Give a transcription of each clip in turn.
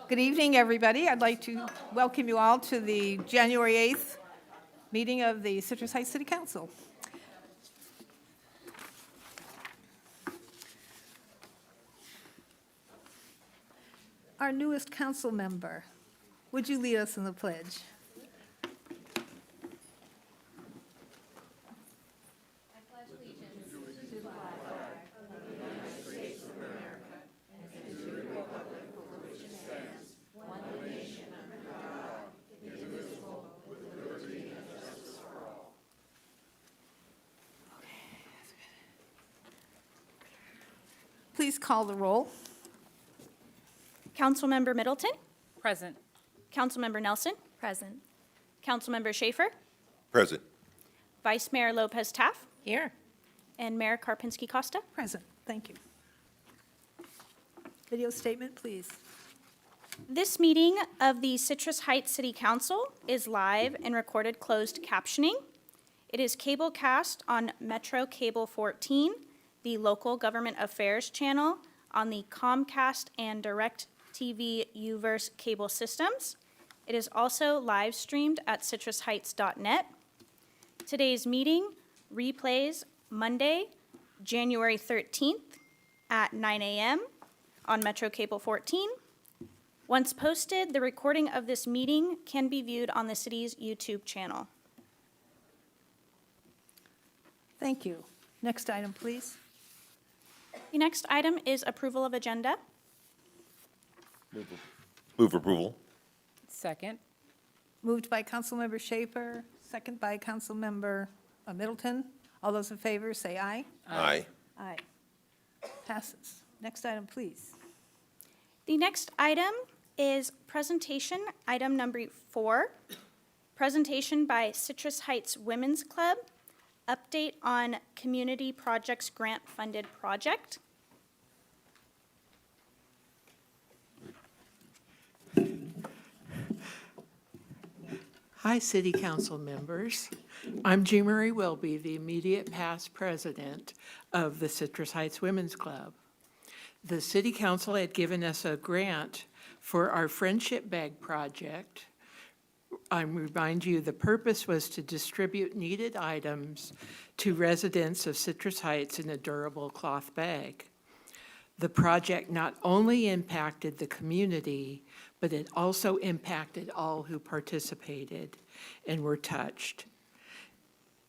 Good evening, everybody. I'd like to welcome you all to the January 8th meeting of the Citrus Heights City Council. Our newest council member, would you lead us in the pledge? Please call the roll. Councilmember Middleton, Present. Councilmember Nelson, Present. Councilmember Schaefer, Present. Vice Mayor Lopez Taff, Here. and Mayor Karpinski Costa. Present. Thank you. Video statement, please. This meeting of the Citrus Heights City Council is live and recorded closed captioning. It is cable cast on Metro Cable 14, the local government affairs channel on the Comcast and DirecTV Uverse cable systems. It is also live streamed at citrusheights.net. Today's meeting replays Monday, January 13th at 9 a.m. on Metro Cable 14. Once posted, the recording of this meeting can be viewed on the city's YouTube channel. Thank you. Next item, please. The next item is approval of agenda. Move approval. Second. Moved by Councilmember Schaefer, second by Councilmember Middleton. All those in favor, say aye. Aye. Aye. Passes. Next item, please. The next item is presentation, item number 4, presentation by Citrus Heights Women's Club, update on community projects grant-funded project. Hi, City Council members. I'm Jean Marie Welby, the immediate past president of the Citrus Heights Women's Club. The City Council had given us a grant for our Friendship Bag project. I remind you, the purpose was to distribute needed items to residents of Citrus Heights in a durable cloth bag. The project not only impacted the community, but it also impacted all who participated and were touched.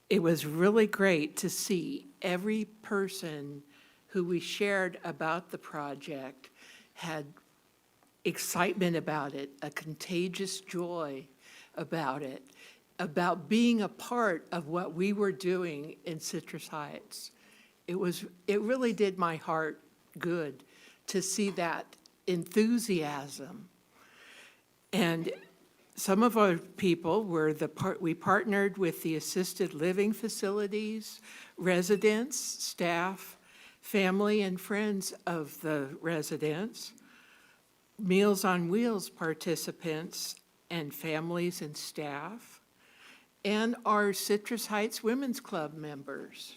It was really great to see every person who we shared about the project had excitement about it, a contagious joy about it, about being a part of what we were doing in Citrus Heights. It really did my heart good to see that enthusiasm. And some of our people were we partnered with the assisted living facilities, residents, staff, family and friends of the residents, Meals on Wheels participants and families and staff, and our Citrus Heights Women's Club members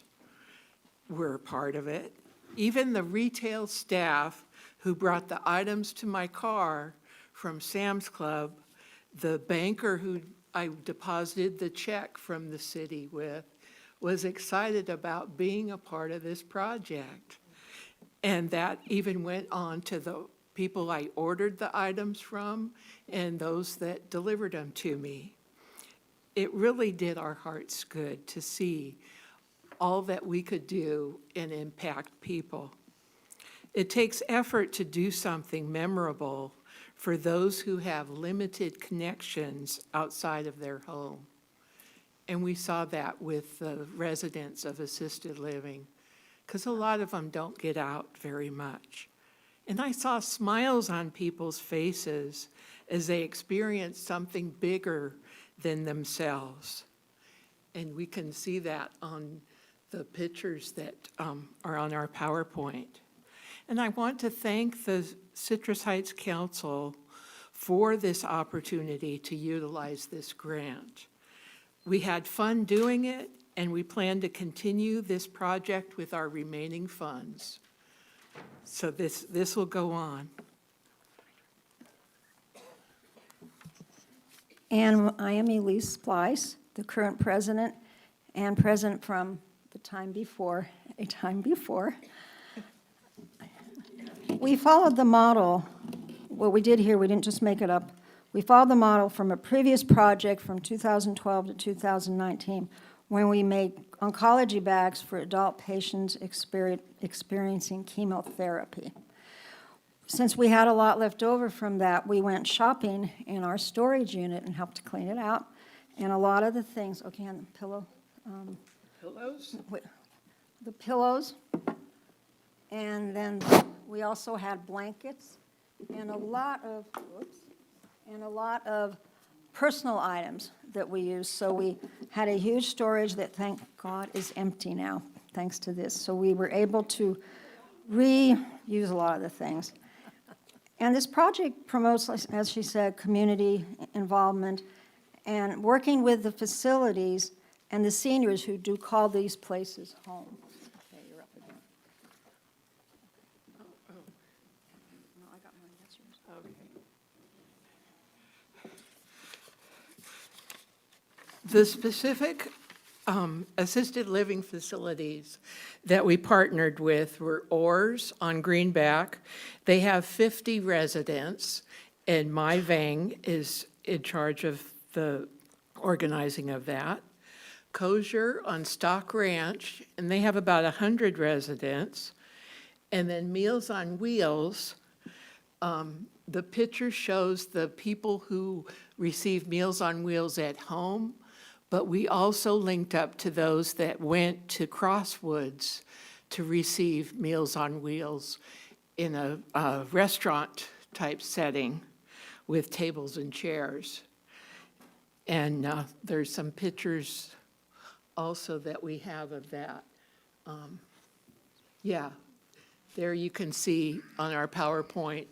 were a part of it. Even the retail staff who brought the items to my car from Sam's Club, the banker who I deposited the check from the city with, was excited about being a part of this project. And that even went on to the people I ordered the items from and those that delivered them to me. It really did our hearts good to see all that we could do and impact people. It takes effort to do something memorable for those who have limited connections outside of their home. And we saw that with the residents of assisted living, because a lot of them don't get out very much. And I saw smiles on people's faces as they experienced something bigger than themselves. And we can see that on the pictures that are on our PowerPoint. And I want to thank the Citrus Heights Council for this opportunity to utilize this grant. We had fun doing it, and we plan to continue this project with our remaining funds. So this will go on. And I am Elise Splice, the current president, and president from a time before. We followed the model. What we did here, we didn't just make it up. We followed the model from a previous project from 2012 to 2019, when we made oncology bags for adult patients experiencing chemotherapy. Since we had a lot left over from that, we went shopping in our storage unit and helped to clean it out. And a lot of the things, okay, and the pillow, Pillows? the pillows, and then we also had blankets and a lot of personal items that we used. So we had a huge storage that, thank God, is empty now, thanks to this. So we were able to reuse a lot of the things. And this project promotes, as she said, community involvement and working with the facilities and the seniors who do call these places home. Okay, you're up again. No, I got mine, that's yours. The specific assisted living facilities that we partnered with were Oars on Greenback. They have 50 residents, and Mai Vang is in charge of the organizing of that. Kosher on Stock Ranch, and they have about 100 residents. And then Meals on Wheels, the picture shows the people who receive Meals on Wheels at home, but we also linked up to those that went to Crosswoods to receive Meals on Wheels in a restaurant-type setting with tables and chairs. And there's some pictures also that we have of that. Yeah, there you can see on our PowerPoint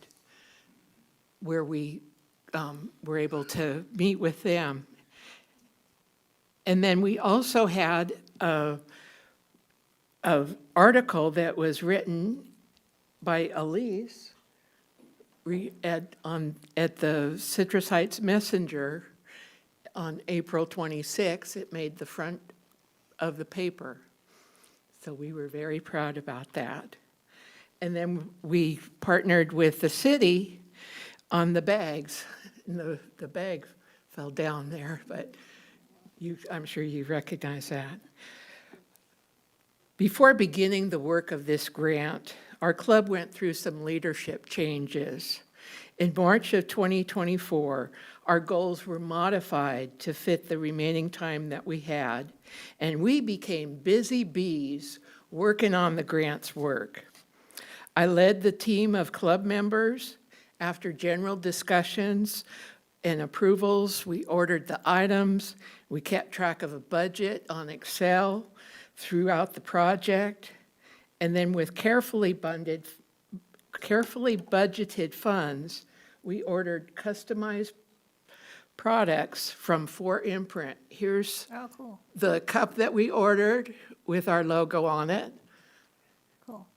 where we were able to meet with them. And then we also had a article that was written by Elise at the Citrus Heights Messenger on April 26. It made the front of the paper. So we were very proud about that. And then we partnered with the city on the bags. And the bag fell down there, but I'm sure you recognize that. Before beginning the work of this grant, our club went through some leadership changes. In March of 2024, our goals were modified to fit the remaining time that we had, and we became busy bees working on the grant's work. I led the team of club members. After general discussions and approvals, we ordered the items. We kept track of a budget on Excel throughout the project. And then with carefully budgeted funds, we ordered customized products from 4imprint. Here's Oh, cool, the cup that we ordered with our logo on it. cool.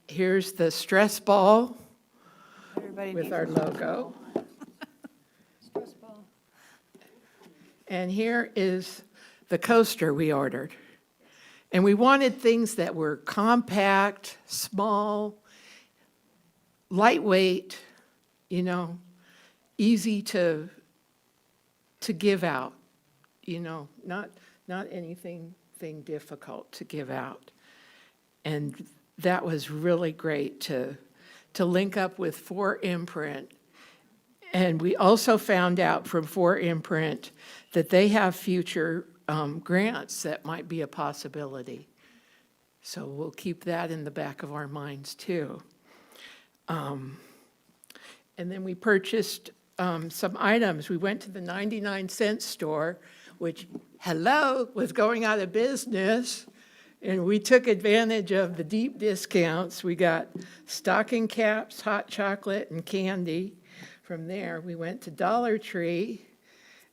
Here's the stress ball Everybody with needs our one. logo. And here is the coaster we ordered. And we wanted things that were compact, small, lightweight, easy to give out, not anything difficult to give out. And that was really great to link up with 4imprint. And we also found out from 4imprint that they have future grants that might be a possibility. So we'll keep that in the back of our minds too. And then we purchased some items. We went to the 99-cent store, which, was going out of business. And we took advantage of the deep discounts. We got stocking caps, hot chocolate, and candy. From there, we went to Dollar Tree,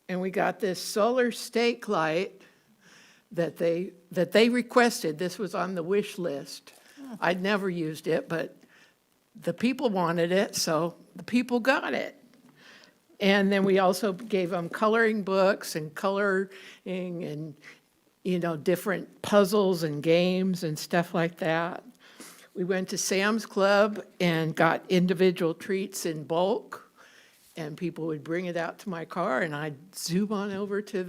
and we got this solar stake light that they requested. This was on the wish list. I'd never used it, but the people wanted it, so the people got it. And then we also gave them coloring books and coloring and, different puzzles and games and stuff like that. We went to Sam's Club and got individual treats in bulk, and people would bring it out to my car, and I'd zoom on over to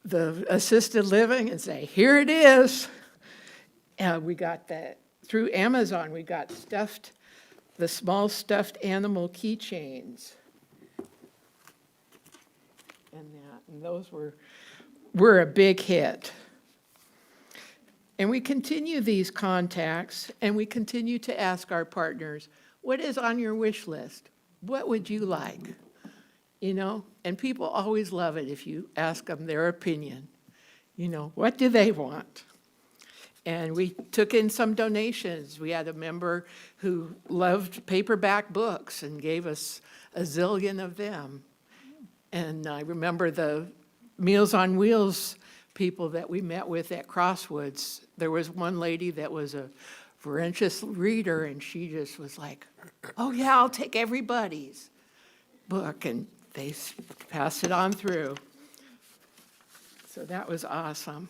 the assisted living and say, here it is. We got that through Amazon. We got the small stuffed animal keychains. And those were a big hit. And we continue these contacts, and we continue to ask our partners, what is on your wish list? What would you like? And people always love it if you ask them their opinion. What do they want? And we took in some donations. We had a member who loved paperback books and gave us a zillion of them. And I remember the Meals on Wheels people that we met with at Crosswoods. There was one lady that was a voracious reader, and she just was like, oh yeah, I'll take everybody's book, and they passed it on through. So that was awesome.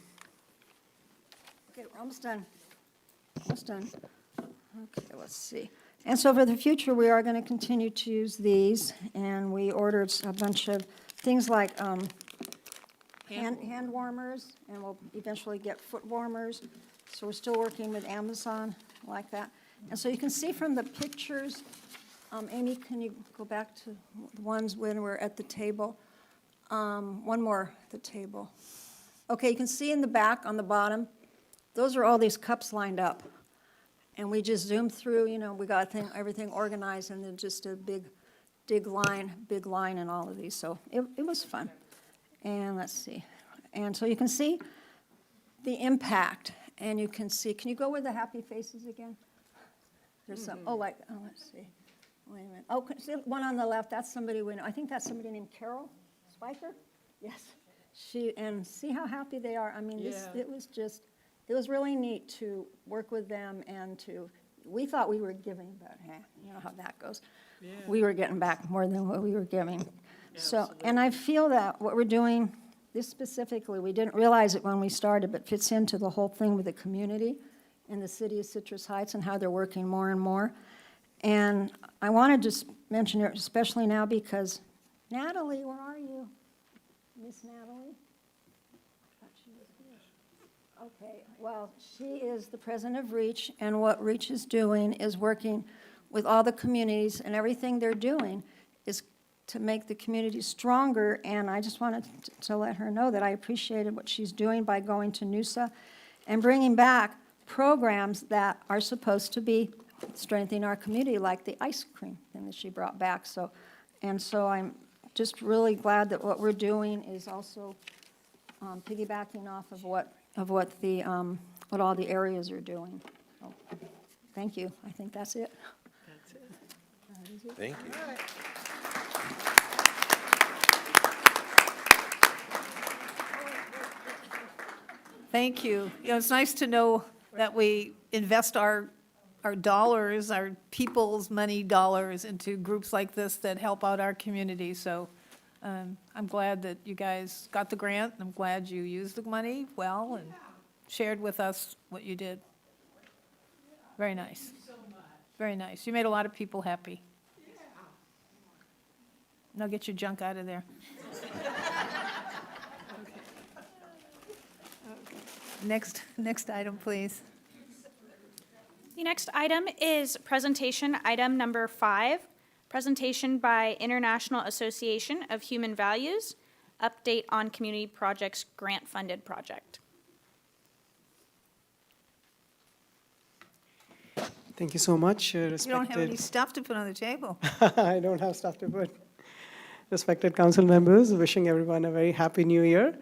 Okay, we're almost done. Almost done. Okay, let's see. And so for the future, we are going to continue to use these, and we ordered a bunch of things like hand warmers, and we'll eventually get foot warmers. So we're still working with Amazon like that. And so you can see from the pictures, Amy, can you go back to the ones when we're at the table? One more, the table. Okay, you can see in the back on the bottom, those are all these cups lined up. And we just zoomed through, we got everything organized, and then just a big line in all of these. So it was fun. And let's see. And so you can see the impact, and you can see, can you go with the happy faces again? There's some, let's see. Wait a minute. Oh, see one on the left, that's somebody we know. I think that's somebody named Carol Spiker? Yes. And see how happy they are. I mean, it was really neat to work with them, and we thought we were giving, but you know how that goes. Yeah. We were getting back more than what we were giving. So, and I feel that what we're doing, this specifically, we didn't realize it when we started, but fits into the whole thing with the community in the city of Citrus Heights and how they're working more and more. And I want to just mention it, especially now, because Natalie, where are you? Miss Natalie? I thought she was here. Okay, well, she is the president of REACH, and what REACH is doing is working with all the communities, and everything they're doing is to make the community stronger. And I just wanted to let her know that I appreciated what she's doing by going to Noosa and bringing back programs that are supposed to be strengthening our community, like the ice cream thing that she brought back. So I'm just really glad that what we're doing is also piggybacking off of what all the areas are doing. So, thank you. I think that's it. That's it. Thank you. Thank you. It's nice to know that we invest our dollars, our people's money dollars into groups like this that help out our community. So I'm glad that you guys got the grant. I'm glad you used the money well and shared with us what you did. Very nice. Very nice. You made a lot of people happy. Now get your junk out of there. Next item, please. The next item is presentation item number 5, presentation by International Association of Human Values, update on community projects grant-funded project. Thank you so much, You don't have any respected. stuff to put on the table. I don't have stuff to put. Respected council members, wishing everyone a very happy new year.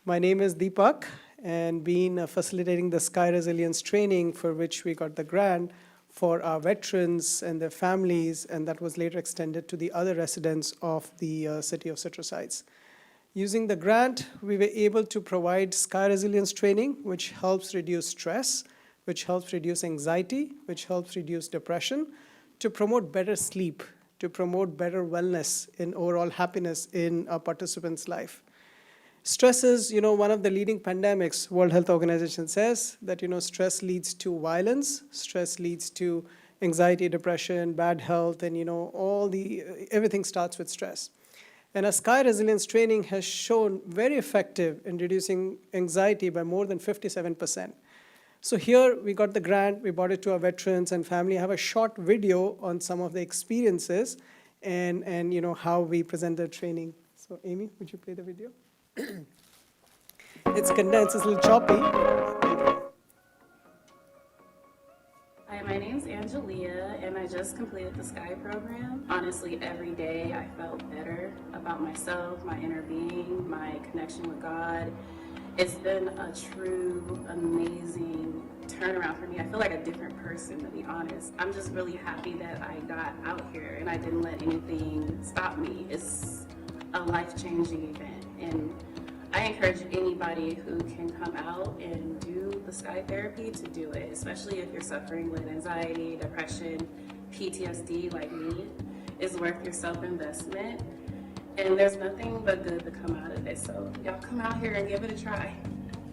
My name is Deepak, and been facilitating the Sky Resilience training, for which we got the grant for our veterans and their families, and that was later extended to the other residents of the city of Citrus Heights. Using the grant, we were able to provide Sky Resilience training, which helps reduce stress, which helps reduce anxiety, which helps reduce depression, to promote better sleep, to promote better wellness and overall happiness in our participants' life. Stress is, one of the leading pandemics. World Health Organization says that, stress leads to violence, stress leads to anxiety, depression, bad health, and, everything starts with stress. And our Sky Resilience training has shown very effective in reducing anxiety by more than 57%. So here we got the grant, we brought it to our veterans and family. I have a short video on some of the experiences and how we present the training. So Amy, would you play the video? It's condensed, it's a little choppy. Hi, my name's Angelia, and I just completed the Sky program. Honestly, every day I felt better about myself, my inner being, my connection with God. It's been a true, amazing turnaround for me. I feel like a different person, to be honest. I'm just really happy that I got out here and I didn't let anything stop me. It's a life-changing event, and I encourage anybody who can come out and do the Sky therapy to do it, especially if you're suffering with anxiety, depression, PTSD like me. It's worth your self-investment, and there's nothing but good to come out of it. So y'all come out here and give it a try.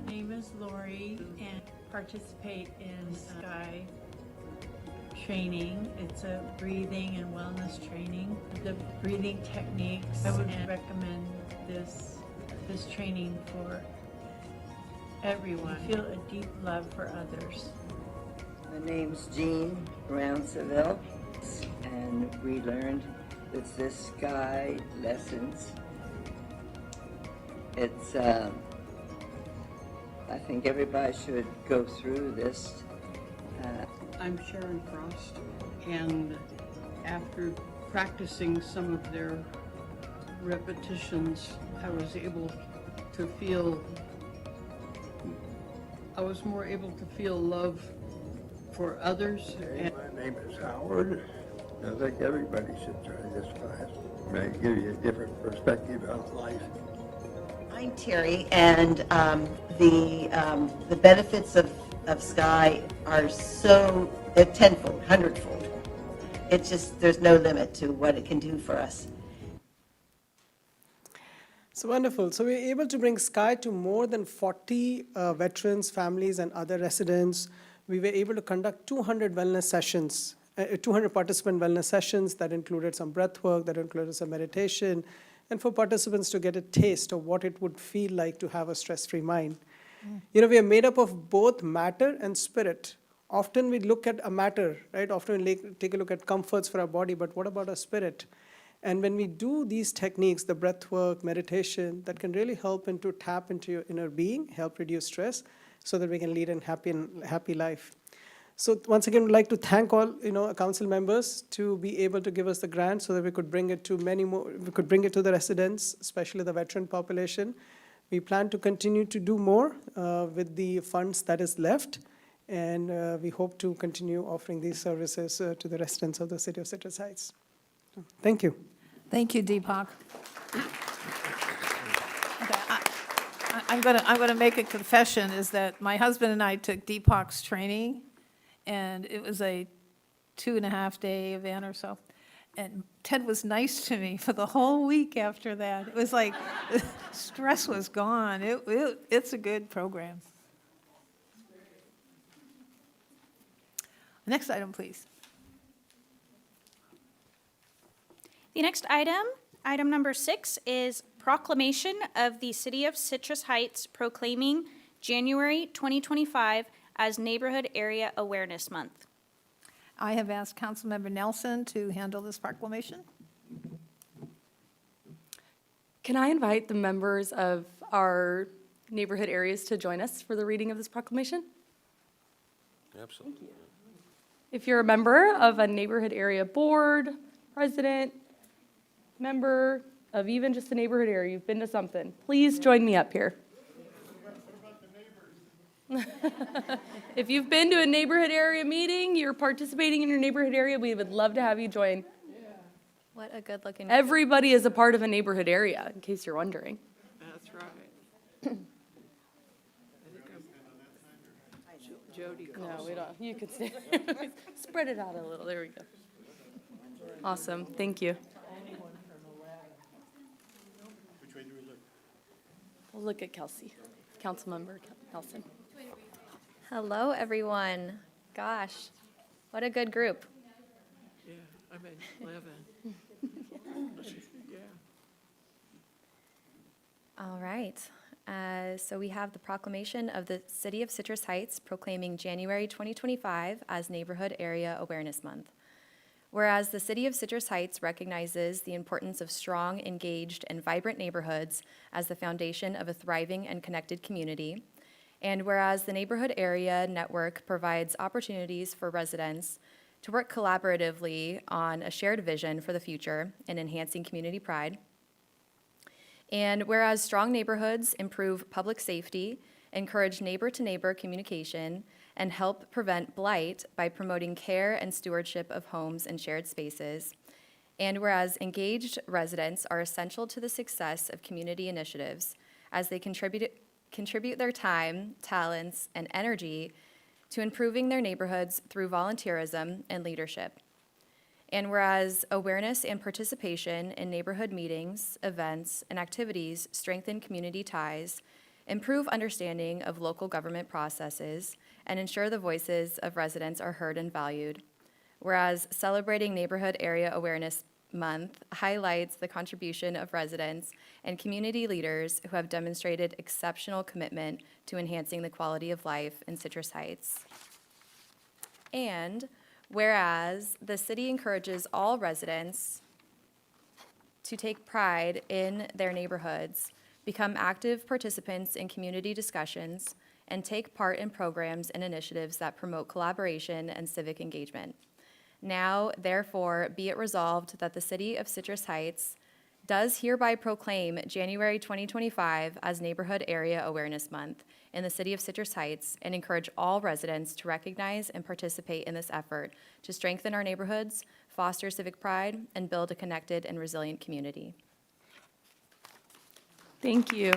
My name is Lori and participate in Sky training. It's a breathing and wellness training. The breathing techniques, I would recommend this training for everyone. Feel a deep love for others. My name's Jean Brown Seville, and we learned with this Sky lessons. It's, I think everybody should go through this. I'm Sharon Frost, and after practicing some of their repetitions, I was more able to feel love for others. Hey, my name is Howard. I think everybody should try this class. It may give you a different perspective on life. I'm Terry, and the benefits of Sky are they're tenfold, hundredfold. It's just, there's no limit to what it can do for us. So wonderful. So we're able to bring Sky to more than 40 veterans, families, and other residents. We were able to conduct 200 wellness sessions, 200 participant wellness sessions that included some breath work, that included some meditation, and for participants to get a taste of what it would feel like to have a stress-free mind. We are made up of both matter and spirit. Often we look at a matter, right? Often we take a look at comforts for our body, but what about our spirit? And when we do these techniques, the breath work, meditation, that can really help to tap into your inner being, help reduce stress, so that we can lead a happy life. So once again, we'd like to thank all council members to be able to give us the grant so that we could bring it to the residents, especially the veteran population. We plan to continue to do more with the funds that is left, and we hope to continue offering these services to the residents of the city of Citrus Heights. Thank you. Thank you, Deepak. I'm going to make a confession, is that my husband and I took Deepak's training, and it was a 2.5-day event or so. And Ted was nice to me for the whole week after that. It was like stress was gone. It's a good program. Next item, please. The next item, item number 6, is proclamation of the City of Citrus Heights proclaiming January 2025 as Neighborhood Area Awareness Month. I have asked Councilmember Nelson to handle this proclamation. Can I invite the members of our neighborhood areas to join us for the reading of this proclamation? Absolutely. If you're a member of a neighborhood area board, president, member of even just the neighborhood area, you've been to something, please join me up here. If you've been to a neighborhood area meeting, you're participating in your neighborhood area, we would love to have you join. What a good-looking. Everybody is a part of a neighborhood area, in case you're wondering. That's right. Jody calls. No, we don't. You could stay. Spread it out a little. There we go. Awesome, thank you. We'll look at Kelsey, Councilmember Nelson. Hello, everyone. Gosh, what a good group. Yeah, I'm at 11. Yeah. All right. So we have the proclamation of the City of Citrus Heights proclaiming January 2025 as Neighborhood Area Awareness Month. Whereas the City of Citrus Heights recognizes the importance of strong, engaged, and vibrant neighborhoods as the foundation of a thriving and connected community, and whereas the Neighborhood Area Network provides opportunities for residents to work collaboratively on a shared vision for the future in enhancing community pride, and whereas strong neighborhoods improve public safety, encourage neighbor-to-neighbor communication, and help prevent blight by promoting care and stewardship of homes and shared spaces, and whereas engaged residents are essential to the success of community initiatives as they contribute their time, talents, and energy to improving their neighborhoods through volunteerism and leadership. And whereas awareness and participation in neighborhood meetings, events, and activities strengthen community ties, improve understanding of local government processes, and ensure the voices of residents are heard and valued. Whereas celebrating Neighborhood Area Awareness Month highlights the contribution of residents and community leaders who have demonstrated exceptional commitment to enhancing the quality of life in Citrus Heights. And whereas the city encourages all residents to take pride in their neighborhoods, become active participants in community discussions, and take part in programs and initiatives that promote collaboration and civic engagement. Now, therefore, be it resolved that the City of Citrus Heights does hereby proclaim January 2025 as Neighborhood Area Awareness Month in the City of Citrus Heights and encourage all residents to recognize and participate in this effort to strengthen our neighborhoods, foster civic pride, and build a connected and resilient community. Thank you.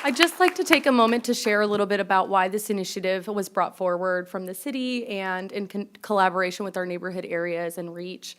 I'd just like to take a moment to share a little bit about why this initiative was brought forward from the city and in collaboration with our neighborhood areas and REACH.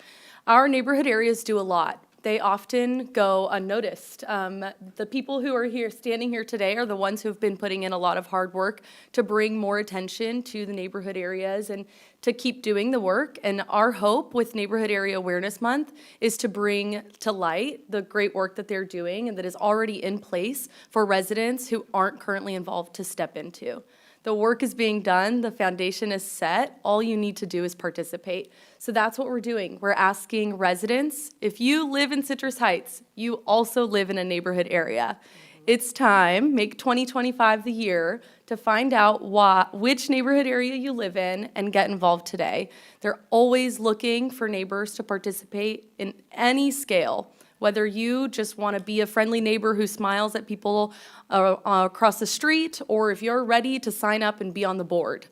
Our neighborhood areas do a lot. They often go unnoticed. The people who are here, standing here today, are the ones who have been putting in a lot of hard work to bring more attention to the neighborhood areas and to keep doing the work. And our hope with Neighborhood Area Awareness Month is to bring to light the great work that they're doing and that is already in place for residents who aren't currently involved to step into. The work is being done, the foundation is set, all you need to do is participate. So that's what we're doing. We're asking residents, if you live in Citrus Heights, you also live in a neighborhood area. It's time, make 2025 the year, to find out which neighborhood area you live in and get involved today. They're always looking for neighbors to participate in any scale. Whether you just want to be a friendly neighbor who smiles at people across the street, or if you're ready to sign up and be on the board.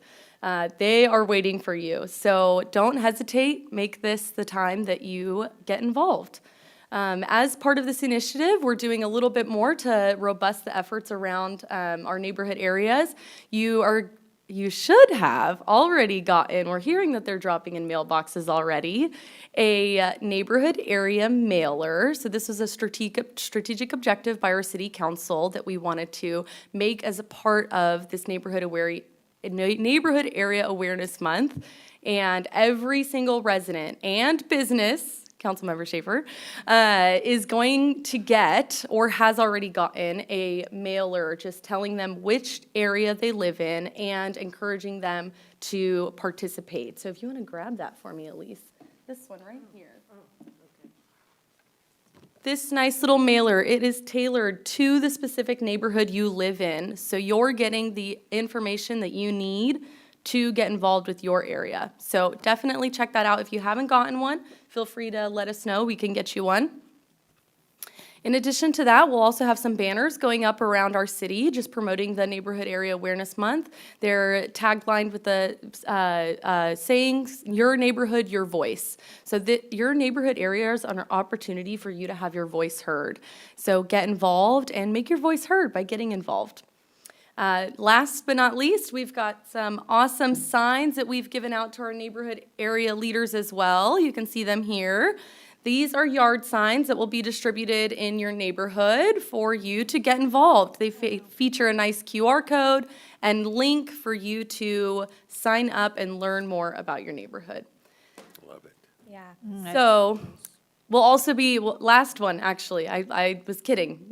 They are waiting for you. So don't hesitate. Make this the time that you get involved. As part of this initiative, we're doing a little bit more to robust the efforts around our neighborhood areas. You should have already gotten, we're hearing that they're dropping in mailboxes already, a neighborhood area mailer. So this was a strategic objective by our city council that we wanted to make as a part of this Neighborhood Area Awareness Month. And every single resident and business, Councilmember Schaefer, is going to get or has already gotten a mailer just telling them which area they live in and encouraging them to participate. So if you want to grab that for me, Elise, this one right here. This nice little mailer, it is tailored to the specific neighborhood you live in. So you're getting the information that you need to get involved with your area. So definitely check that out. If you haven't gotten one, feel free to let us know. We can get you one. In addition to that, we'll also have some banners going up around our city, just promoting the Neighborhood Area Awareness Month. They're taglined with the sayings, your neighborhood, your voice. So that your neighborhood areas are an opportunity for you to have your voice heard. So get involved and make your voice heard by getting involved. Last but not least, we've got some awesome signs that we've given out to our neighborhood area leaders as well. You can see them here. These are yard signs that will be distributed in your neighborhood for you to get involved. They feature a nice QR code and link for you to sign up and learn more about your neighborhood. Love it. Yeah. So, we'll also be, last one, actually, I was kidding.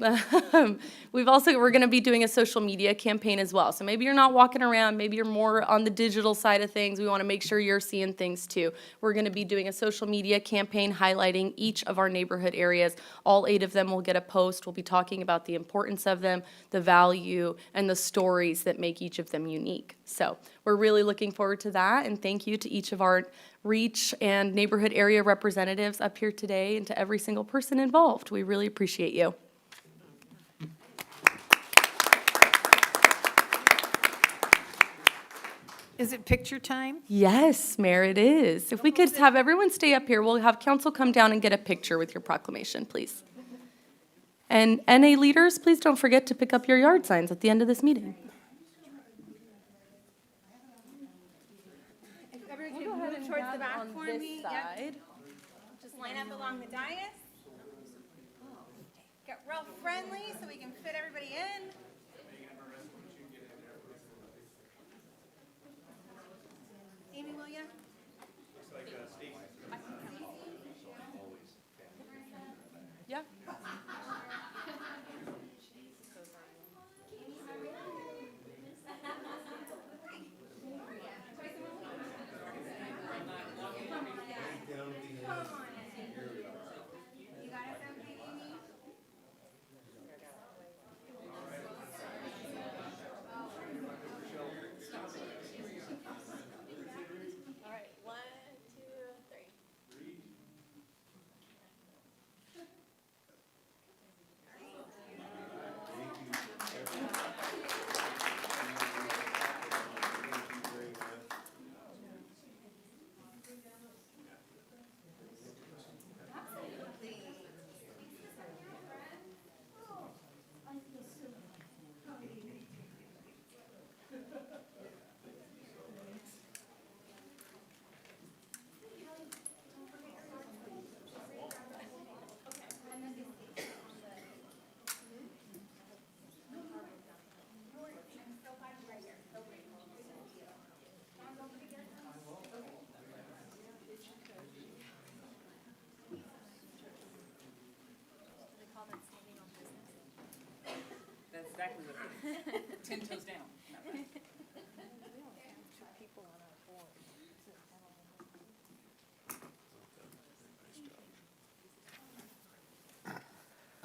We're gonna be doing a social media campaign as well. So maybe you're not walking around, maybe you're more on the digital side of things. We wanna make sure you're seeing things too. We're gonna be doing a social media campaign highlighting each of our neighborhood areas. All 8 of them will get a post. We'll be talking about the importance of them, the value, and the stories that make each of them unique. So we're really looking forward to that, and thank you to each of our Reach and neighborhood area representatives up here today, and to every single person involved. We really appreciate you. Is it picture time? Yes, Mayor, it is. If we could have everyone stay up here, we'll have council come down and get a picture with your proclamation, please. And NA leaders, please don't forget to pick up your yard signs at the end of this meeting. Towards the back for me. Yep. Just line up along the dais. Get real friendly so we can fit everybody in. Amy, will ya? Yeah. That's exactly what 10 toes down.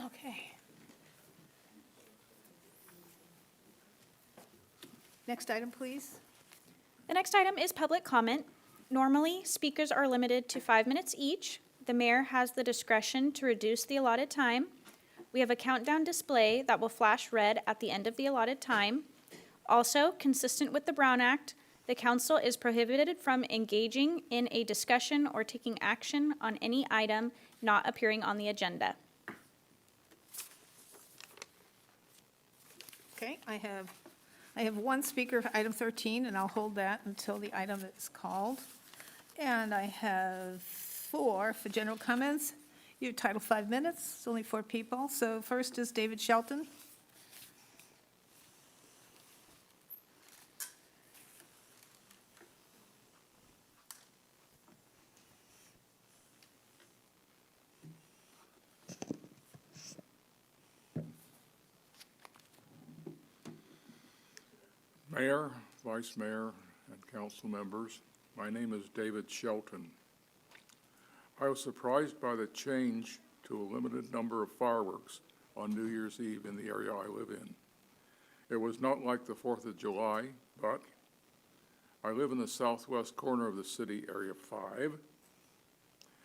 Okay. Next item, please. The next item is public comment. Normally, speakers are limited to 5 minutes each. The mayor has the discretion to reduce the allotted time. We have a countdown display that will flash red at the end of the allotted time. Also, consistent with the Brown Act, the council is prohibited from engaging in a discussion or taking action on any item not appearing on the agenda. Okay, I have one speaker for item 13, and I'll hold that until the item is called. And I have 4 for general comments. You have title 5 minutes. It's only 4 people. So first is David Shelton. Mayor, Vice Mayor, and council members, my name is David Shelton. I was surprised by the change to a limited number of fireworks on New Year's Eve in the area I live in. It was not like the 4th of July, but I live in the southwest corner of the city, Area 5,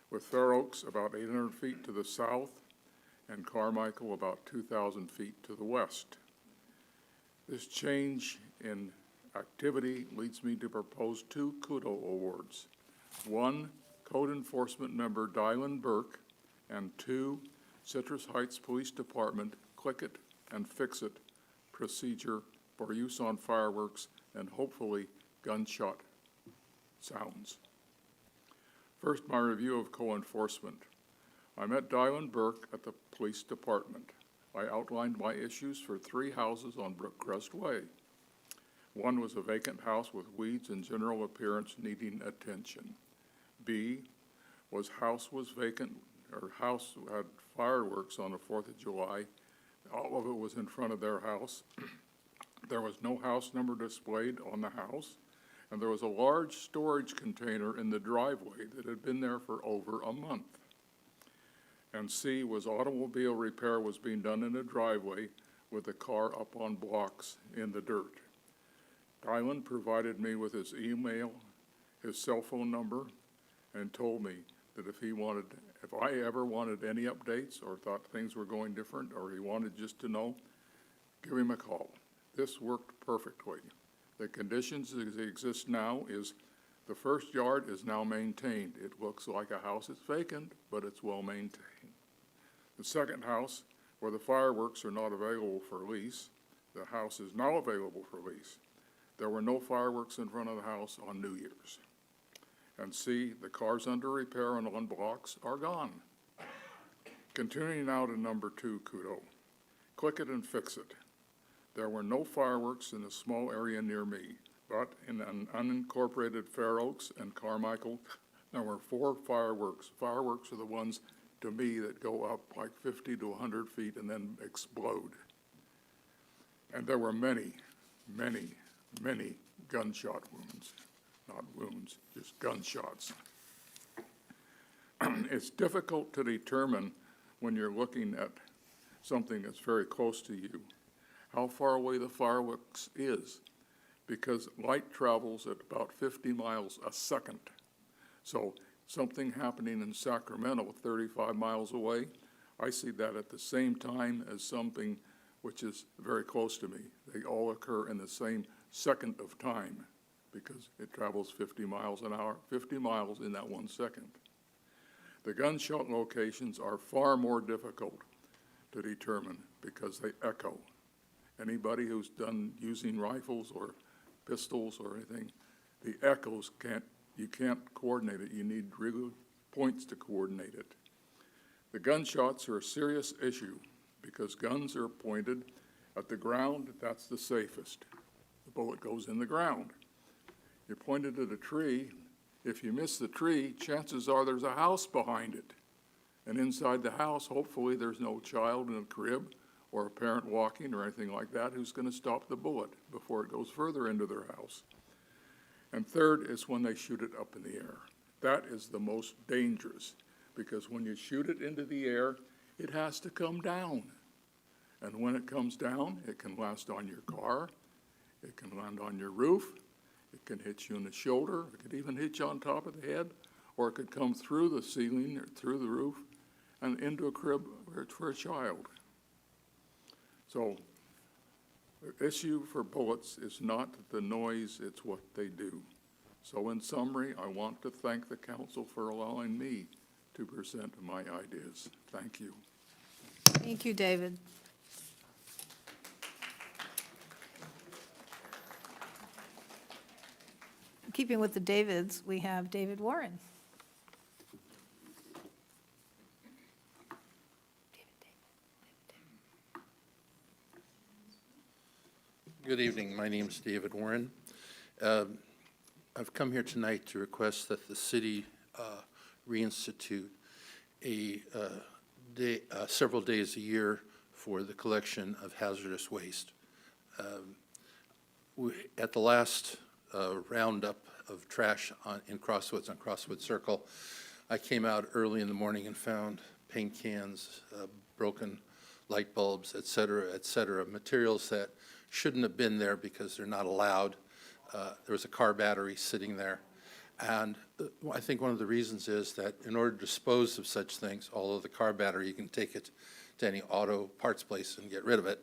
with Fair Oaks about 800 feet to the south and Carmichael about 2,000 feet to the west. This change in activity leads me to propose 2 Kudo Awards. 1, Code Enforcement Member Dylan Burke, and 2, Citrus Heights Police Department Click It and Fix It Procedure for use on fireworks and hopefully gunshot sounds. First, my review of co-enforcement. I met Dylan Burke at the police department. I outlined my issues for 3 houses on Brookcrest Way. One was a vacant house with weeds and general appearance needing attention. B was house was vacant, or house had fireworks on the 4th of July. All of it was in front of their house. There was no house number displayed on the house, and there was a large storage container in the driveway that had been there for over a month. And C was automobile repair was being done in a driveway with the car up on blocks in the dirt. Dylan provided me with his email, his cell phone number, and told me that if I ever wanted any updates or thought things were going different or he wanted just to know, give him a call. This worked perfectly. The conditions as they exist now is the first yard is now maintained. It looks like a house is vacant, but it's well maintained. The second house, where the fireworks are not available for lease, the house is now available for lease. There were no fireworks in front of the house on New Year's. And C, the cars under repair and on blocks are gone. Continuing now to number 2, Kudo. Click it and fix it. There were no fireworks in a small area near me, but in an unincorporated Fair Oaks and Carmichael, there were 4 fireworks. Fireworks are the ones, to me, that go up like 50 to 100 feet and then explode. And there were many, many, many gunshot wounds. Not wounds, just gunshots. It's difficult to determine when you're looking at something that's very close to you how far away the fireworks is, because light travels at about 50 miles a second. So something happening in Sacramento 35 miles away, I see that at the same time as something which is very close to me. They all occur in the same second of time because it travels 50 miles an hour, 50 miles in that 1 second. The gunshot locations are far more difficult to determine because they echo. Anybody who's done using rifles or pistols or anything, the echoes you can't coordinate it. You need real points to coordinate it. The gunshots are a serious issue because guns are pointed at the ground. That's the safest. The bullet goes in the ground. You're pointed at a tree. If you miss the tree, chances are there's a house behind it. And inside the house, hopefully there's no child in a crib or a parent walking or anything like that who's going to stop the bullet before it goes further into their house. And third is when they shoot it up in the air. That is the most dangerous because when you shoot it into the air, it has to come down. And when it comes down, it can last on your car, it can land on your roof, it can hit you in the shoulder, it could even hit you on top of the head, or it could come through the ceiling or through the roof and into a crib for a child. So the issue for bullets is not the noise, it's what they do. So in summary, I want to thank the council for allowing me to present my ideas. Thank you. Thank you, David. Keeping with the Davids, we have David Warren. Good evening. My name is David Warren. I've come here tonight to request that the city reinstitute several days a year for the collection of hazardous waste. At the last roundup of trash in Crosswoods, on Crosswoods Circle, I came out early in the morning and found paint cans, broken light bulbs, et cetera, materials that shouldn't have been there because they're not allowed. There was a car battery sitting there. And I think one of the reasons is that in order to dispose of such things, although the car battery, you can take it to any auto parts place and get rid of it.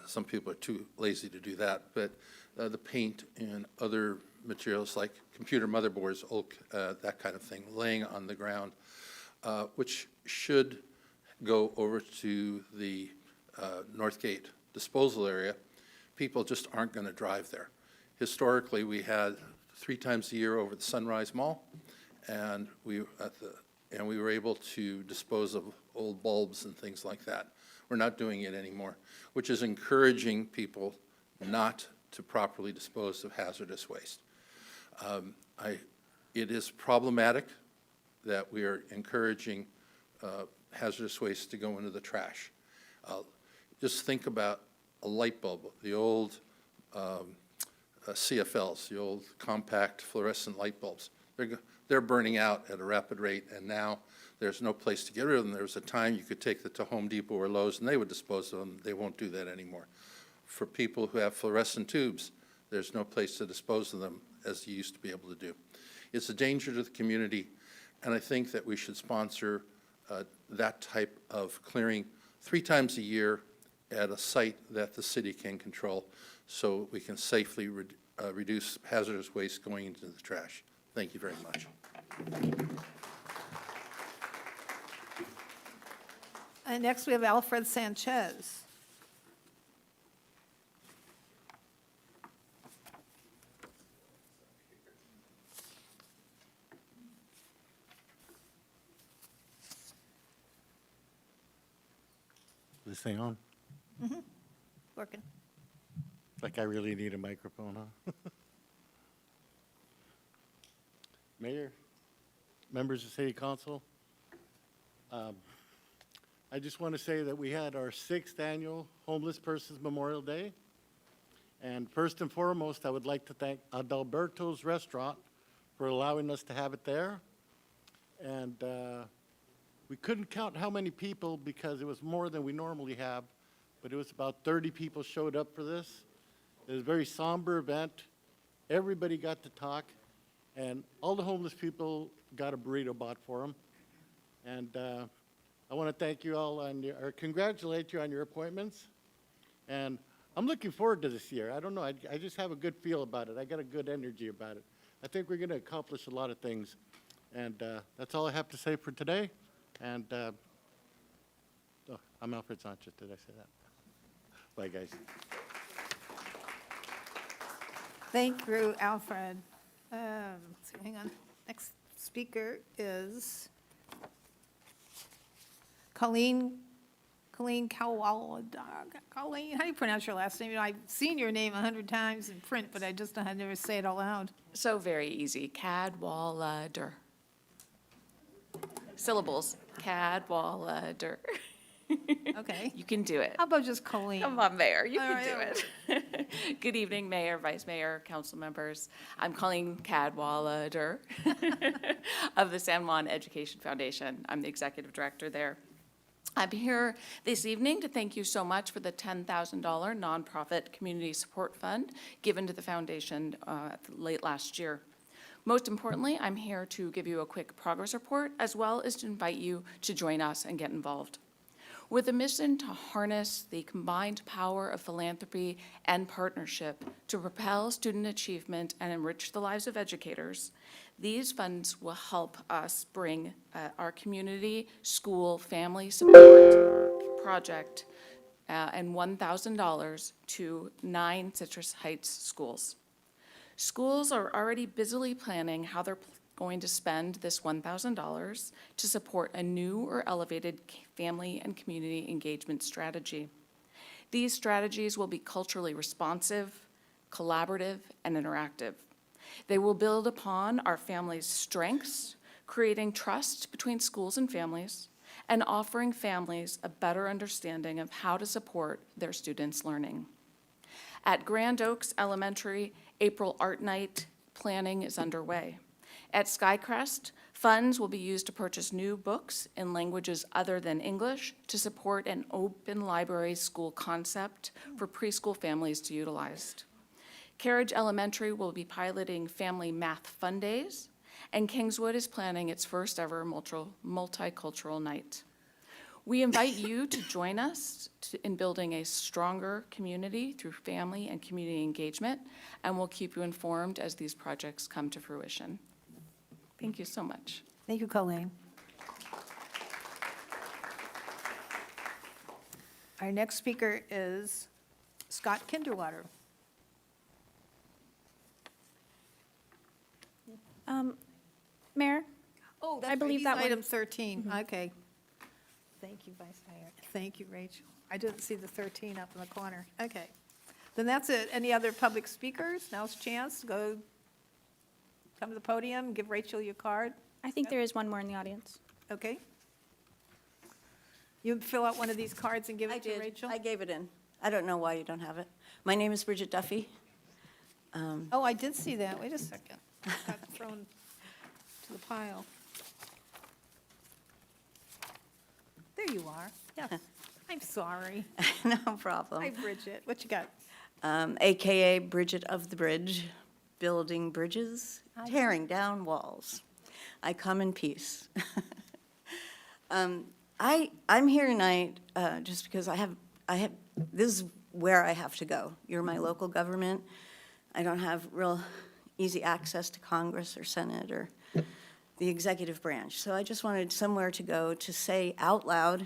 Some people are too lazy to do that. But the paint and other materials like computer motherboards, that kind of thing, laying on the ground, which should go over to the Northgate disposal area. people just aren't going to drive there. Historically, we had 3 times a year over the Sunrise Mall, and we were able to dispose of old bulbs and things like that. We're not doing it anymore, which is encouraging people not to properly dispose of hazardous waste. It is problematic that we are encouraging hazardous waste to go into the trash. Just think about a light bulb, the old CFLs, the old compact fluorescent light bulbs. They're burning out at a rapid rate, and now there's no place to get rid of them. There was a time you could take them to Home Depot or Lowe's, and they would dispose of them. They won't do that anymore. For people who have fluorescent tubes, there's no place to dispose of them as you used to be able to do. It's a danger to the community, and I think that we should sponsor that type of clearing 3 times a year at a site that the city can control, so we can safely reduce hazardous waste going into the trash. Thank you very much. And next, we have Alfred Sanchez. This thing on? Working. Like I really need a microphone, huh? Mayor, members of City Council, I just want to say that we had our 6th annual Homeless Persons Memorial Day. And first and foremost, I would like to thank Adalberto's Restaurant for allowing us to have it there. And we couldn't count how many people because it was more than we normally have, but it was about 30 people showed up for this. It was a very somber event. Everybody got to talk, and all the homeless people got a burrito bought for them. And I want to thank you all or congratulate you on your appointments. And I'm looking forward to this year. I don't know, I just have a good feel about it. I got a good energy about it. I think we're going to accomplish a lot of things. And that's all I have to say for today. And I'm Alfred Sanchez. Did I say that? Bye, guys. Thank you, Alfred. Hang on. Next speaker is Colleen Kawaladag. Colleen, how do you pronounce your last name? You know, I've seen your name 100 times in print, but I just had never say it out loud. So very easy. Cadwallader. Syllables. Cadwallader. Okay. You can do it. How about just Colleen? Come on, Mayor, you All can right. do it. Good evening, Mayor, Vice Mayor, council members. I'm Colleen Cadwallader of the San Juan Education Foundation. I'm the executive director there. I'm here this evening to thank you so much for the $10,000 nonprofit community support fund given to the foundation late last year. Most importantly, I'm here to give you a quick progress report as well as to invite you to join us and get involved. With a mission to harness the combined power of philanthropy and partnership to propel student achievement and enrich the lives of educators, these funds will help us bring our community, school, family support project and $1,000 to 9 Citrus Heights schools. Schools are already busily planning how they're going to spend this $1,000 to support a new or elevated family and community engagement strategy. These strategies will be culturally responsive, collaborative, and interactive. They will build upon our families' strengths, creating trust between schools and families, and offering families a better understanding of how to support their students' learning. At Grand Oaks Elementary, April Art Night planning is underway. At Skycrest, funds will be used to purchase new books in languages other than English to support an open library school concept for preschool families to utilize. Carriage Elementary will be piloting Family Math Fun Days, and Kingswood is planning its first ever multicultural night. We invite you to join us in building a stronger community through family and community engagement, and we'll keep you informed as these projects come to fruition. Thank you so much. Thank you, Colleen. Our next speaker is Scott Kinderwater. Mayor? Oh, I believe that one- Item 13, okay. Thank you, Vice Mayor. Thank you, Rachel. I didn't see the 13 up in the corner. Okay. Then that's it. Any other public speakers? Now's a chance. Go, come to the podium, give Rachel your card. I think there is one more in the audience. Okay. You fill out one of these cards and give I it to did. Rachel? I gave it in. I don't know why you don't have it. My name is Bridget Duffy. Oh, I did see that. Wait a second. Got thrown to the pile. There you are. Yeah. I'm sorry. No problem. Hi, Bridget. What you got? AKA Bridget of the Bridge, building bridges, tearing down walls. I come in peace. I'm here tonight just because I have, this is where I have to go. You're my local government. I don't have real easy access to Congress or Senate or the executive branch. So I just wanted somewhere to go to say out loud,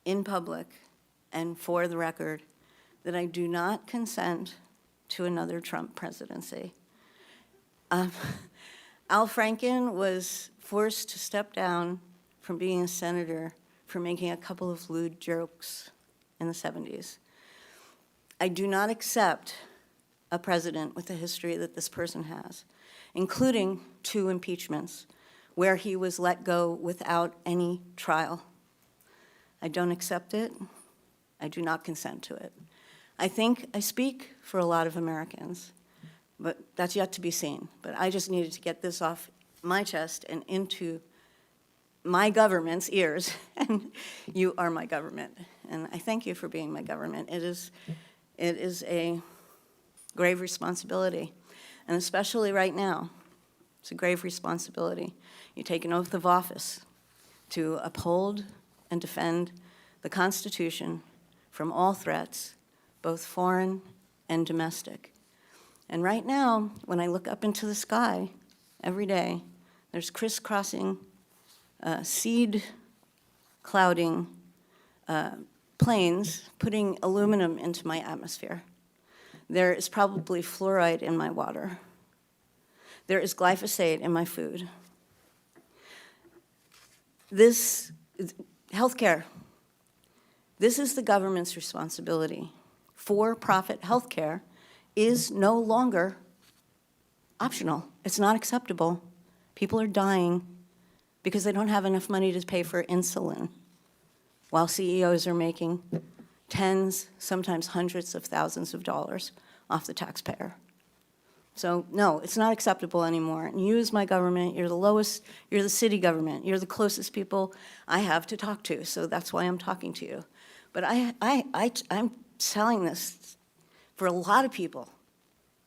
in public, and for the record, that I do not consent to another Trump presidency. Al Franken was forced to step down from being a senator for making a couple of lewd jokes in the 70s. I do not accept a president with the history that this person has, including 2 impeachments where he was let go without any trial. I don't accept it. I do not consent to it. I think I speak for a lot of Americans, but that's yet to be seen. But I just needed to get this off my chest and into my government's ears, and you are my government. And I thank you for being my government. It is a grave responsibility, and especially right now, it's a grave responsibility. You take an oath of office to uphold and defend the Constitution from all threats, both foreign and domestic. And right now, when I look up into the sky every day, there's crisscrossing, seed clouding planes putting aluminum into my atmosphere. There is probably fluoride in my water. There is glyphosate in my food. This healthcare, this is the government's responsibility. For-profit healthcare is no longer optional. It's not acceptable. People are dying because they don't have enough money to pay for insulin, while CEOs are making tens, sometimes hundreds of thousands of dollars off the taxpayer. So no, it's not acceptable anymore. And you as my government, you're the lowest, you're the city government, you're the closest people I have to talk to, so that's why I'm talking to you. But I'm telling this for a lot of people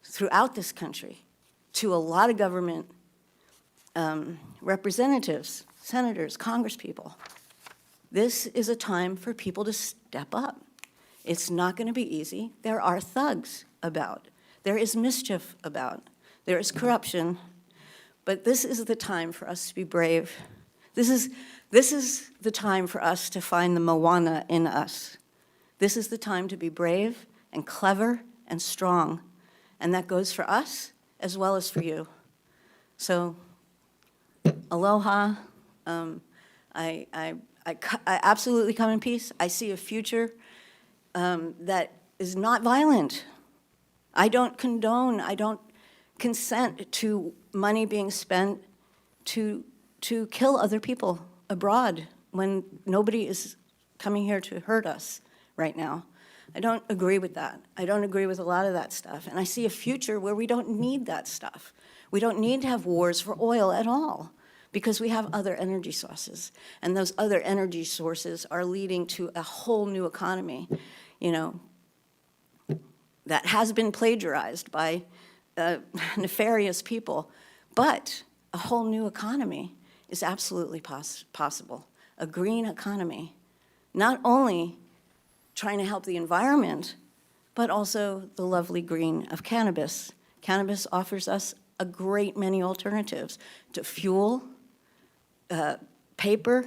throughout this country, to a lot of government representatives, senators, congresspeople. This is a time for people to step up. It's not going to be easy. There are thugs about. There is mischief about. There is corruption. But this is the time for us to be brave. This is the time for us to find the Moana in us. This is the time to be brave and clever and strong. And that goes for us as well as for you. So, aloha. I absolutely come in peace. I see a future that is not violent. I don't condone, I don't consent to money being spent to kill other people abroad when nobody is coming here to hurt us right now. I don't agree with that. I don't agree with a lot of that stuff. And I see a future where we don't need that stuff. We don't need to have wars for oil at all because we have other energy sources. And those other energy sources are leading to a whole new economy, you know, that has been plagiarized by nefarious people. But a whole new economy is absolutely possible. A green economy, not only trying to help the environment, but also the lovely green of cannabis. Cannabis offers us a great many alternatives to fuel, paper,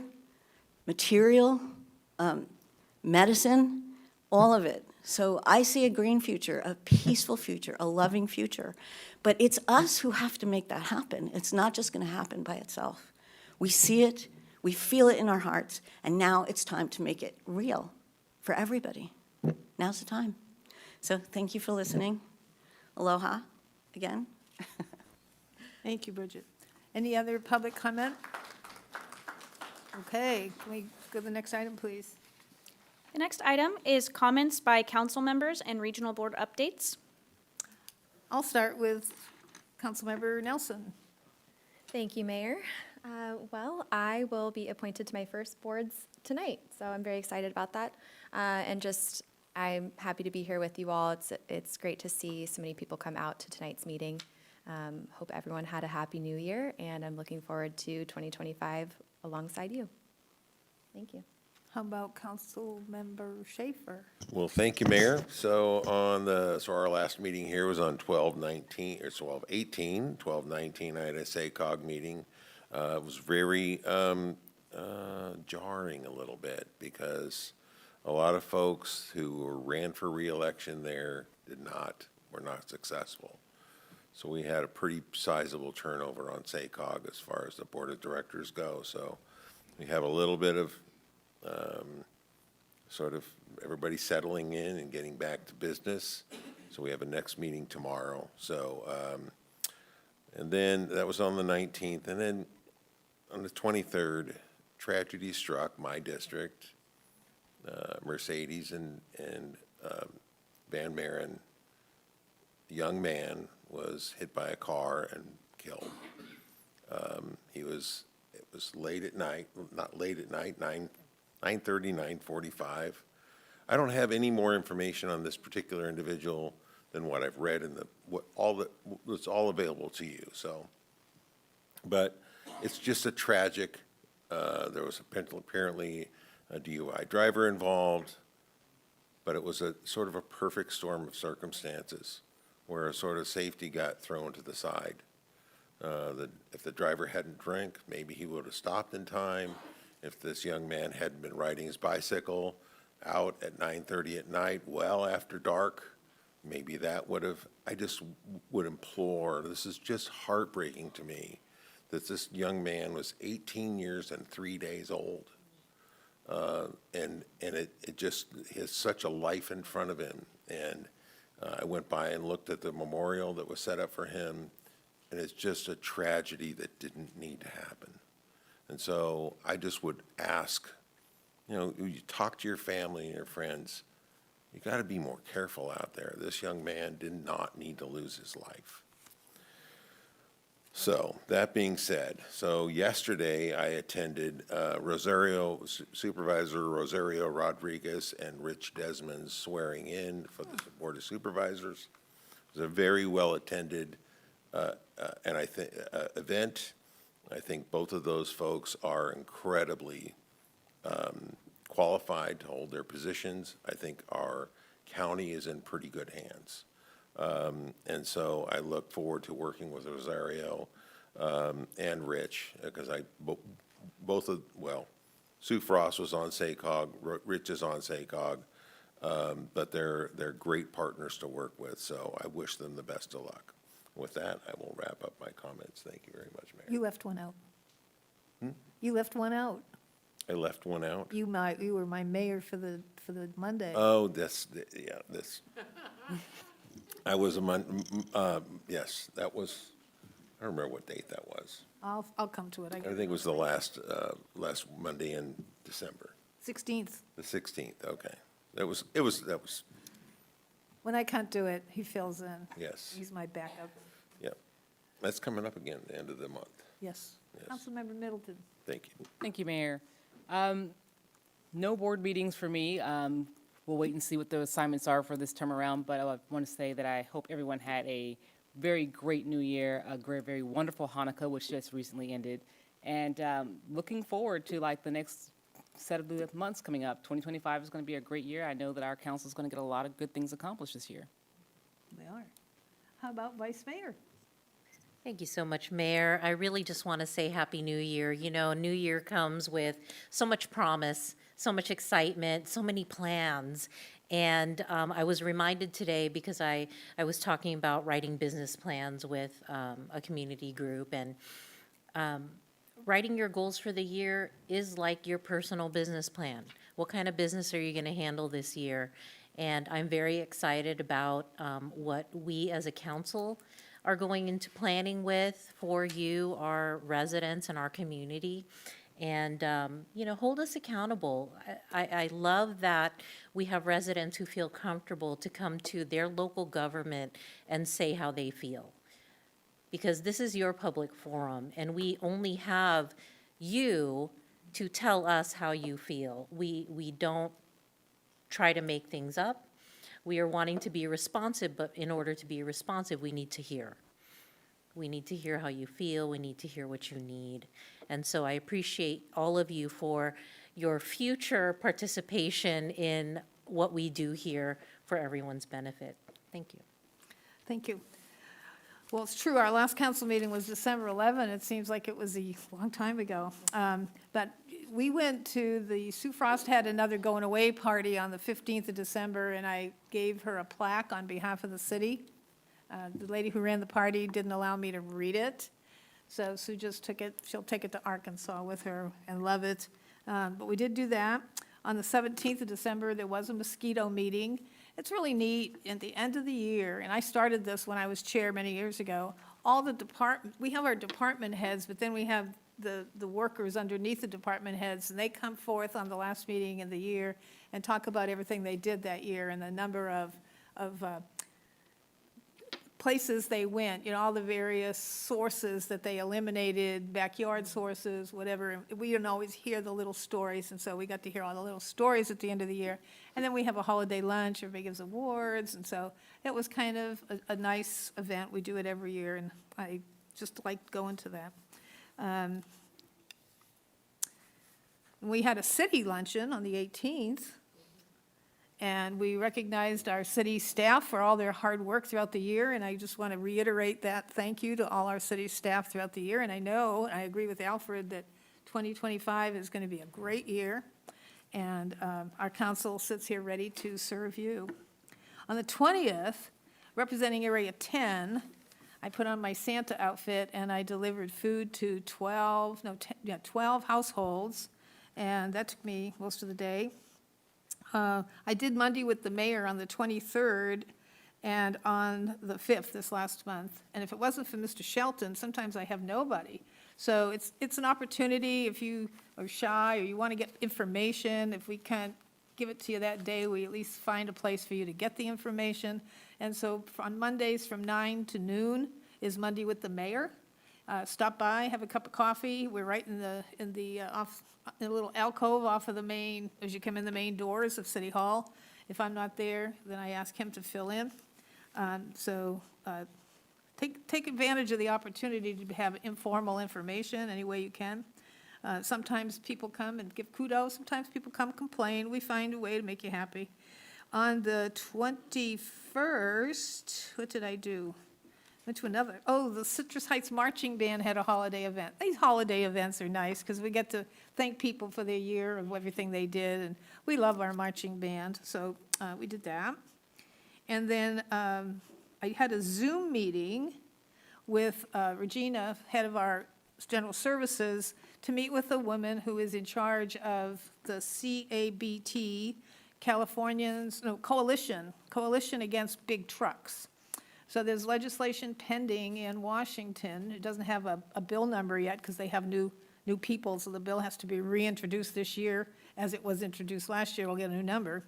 material, medicine, all of it. So I see a green future, a peaceful future, a loving future. But it's us who have to make that happen. It's not just going to happen by itself. We see it, we feel it in our hearts, and now it's time to make it real for everybody. Now's the time. So thank you for listening. Aloha again. Thank you, Bridget. Any other public comment? Okay, can we go to the next item, please? The next item is comments by council members and regional board updates. I'll start with Councilmember Nelson. Thank you, Mayor. Well, I will be appointed to my first boards tonight, so I'm very excited about that. I'm happy to be here with you all. It's great to see so many people come out to tonight's meeting. Hope everyone had a happy new year, and I'm looking forward to 2025 alongside you. Thank you. How about Councilmember Schaefer? Well, thank you, Mayor. So our last meeting here was on 12/19, or 12/18, 12/19, I had a SACOG meeting. It was very jarring a little bit because a lot of folks who ran for reelection there were not successful. So we had a pretty sizable turnover on SACOG as far as the board of directors go. So we have a little bit of sort of everybody settling in and getting back to business. So we have a next meeting tomorrow. So, and then that was on the 19th. And then on the 23rd, tragedy struck my district. Mercedes and Van Maren, a young man, was hit by a car and killed. It was late at night, not late at night, 9:30, 9:45. I don't have any more information on this particular individual than what I've read in it's all available to you. So, but it's just a tragic. There was apparently a DUI driver involved, but it was a sort of a perfect storm of circumstances where a sort of safety got thrown to the side. If the driver hadn't drank, maybe he would have stopped in time. If this young man hadn't been riding his bicycle out at 9:30 at night, well after dark, maybe that would have, I just would implore, this is just heartbreaking to me, that this young man was 18 years and 3 days old. And it just has such a life in front of him. And I went by and looked at the memorial that was set up for him, and it's just a tragedy that didn't need to happen. And so I just would ask, you talk to your family and your friends, you got to be more careful out there. This young man did not need to lose his life. So that being said, so yesterday I attended Supervisor Rosario Rodriguez and Rich Desmond's swearing in for the Board of Supervisors. It was a very well-attended event. I think both of those folks are incredibly qualified to hold their positions. I think our county is in pretty good hands. And so I look forward to working with Rosario and Rich, because Sue Frost was on SACOG, Rich is on SACOG, but they're great partners to work with, so I wish them the best of luck. With that, I will wrap up my comments. Thank you very much, Mayor. You left one out. You left one out. I left one out? You were my mayor for the Monday. Oh, this. I was yes, that was, I don't remember what date that was. I'll come to it. I think it was the last Monday in December. 16th. The 16th, okay. That was. When I can't do it, he fills in. Yes. He's my backup. Yep. That's coming up again at the end of the month. Yes. Yes. Councilmember Middleton. Thank you. Thank you, Mayor. No board meetings for me. We'll wait and see what the assignments are for this term around, but I want to say that I hope everyone had a very great New Year, a very wonderful Hanukkah, which just recently ended, and looking forward to the next set of months coming up. 2025 is going to be a great year. I know that our council is going to get a lot of good things accomplished this year. They are. How about Vice Mayor? Thank you so much, Mayor. I really just want to say Happy New Year. New Year comes with so much promise, so much excitement, so many plans. And I was reminded today because I was talking about writing business plans with a community group, and writing your goals for the year is like your personal business plan. What kind of business are you going to handle this year? And I'm very excited about what we as a council are going into planning with for you, our residents and our community. And, hold us accountable. I love that we have residents who feel comfortable to come to their local government and say how they feel. Because this is your public forum, and we only have you to tell us how you feel. We don't try to make things up. We are wanting to be responsive, but in order to be responsive, we need to hear. We need to hear how you feel. We need to hear what you need. And so I appreciate all of you for your future participation in what we do here for everyone's benefit. Thank you. Thank you. Well, it's true, our last council meeting was December 11. It seems like it was a long time ago. But we went to Sue Frost had another going away party on the 15th of December, and I gave her a plaque on behalf of the city. The lady who ran the party didn't allow me to read it, so Sue just took it. She'll take it to Arkansas with her and love it. But we did do that. On the 17th of December, there was a mosquito meeting. It's really neat. At the end of the year, and I started this when I was chair many years ago, we have our department heads, but then we have the workers underneath the department heads, and they come forth on the last meeting in the year and talk about everything they did that year and the number of places they went, all the various sources that they eliminated, backyard sources, whatever. We didn't always hear the little stories, and so we got to hear all the little stories at the end of the year. And then we have a holiday lunch, everybody gives awards, and so it was kind of a nice event. We do it every year, and I just liked going to that. We had a city luncheon on the 18th. And we recognized our city staff for all their hard work throughout the year, and I just want to reiterate that thank you to all our city staff throughout the year. And I agree with Alfred that 2025 is going to be a great year, and our council sits here ready to serve you. On the 20th, representing Area 10, I put on my Santa outfit and I delivered food to 12 households, and that took me most of the day. I did Monday with the mayor on the 23rd and on the 5th this last month. And if it wasn't for Mr. Shelton, sometimes I have nobody. So it's an opportunity if you are shy or you want to get information. If we can't give it to you that day, we at least find a place for you to get the information. And so on Mondays from 9 to noon is Monday with the mayor. Stop by, have a cup of coffee. We're right in a little alcove off of the main, as you come in the main doors of City Hall. If I'm not there, then I ask him to fill in. Take advantage of the opportunity to have informal information any way you can. Sometimes people come and give kudos. Sometimes people come complain. We find a way to make you happy. On the 21st, what did I do? Went to the Citrus Heights Marching Band had a holiday event. These holiday events are nice because we get to thank people for their year of everything they did, and we love our marching band, so we did that. And then I had a Zoom meeting with Regina, head of our general services, to meet with a woman who is in charge of the CABT, Coalition Against Big Trucks. So there's legislation pending in Washington. It doesn't have a bill number yet because they have new people, so the bill has to be reintroduced this year. As it was introduced last year, we'll get a new number.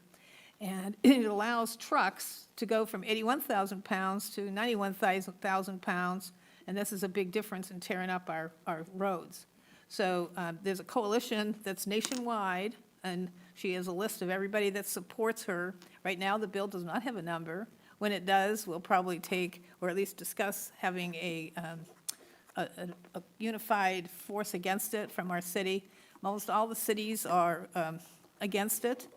And it allows trucks to go from 81,000 pounds to 91,000 pounds, and this is a big difference in tearing up our roads. So there's a coalition that's nationwide, and she has a list of everybody that supports her. Right now, the bill does not have a number. When it does, we'll probably take, or at least discuss, having a unified force against it from our city. Most all the cities are against it.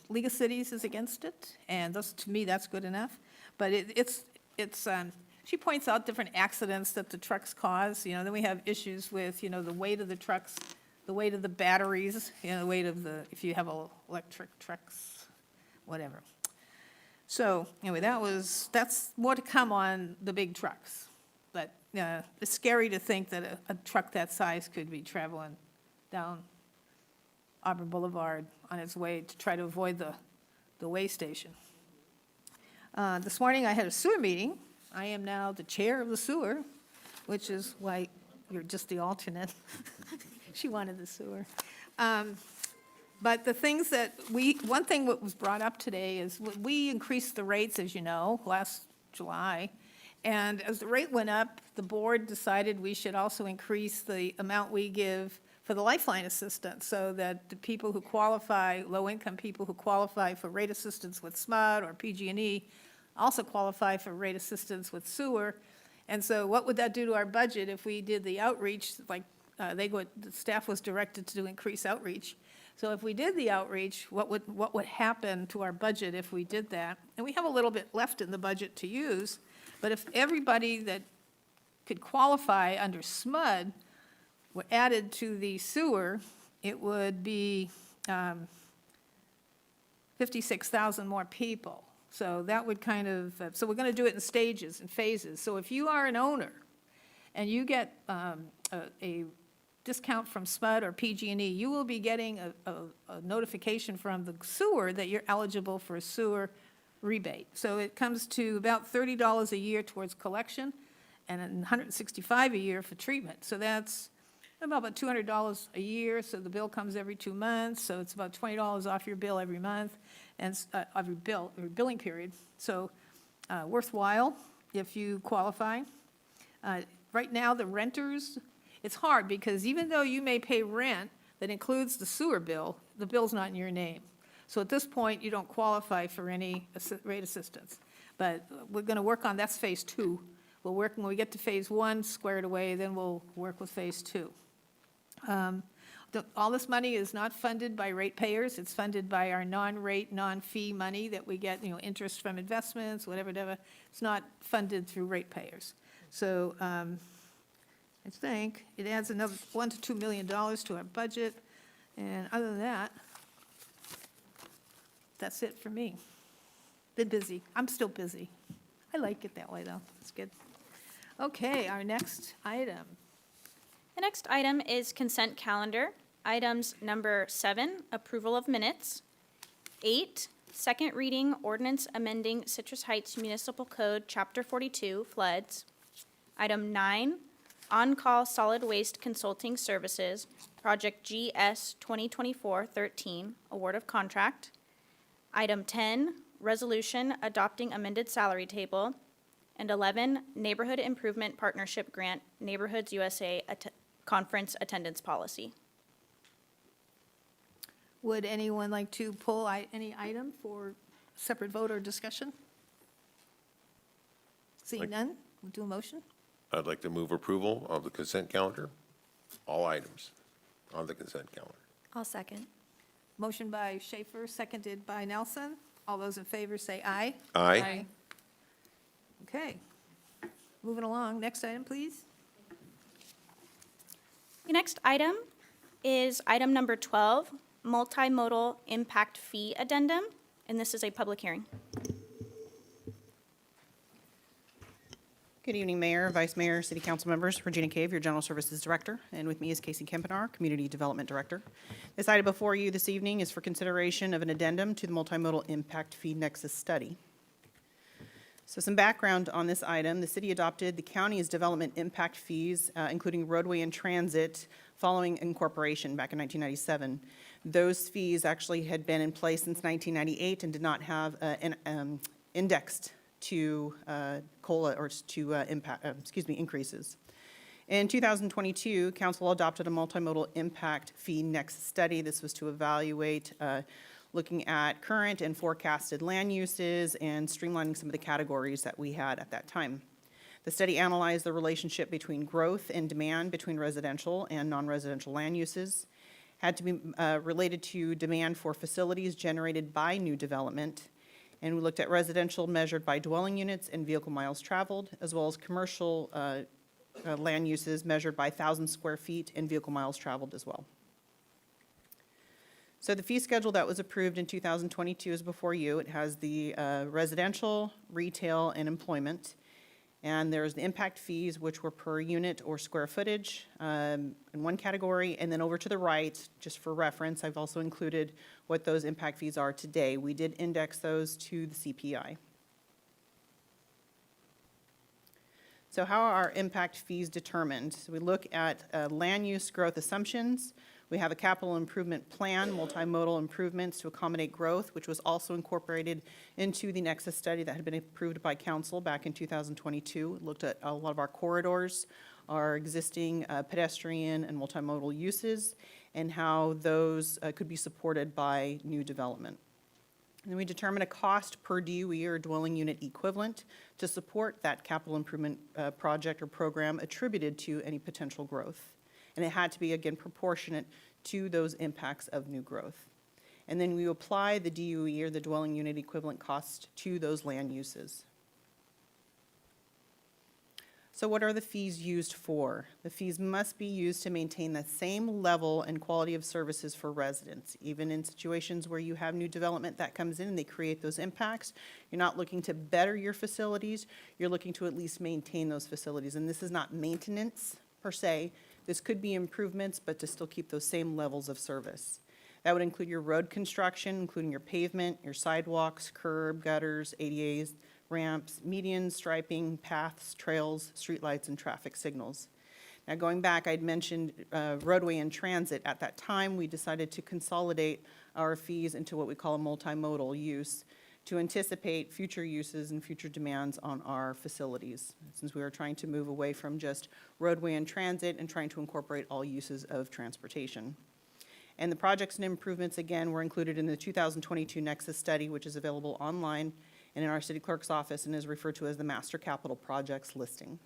League of Cities is against it, and to me, that's good enough. But she points out different accidents that the trucks cause. Then we have issues with, the weight of the trucks, the weight of the batteries, the weight of if you have electric trucks. whatever. So anyway, that's more to come on the big trucks. But it's scary to think that a truck that size could be traveling down Auburn Boulevard on its way to try to avoid the way station. This morning, I had a sewer meeting. I am now the chair of the sewer, which is why you're just the alternate. She wanted the sewer. But the things that one thing that was brought up today is we increased the rates, as you know, last July. And as the rate went up, the board decided we should also increase the amount we give for the Lifeline assistance, so that the people who qualify, low-income people who qualify for rate assistance with SMUD or PG&E, also qualify for rate assistance with sewer. And so what would that do to our budget if we did the outreach, like the staff was directed to increase outreach. So if we did the outreach, what would happen to our budget if we did that? And we have a little bit left in the budget to use, but if everybody that could qualify under SMUD were added to the sewer, it would be 56,000 more people. So that would kind of, so we're going to do it in stages and phases. So if you are an owner and you get a discount from SMUD or PG&E, you will be getting a notification from the sewer that you're eligible for a sewer rebate. So it comes to about $30 a year towards collection and $165 a year for treatment. So that's about $200 a year, so the bill comes every 2 months, so it's about $20 off your bill every month, and every billing period. So worthwhile if you qualify. Right now, the renters, it's hard because even though you may pay rent that includes the sewer bill, the bill's not in your name. So at this point, you don't qualify for any rate assistance. But we're going to work on, that's phase 2. We'll work, when we get to phase 1 squared away, then we'll work with phase 2. All this money is not funded by ratepayers. It's funded by our non-rate, non-fee money that we get, interest from investments, whatever. It's not funded through ratepayers. So I think it adds another $1 to $2 million to our budget. And other than that, that's it for me. Been busy. I'm still busy. I like it that way, though. It's good. Okay, our next item. The next item is consent calendar. Items number 7, approval of minutes. 8, second reading ordinance amending Citrus Heights Municipal Code, Chapter 42, floods. Item 9, on-call solid waste consulting services, Project GS 2024-13, award of contract. Item 10, resolution adopting amended salary table. And 11, neighborhood improvement partnership grant, Neighborhoods USA conference attendance policy. Would anyone like to pull any item for separate vote or discussion? Seeing none, we'll do a motion. I'd like to move approval of the consent calendar, all items on the consent calendar. I'll second. Motion by Schaefer, seconded by Nelson. All those in favor say aye. Aye. Okay. Moving along. Next item, please. The next item is item number 12, multimodal impact fee addendum, and this is a public hearing. Good evening, Mayor, Vice Mayor, City Council members. Regina Cave, your General Services Director, and with me is Casey Kempenar, Community Development Director. This item before you this evening is for consideration of an addendum to the Multimodal Impact Fee Nexus Study. So some background on this item. The city adopted the county's development impact fees, including roadway and transit, following incorporation back in 1997. Those fees actually had been in place since 1998 and did not have indexed to COLA or to increases. In 2022, council adopted a multimodal impact fee nexus study. This was to evaluate looking at current and forecasted land uses and streamlining some of the categories that we had at that time. The study analyzed the relationship between growth and demand between residential and non-residential land uses, had to be related to demand for facilities generated by new development, and we looked at residential measured by dwelling units and vehicle miles traveled, as well as commercial land uses measured by 1,000 square feet and vehicle miles traveled as well. So the fee schedule that was approved in 2022 is before you. It has the residential, retail, and employment. And there's the impact fees, which were per unit or square footage in one category. And then over to the right, just for reference, I've also included what those impact fees are today. We did index those to the CPI. So how are our impact fees determined? So we look at land use growth assumptions. We have a capital improvement plan, multimodal improvements to accommodate growth, which was also incorporated into the Nexus study that had been approved by council back in 2022. It looked at a lot of our corridors, our existing pedestrian and multimodal uses, and how those could be supported by new development. And then we determine a cost per DUE or dwelling unit equivalent to support that capital improvement project or program attributed to any potential growth. And it had to be, again, proportionate to those impacts of new growth. And then we apply the DUE or the dwelling unit equivalent cost to those land uses. So what are the fees used for? The fees must be used to maintain the same level and quality of services for residents. Even in situations where you have new development that comes in and they create those impacts, you're not looking to better your facilities, you're looking to at least maintain those facilities. And this is not maintenance per se. This could be improvements, but to still keep those same levels of service. That would include your road construction, including your pavement, your sidewalks, curb, gutters, ADAs, ramps, medians, striping, paths, trails, streetlights, and traffic signals. Now, going back, I'd mentioned roadway and transit. At that time, we decided to consolidate our fees into what we call a multimodal use to anticipate future uses and future demands on our facilities, since we are trying to move away from just roadway and transit and trying to incorporate all uses of transportation. And the projects and improvements, again, were included in the 2022 Nexus study, which is available online and in our city clerk's office and is referred to as the Master Capital Projects listing.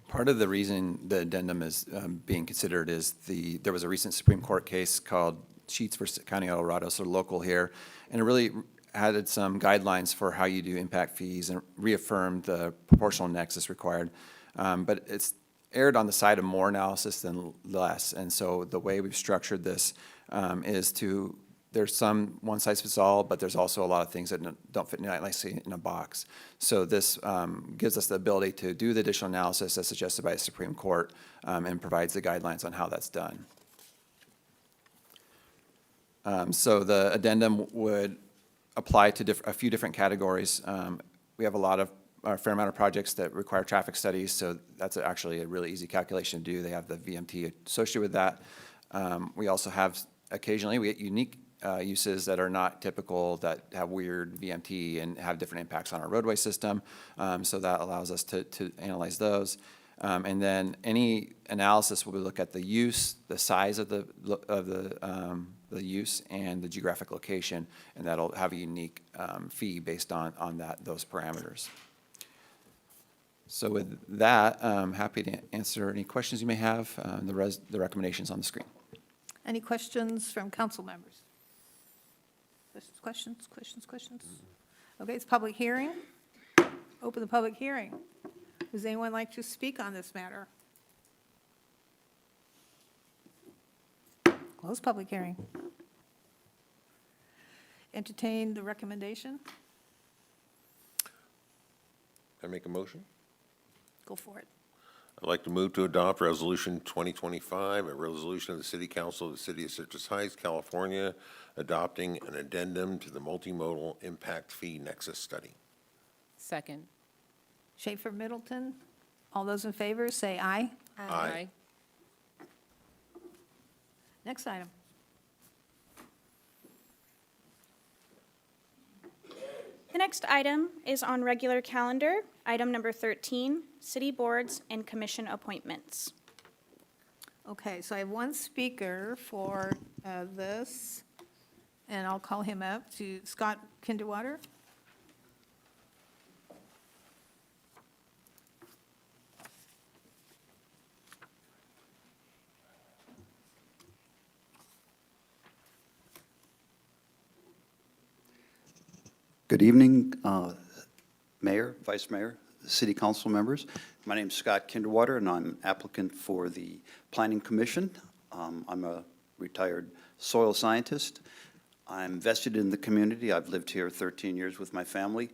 Part of the reason the addendum is being considered is there was a recent Supreme Court case called Sheets versus County of El Dorado, so local here, and it really added some guidelines for how you do impact fees and reaffirmed the proportional nexus required. But it's erred on the side of more analysis than less, and so the way we've structured this is there's some one size fits all, but there's also a lot of things that don't fit nicely in a box. So this gives us the ability to do the additional analysis as suggested by the Supreme Court and provides the guidelines on how that's done. So the addendum would apply to a few different categories. We have a fair amount of projects that require traffic studies, so that's actually a really easy calculation to do. They have the VMT associated with that. We also have, occasionally, we get unique uses that are not typical, that have weird VMT and have different impacts on our roadway system. So that allows us to analyze those. And then any analysis will look at the use, the size of the use, and the geographic location, and that'll have a unique fee based on those parameters. So with that, I'm happy to answer any questions you may have. The recommendations on the screen. Any questions from council members? Questions? Okay, it's public hearing. Open the public hearing. Does anyone like to speak on this matter? Close public hearing. Entertain the recommendation. Can I make a motion? Go for it. I'd like to move to adopt Resolution 2025, a resolution of the City Council of the City of Citrus Heights, California, adopting an addendum to the multimodal impact fee nexus study. Second. Schaefer Middleton, all those in favor, say aye. Aye. Next item. The next item is on regular calendar, item number 13, city boards and commission appointments. Okay, so I have one speaker for this, and I'll call him up, to Scott Kinderwater. Good evening, Mayor, Vice Mayor, City Council members. My name is Scott Kinderwater, and I'm applicant for the Planning Commission. I'm a retired soil scientist. I'm vested in the community. I've lived here 13 years with my family.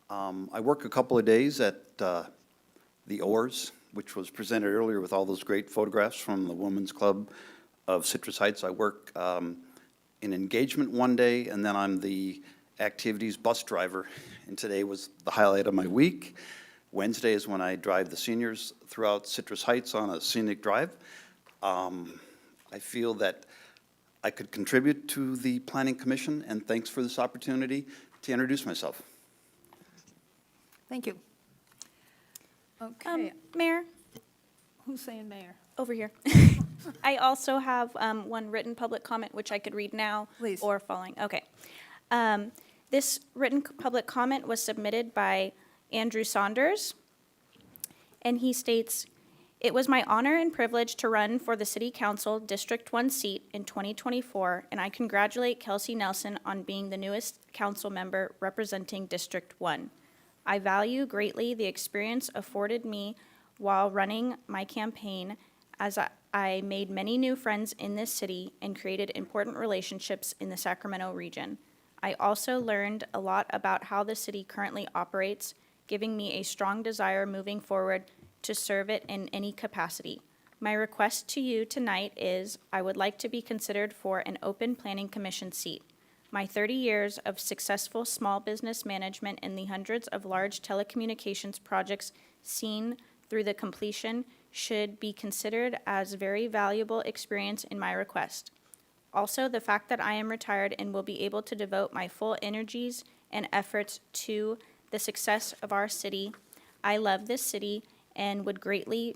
I work a couple of days at the Oars, which was presented earlier with all those great photographs from the Women's Club of Citrus Heights. I work in engagement one day, and then I'm the activities bus driver, and today was the highlight of my week. Wednesday is when I drive the seniors throughout Citrus Heights on a scenic drive. I feel that I could contribute to the Planning Commission, and thanks for this opportunity to introduce myself. Thank you. Okay, Mayor, who's saying mayor? over here. I also have one written public comment, which I could read now. Please. Or following, okay. This written public comment was submitted by Andrew Saunders, and he states, "It was my honor and privilege to run for the City Council District 1 seat in 2024, and I congratulate Kelsey Nelson on being the newest council member representing District 1. I value greatly the experience afforded me while running my campaign, as I made many new friends in this city and created important relationships in the Sacramento region. I also learned a lot about how the city currently operates, giving me a strong desire moving forward to serve it in any capacity. My request to you tonight is I would like to be considered for an open planning commission seat. My 30 years of successful small business management and the hundreds of large telecommunications projects seen through the completion should be considered as very valuable experience in my request. Also, the fact that I am retired and will be able to devote my full energies and efforts to the success of our city. I love this city and would be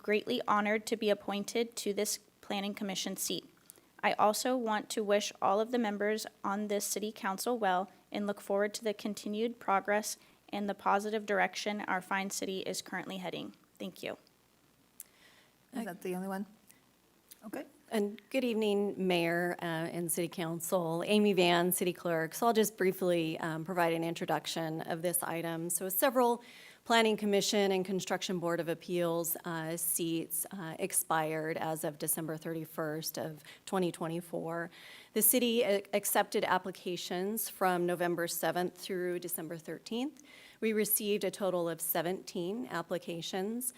greatly honored to be appointed to this planning commission seat. I also want to wish all of the members on this city council well and look forward to the continued progress and the positive direction our fine city is currently heading. Thank you." Is that the only one? Okay. And good evening, Mayor and City Council. Amy Van, City Clerk. So I'll just briefly provide an introduction of this item. So several Planning Commission and Construction Board of Appeals seats expired as of December 31st of 2024. The city accepted applications from November 7th through December 13th. We received a total of 17 applications.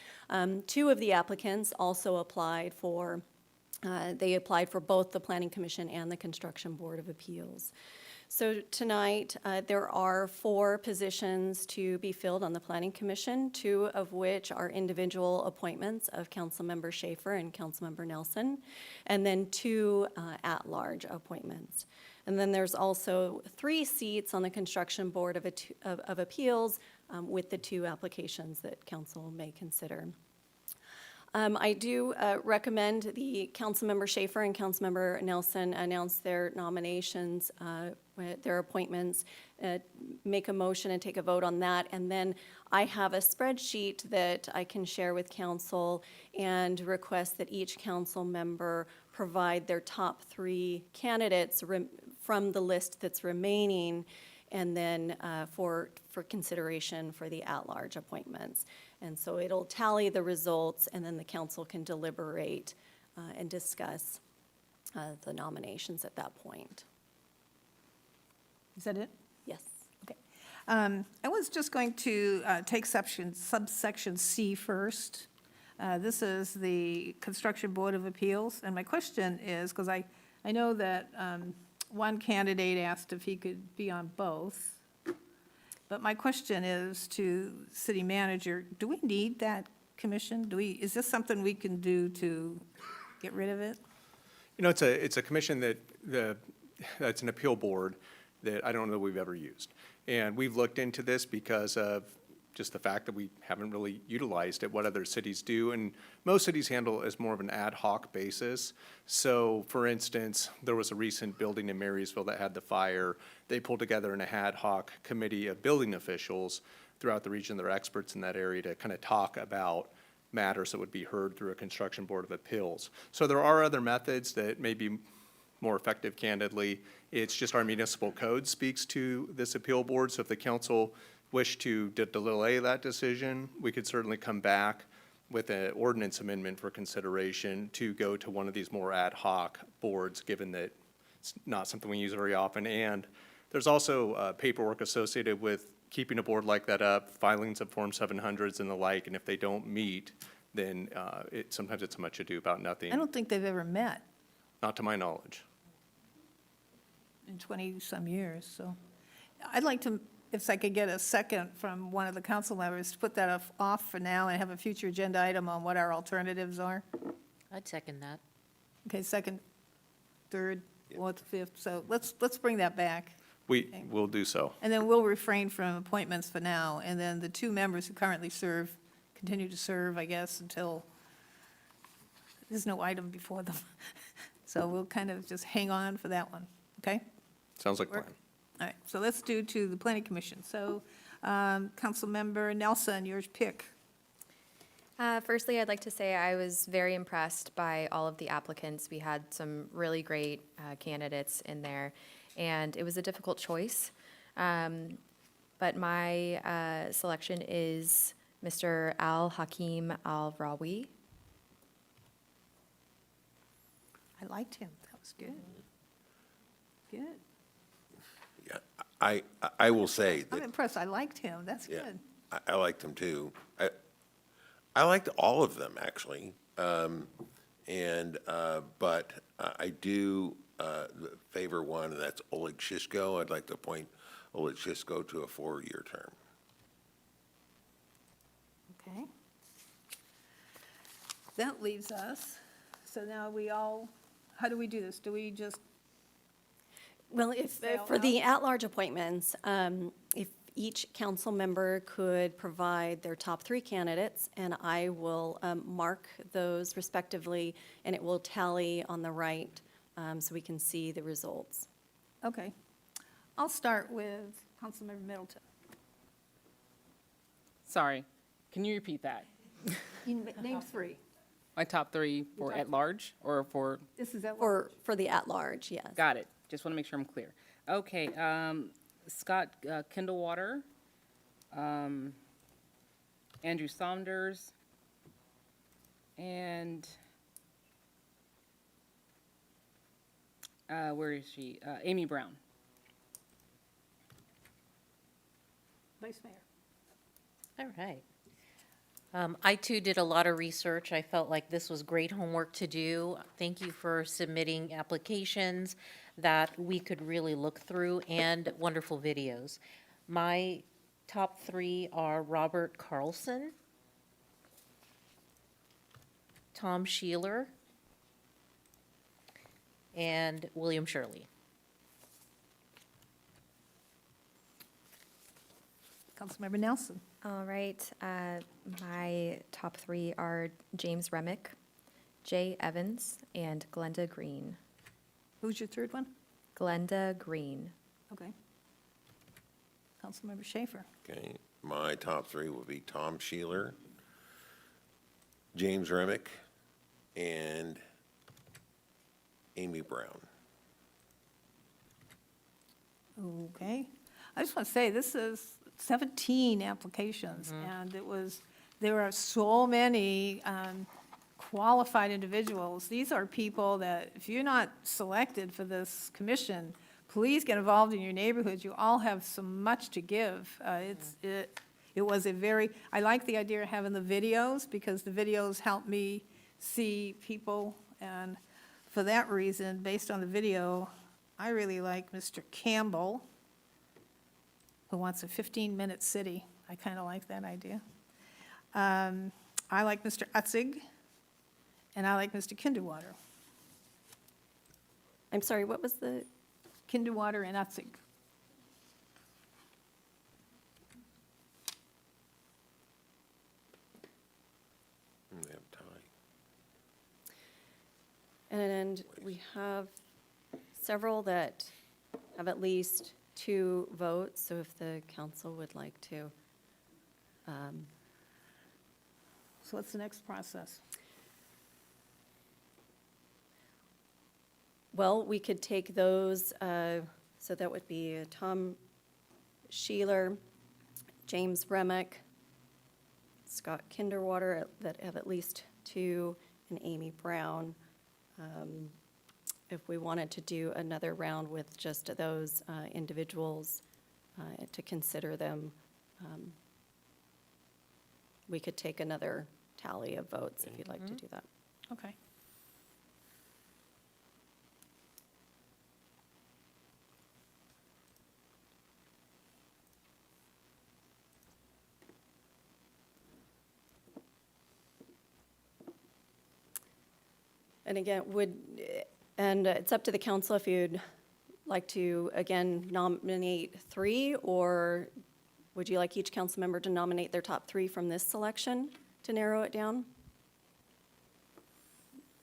Two of the applicants also applied for they applied for both the Planning Commission and the Construction Board of Appeals. So tonight, there are 4 positions to be filled on the Planning Commission, 2 of which are individual appointments of Councilmember Schaefer and Councilmember Nelson, and then 2 at-large appointments. And then there's also 3 seats on the Construction Board of Appeals with the 2 applications that council may consider. I do recommend the Councilmember Schaefer and Councilmember Nelson announce their nominations, their appointments, make a motion and take a vote on that. And then I have a spreadsheet that I can share with council and request that each council member provide their top 3 candidates from the list that's remaining, and then for consideration for the at-large appointments. And so it'll tally the results, and then the council can deliberate and discuss the nominations at that point. Is that it? Yes. Okay. I was just going to take subsection C first. This is the Construction Board of Appeals, and my question is, because I know that one candidate asked if he could be on both, but my question is to city manager, do we need that commission? Is this something we can do to get rid of it? You know, it's a commission that's an appeal board that I don't know that we've ever used. And we've looked into this because of just the fact that we haven't really utilized it, what other cities do. And most cities handle it as more of an ad hoc basis. So, for instance, there was a recent building in Marysville that had the fire. They pulled together an ad hoc committee of building officials throughout the region. They're experts in that area to kind of talk about matters that would be heard through a Construction Board of Appeals. So there are other methods that may be more effective, candidly. It's just our municipal code speaks to this appeal board. So if the council wish to delay that decision, we could certainly come back with an ordinance amendment for consideration to go to one of these more ad hoc boards, given that it's not something we use very often. And there's also paperwork associated with keeping a board like that up, filings of Form 700s and the like, and if they don't meet, then sometimes it's much ado about nothing, I don't think they've ever met not to my knowledge. in 20-some years, so. I'd like to, if I could get a second from one of the council members, to put that off for now and have a future agenda item on what our alternatives are. I'd second that. Okay, second, third, fourth, fifth, so let's bring that back. We will do so. And then we'll refrain from appointments for now, and then the two members who currently serve, continue to serve, I guess, until there's no item before them. So we'll kind of just hang on for that one, okay? Sounds like a plan. All right, so let's do to the planning commission. So, Councilmember Nelson, your pick. Firstly, I'd like to say I was very impressed by all of the applicants. We had some really great candidates in there, and it was a difficult choice. But my selection is Mr. Al-Hakim Al-Rawi. I liked him, that was good. Good. Yeah, I will say I'm that, impressed, I liked him, that's yeah, good. I liked them too. I liked all of them, actually. But I do favor one, and that's Oleg Shishko. I'd like to appoint Oleg Shishko to a 4-year term. Okay. That leaves us, so now how do we do this? Do we just, Well, if, Fail for the at-large appointments, if each council member could provide their top 3 candidates, and I will mark those respectively, and it will tally on the right, so we can see the results. okay. I'll start with Councilmember Middleton. Sorry, can you repeat that? Name 3. My top 3 for at-large or for? This is at For the at-large, yes. Got it. Just want to make sure I'm clear. Okay, Scott Kindlewater, Andrew Saunders, and where is she? Amy Brown. Vice Mayor. All right. I too did a lot of research. I felt like this was great homework to do. Thank you for submitting applications that we could really look through and wonderful videos. My top 3 are Robert Carlson, Tom Sheeler, and William Shirley. Councilmember Nelson. All right, my top 3 are James Remick, Jay Evans, and Glenda Green. Who's your third one? Glenda Green. Okay. Councilmember Schaefer. Okay, my top 3 will be Tom Sheeler, James Remick, and Amy Brown. Okay. I just want to say, this is 17 applications, and there are so many qualified individuals. These are people that, if you're not selected for this commission, please get involved in your neighborhoods. You all have so much to give. It was I like the idea of having the videos, because the videos help me see people, and for that reason, based on the video, I really like Mr. Campbell, who wants a 15-minute city. I kind of like that idea. I like Mr. Utzig, and I like Mr. Kinderwater. I'm sorry, what was the? Kinderwater and Utzig. We have time. And we have several that have at least 2 votes, so if the council would like to. So what's the next process? Well, we could take those, so that would be Tom Sheeler, James Remick, Scott Kinderwater that have at least 2, and Amy Brown. If we wanted to do another round with just those individuals to consider them, we could take another tally of votes if you'd like to do that. Okay. And again, it's up to the council if you'd like to, again, nominate 3, or would you like each council member to nominate their top 3 from this selection to narrow it down?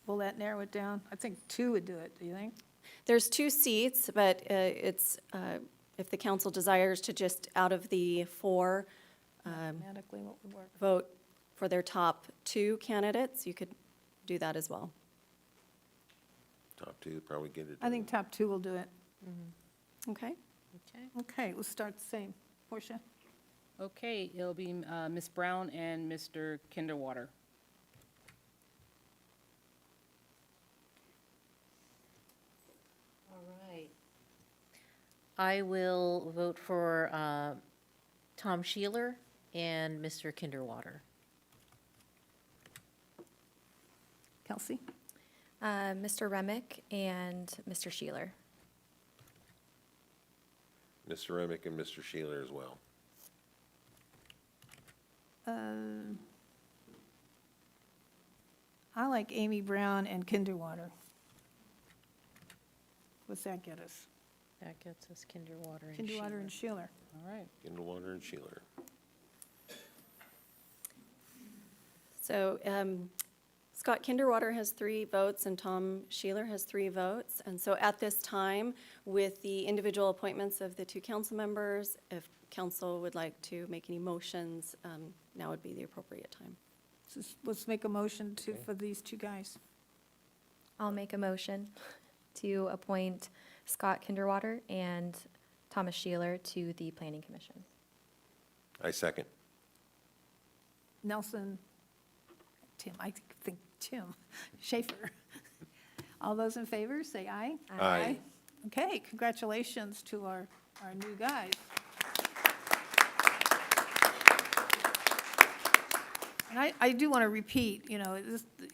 Will that narrow it down? I think 2 would do it, do you think? There's 2 seats, but it's, if the council desires to just, out of the 4, Mathematically, what would work? vote for their top 2 candidates, you could do that as well. Top 2 probably get it. I think top 2 will do it. Okay? Okay, we'll start the same. Portia? Okay, it'll be Ms. Brown and Mr. Kinderwater. All right. I will vote for Tom Sheeler and Mr. Kinderwater. Kelsey? Mr. Remick and Mr. Sheeler. Mr. Remick and Mr. Sheeler as well. I like Amy Brown and Kinderwater. What's that get us? That gets us Kinderwater and Kinderwater and Sheeler. Sheeler. All right. Kinderwater and Sheeler. So Scott Kinderwater has 3 votes and Tom Sheeler has 3 votes. And so at this time, with the individual appointments of the 2 council members, if council would like to make any motions, now would be the appropriate time. Let's make a motion for these 2 guys. I'll make a motion to appoint Scott Kinderwater and Thomas Sheeler to the Planning Commission. I second. Nelson, Tim, I think Tim, Schaefer. All those in favor, say aye. Aye. Okay, congratulations to our new guys. And I do want to repeat,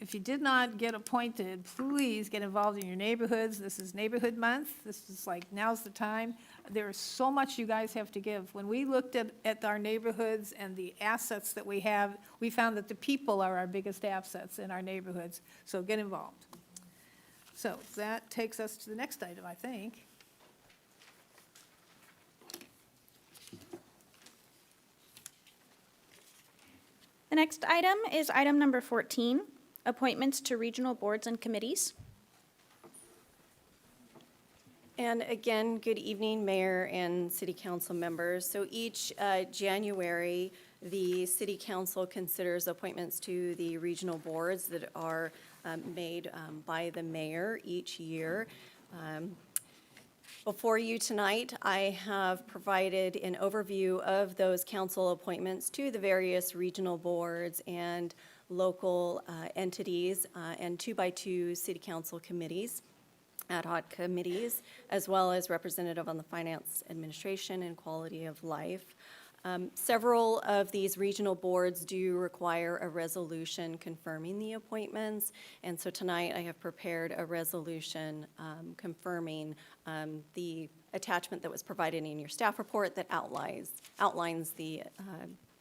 if you did not get appointed, please get involved in your neighborhoods. This is Neighborhood Month. This is like, now's the time. There is so much you guys have to give. When we looked at our neighborhoods and the assets that we have, we found that the people are our biggest assets in our neighborhoods. So get involved. So that takes us to the next item, I think. The next item is item number 14, appointments to regional boards and committees. And again, good evening, Mayor and City Council members. So each January, the City Council considers appointments to the regional boards that are made by the mayor each year. Before you tonight, I have provided an overview of those council appointments to the various regional boards and local entities and 2x2 city council committees, ad hoc committees, as well as representative on the finance administration and quality of life. Several of these regional boards do require a resolution confirming the appointments, and so tonight I have prepared a resolution confirming the attachment that was provided in your staff report that outlines the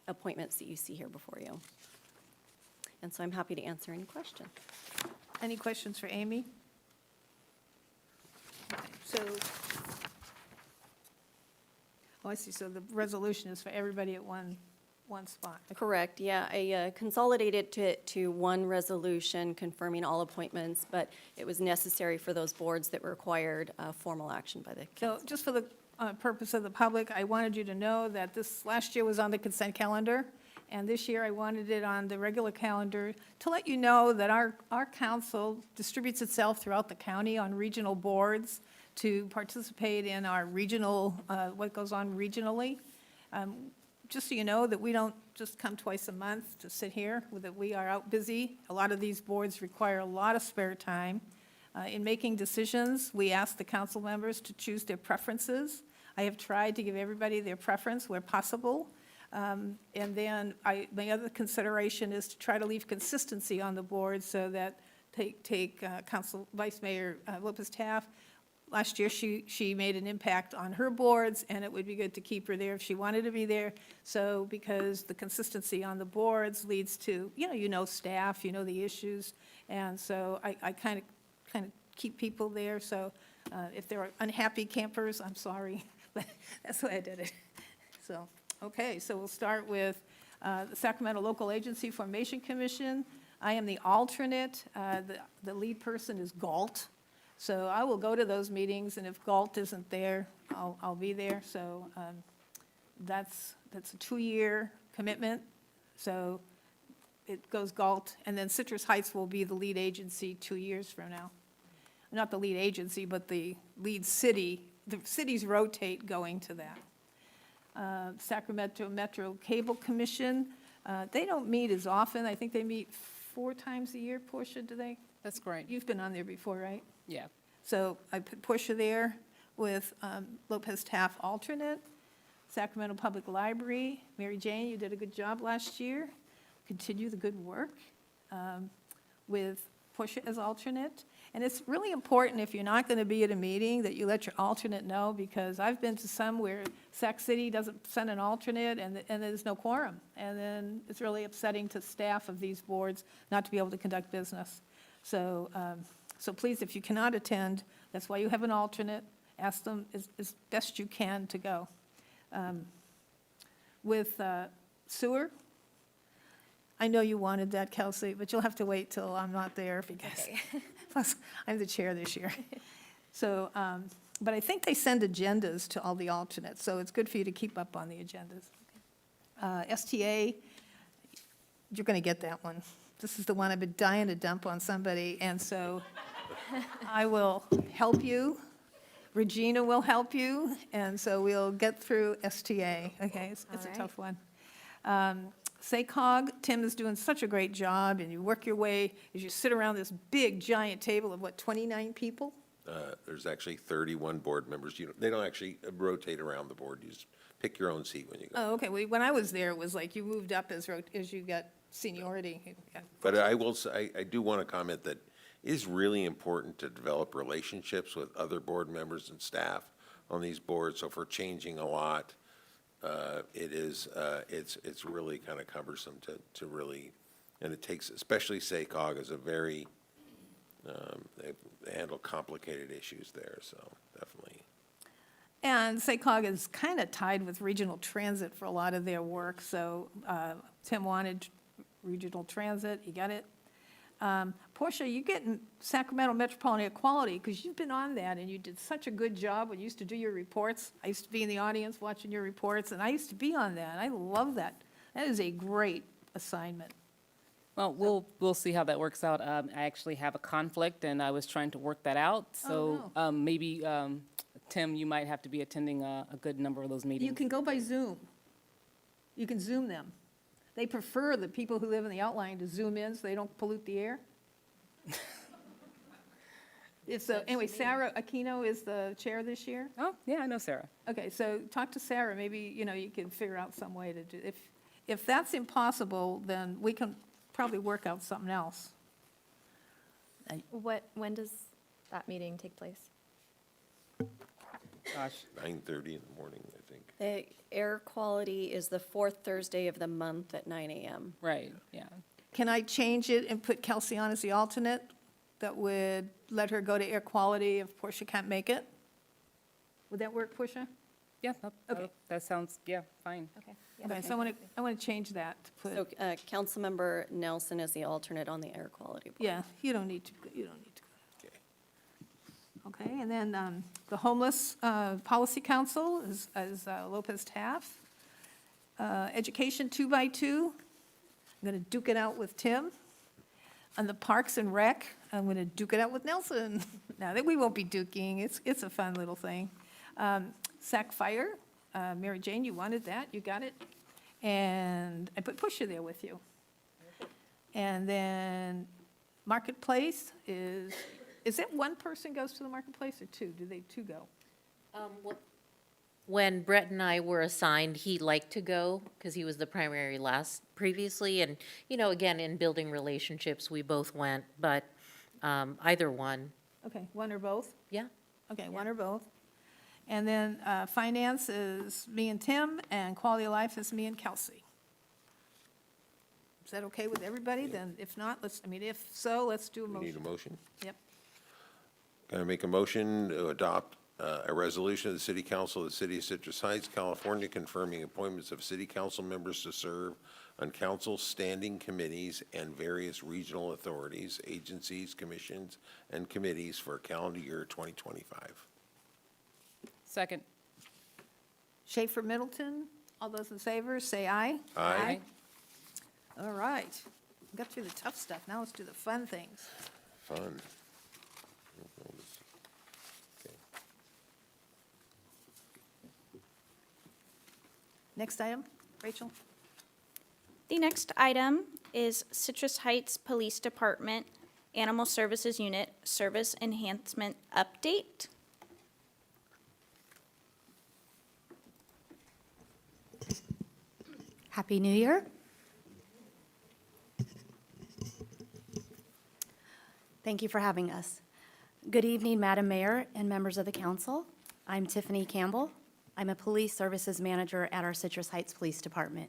appointments that you see here before you. And so I'm happy to answer any questions. Any questions for Amy? Okay, so, I see, so the resolution is for everybody at one spot. Correct, yeah. I consolidated it to one resolution confirming all appointments, but it was necessary for those boards that required formal action by the So just for the purpose of the public, I wanted you to know that this last year was on the consent calendar, and this year I wanted it on the regular calendar to let you know that our council distributes itself throughout the county on regional boards to participate in our regional, what goes on regionally. just so you know, that we don't just come twice a month to sit here, that we are out busy. A lot of these boards require a lot of spare time. In making decisions, we ask the council members to choose their preferences. I have tried to give everybody their preference where possible. And then my other consideration is to try to leave consistency on the board so that, Council Vice Mayor Lopez Taft, last year she made an impact on her boards, and it would be good to keep her there if she wanted to be there. So because the consistency on the boards leads to, you know staff, you know the issues, and so I kind of keep people there. So if there are unhappy campers, I'm sorry, but that's the way I did it. So, okay, so we'll start with the Sacramento Local Agency Formation Commission. I am the alternate. The lead person is Galt. So I will go to those meetings, and if Galt isn't there, I'll be there. So that's a 2-year commitment. So it goes Galt, and then Citrus Heights will be the lead agency 2 years from now. Not the lead agency, but the lead city. The cities rotate going to that. Sacramento Metro Cable Commission, they don't meet as often. I think they meet 4 times a year. Portia, do they? That's great. You've been on there before, right? Yeah. So I put Portia there with Lopez Taft alternate. Sacramento Public Library, Mary Jane, you did a good job last year. Continue the good work with Portia as alternate. And it's really important, if you're not going to be at a meeting, that you let your alternate know, because I've been to some where Sac City doesn't send an alternate and there's no quorum. And then it's really upsetting to staff of these boards not to be able to conduct business. So, so please, if you cannot attend, that's why you have an alternate. Ask them as best you can to go. With sewer, I know you wanted that, Kelsey, but you'll have to wait till I'm not there because, plus, I'm the chair this year. So, but I think they send agendas to all the alternates, so it's good for you to keep up on the agendas. STA, you're going to get that one. This is the one I've been dying to dump on somebody, and so I will help you. Regina will help you, and so we'll get through STA, okay? It's a tough one. SACOG, Tim is doing such a great job, and you work your way as you sit around this big, giant table of, 29 people? There's actually 31 board members. They don't actually rotate around the board. You just pick your own seat when you go. Oh, okay. Well, when I was there, it was like you moved up as you got seniority. Yeah. But I will say, I do want to comment that it is really important to develop relationships with other board members and staff on these boards. So if we're changing a lot, it's really kind of cumbersome to really, and it takes, especially SACOG is a very, they handle complicated issues there, so definitely. And SACOG is kind of tied with regional transit for a lot of their work, so Tim wanted regional transit, he got it. Portia, you get in Sacramento Metropolitan Equality, because you've been on that, and you did such a good job when you used to do your reports. I used to be in the audience watching your reports, and I used to be on that, and I love that. That is a great assignment. Well, we'll see how that works out. I actually have a conflict, and I was trying to work that out. So maybe, Tim, you might have to be attending a good number of those meetings. You can go by Zoom. You can Zoom them. They prefer the people who live in the outlying to Zoom in so they don't pollute the air. Anyway, Sarah Aquino is the chair this year. Oh, yeah, I know Sarah. Okay, so talk to Sarah. Maybe, you can figure out some way to do, if that's impossible, then we can probably work out something else. When does that meeting take place? Gosh. 9:30 in the morning, I think. The air quality is the 4th Thursday of the month at 9 a.m. Right, yeah. Can I change it and put Kelsey on as the alternate? That would let her go to air quality if Portia can't make it? Would that work, Portia? Yeah, Okay. that sounds, fine. Okay. Okay, so I want to change that to put, So Councilmember Nelson is the alternate on the air quality board. yeah, you don't need to go. Okay. Okay, and then the Homeless Policy Council is Lopez Taft. Education 2x2, I'm going to duke it out with Tim. On the Parks and Rec, I'm going to duke it out with Nelson. Now, we won't be duking, it's a fun little thing. SAC Fire, Mary Jane, you wanted that, you got it. And I put Pusha there with you. And then Marketplace is it one person goes to the Marketplace or two? Do they two go? When Brett and I were assigned, he liked to go because he was the primary previously. And, you know, again, in building relationships, we both went, but either one. Okay, one or both? Yeah. Okay, one or both. And then Finance is me and Tim, and Quality of Life is me and Kelsey. Is that okay with everybody? Then if not, if so, let's do a We need motion. a motion. Yep. Can I make a motion to adopt a resolution of the City Council of the City of Citrus Heights, California, confirming appointments of city council members to serve on council standing committees and various regional authorities, agencies, commissions, and committees for calendar year 2025. Second. Schaefer Middleton, all those in favor, say aye. Aye. All right. Got through the tough stuff. Now let's do the fun things. Fun. Okay. Next item, Rachel? The next item is Citrus Heights Police Department Animal Services Unit Service Enhancement Update. Happy New Year. Thank you for having us. Good evening, Madam Mayor and members of the council. I'm Tiffany Campbell. I'm a police services manager at our Citrus Heights Police Department.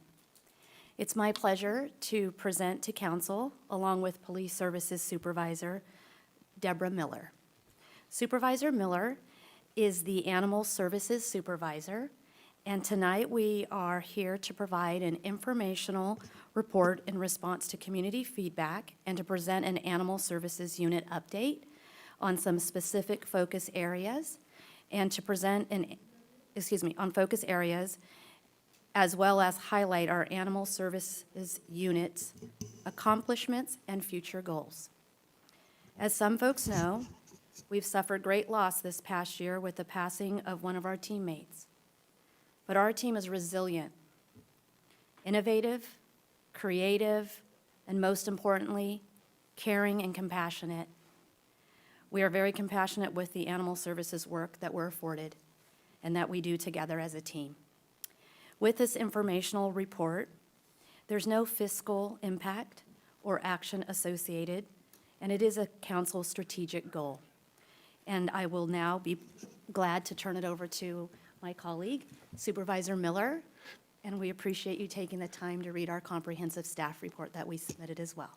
It's my pleasure to present to council, along with Police Services Supervisor Deborah Miller. Supervisor Miller is the Animal Services Supervisor, and tonight we are here to provide an informational report in response to community feedback and to present an Animal Services Unit update on some specific focus areas and to present on focus areas, as well as highlight our Animal Services Unit's accomplishments and future goals. As some folks know, we've suffered great loss this past year with the passing of one of our teammates. But our team is resilient, innovative, creative, and most importantly, caring and compassionate. We are very compassionate with the animal services work that we're afforded and that we do together as a team. With this informational report, there's no fiscal impact or action associated, and it is a council strategic goal. And I will now be glad to turn it over to my colleague, Supervisor Miller, and we appreciate you taking the time to read our comprehensive staff report that we submitted as well.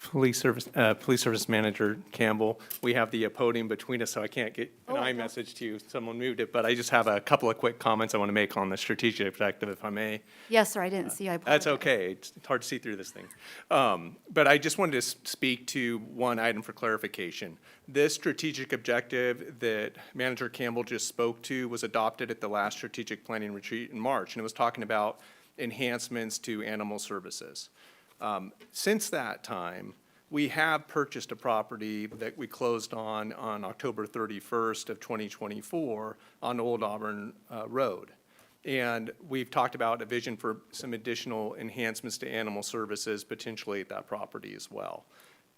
Police Service Manager Campbell, we have the podium between us, so I can't get an iMessage to you. Someone moved it, but I just have a couple of quick comments I want to make on the strategic objective, if I may. Yes, sir, I didn't see. I That's apologize. okay. It's hard to see through this thing. But I just wanted to speak to one item for clarification. This strategic objective that Manager Campbell just spoke to was adopted at the last strategic planning retreat in March, and it was talking about enhancements to animal services. Since that time, we have purchased a property that we closed on October 31st of 2024 on Old Auburn Road. And we've talked about a vision for some additional enhancements to animal services potentially at that property as well.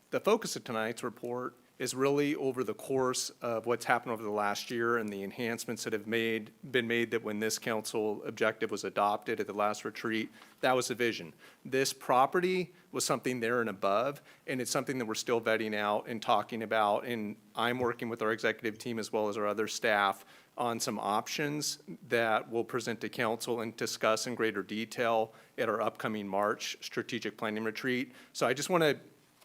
The focus of tonight's report is really over the course of what's happened over the last year and the enhancements that have been made that when this council objective was adopted at the last retreat, that was the vision. This property was something there and above, and it's something that we're still vetting out and talking about, and I'm working with our executive team as well as our other staff on some options that we'll present to council and discuss in greater detail at our upcoming March strategic planning retreat. So I just want to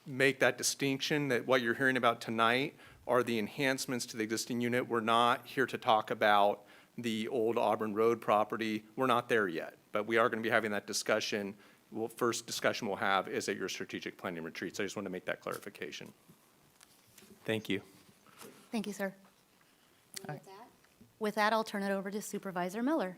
make that distinction that what you're hearing about tonight are the enhancements to the existing unit. We're not here to talk about the Old Auburn Road property. We're not there yet, but we are going to be having that discussion. First discussion we'll have is at your strategic planning retreat. So I just want to make that clarification. Thank you. Thank you, sir. With that, I'll turn it over to Supervisor Miller.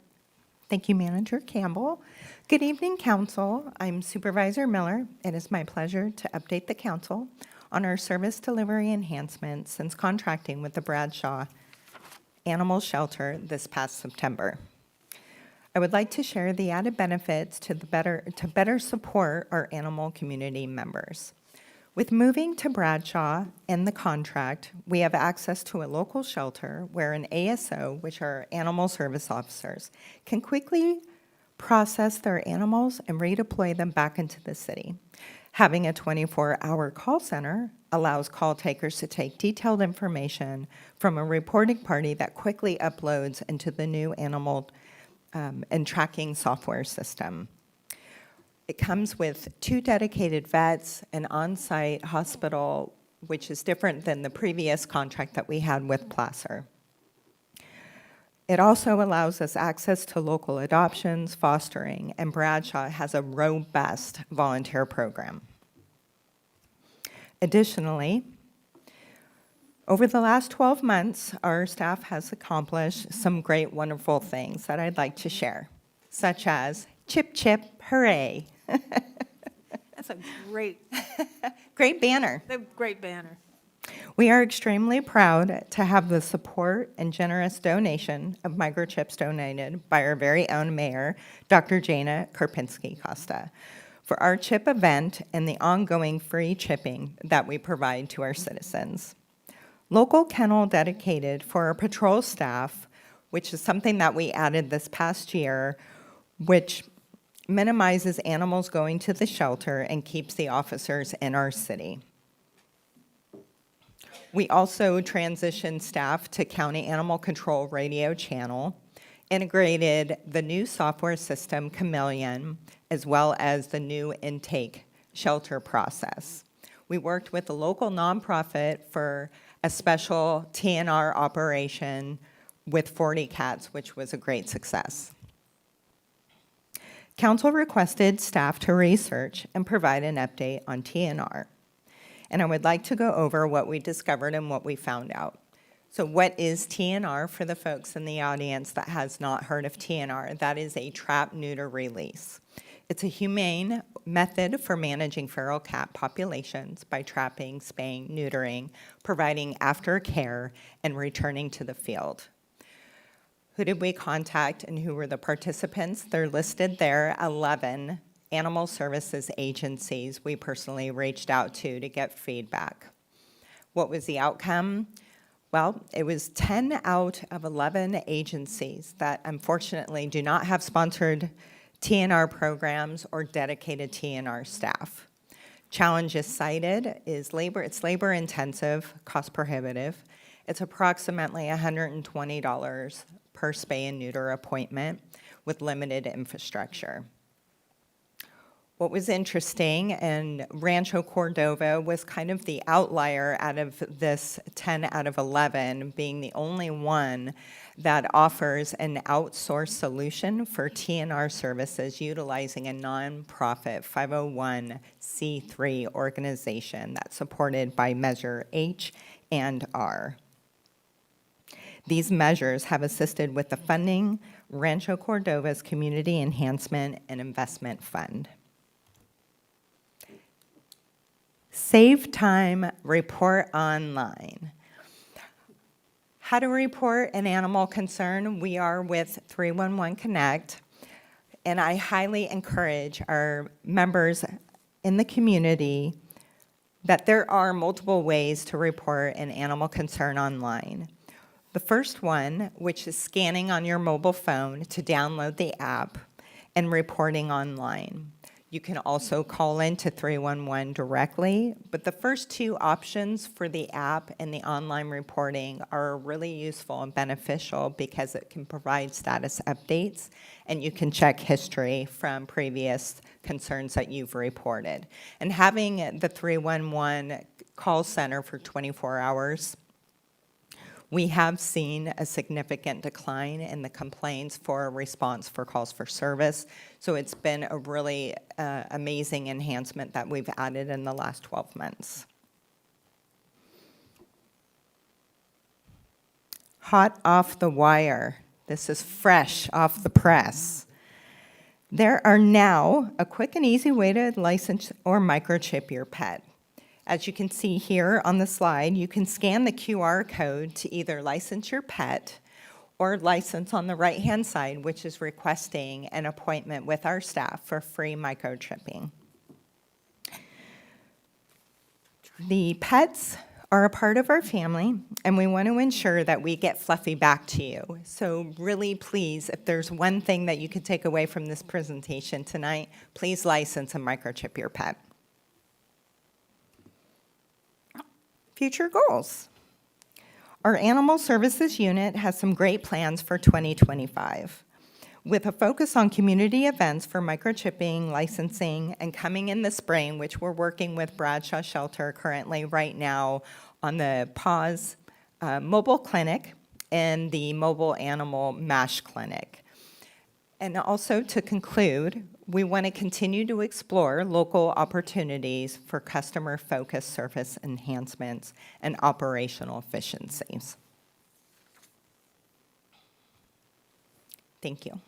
Thank you, Manager Campbell. Good evening, Council. I'm Supervisor Miller. It is my pleasure to update the Council on our service delivery enhancements since contracting with the Bradshaw Animal Shelter this past September. I would like to share the added benefits to better support our animal community members. With moving to Bradshaw and the contract, we have access to a local shelter where an ASO, which are animal service officers, can quickly process their animals and redeploy them back into the city. Having a 24-hour call center allows call takers to take detailed information from a reporting party that quickly uploads into the new animal and tracking software system. It comes with 2 dedicated vets, an on-site hospital, which is different than the previous contract that we had with Placer. It also allows us access to local adoptions, fostering, and Bradshaw has a robust volunteer program. Additionally, over the last 12 months, our staff has accomplished some great, wonderful things that I'd like to share, such as Chip Chip Hooray. That's a great, Great banner. great banner. We are extremely proud to have the support and generous donation of microchips donated by our very own mayor, Dr. Jana Karpinski-Costa, for our chip event and the ongoing free chipping that we provide to our citizens. Local kennel dedicated for our patrol staff, which is something that we added this past year, which minimizes animals going to the shelter and keeps the officers in our city. We also transitioned staff to County Animal Control radio channel, integrated the new software system Chameleon, as well as the new intake shelter process. We worked with a local nonprofit for a special TNR operation with 40 cats, which was a great success. Council requested staff to research and provide an update on TNR. And I would like to go over what we discovered and what we found out. So what is TNR for the folks in the audience that has not heard of TNR? That is a trap, neuter, release. It's a humane method for managing feral cat populations by trapping, spaying, neutering, providing aftercare, and returning to the field. Who did we contact and who were the participants? They're listed there, 11 animal services agencies we personally reached out to get feedback. What was the outcome? Well, it was 10 out of 11 agencies that unfortunately do not have sponsored TNR programs or dedicated TNR staff. Challenges cited is it's labor intensive, cost prohibitive. It's approximately $120 per spay and neuter appointment with limited infrastructure. What was interesting, and Rancho Cordova was kind of the outlier out of this 10 out of 11, being the only one that offers an outsourced solution for TNR services utilizing a nonprofit 501c3 organization that's supported by Measure H and R. These measures have assisted with the funding Rancho Cordova's Community Enhancement and Investment Fund. Save time, report online. How to report an animal concern? We are with 311 Connect, and I highly encourage our members in the community that there are multiple ways to report an animal concern online. The first one, which is scanning on your mobile phone to download the app and reporting online. You can also call in to 311 directly, but the first 2 options for the app and the online reporting are really useful and beneficial because it can provide status updates and you can check history from previous concerns that you've reported. And having the 311 call center for 24 hours, we have seen a significant decline in the complaints for a response for calls for service. So it's been a really amazing enhancement that we've added in the last 12 months. Hot off the wire. This is fresh off the press. There are now a quick and easy way to license or microchip your pet. As you can see here on the slide, you can scan the QR code to either license your pet or license on the right-hand side, which is requesting an appointment with our staff for free microchipping. The pets are a part of our family, and we want to ensure that we get Fluffy back to you. So really, please, if there's one thing that you could take away from this presentation tonight, please license and microchip your pet. Future goals. Our Animal Services Unit has some great plans for 2025. With a focus on community events for microchipping, licensing, and coming in the spring, which we're working with Bradshaw Shelter currently right now on the PAWS mobile clinic and the mobile animal MASH clinic. And also to conclude, we want to continue to explore local opportunities for customer-focused service enhancements and operational efficiencies. Thank you.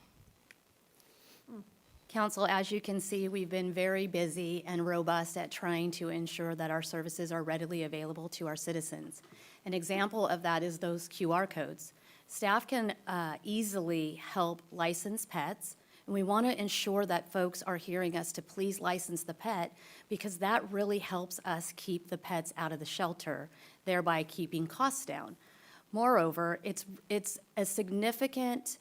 Council, as you can see, we've been very busy and robust at trying to ensure that our services are readily available to our citizens. An example of that is those QR codes. Staff can easily help license pets, and we want to ensure that folks are hearing us to please license the pet, because that really helps us keep the pets out of the shelter, thereby keeping costs down. Moreover, it's a significant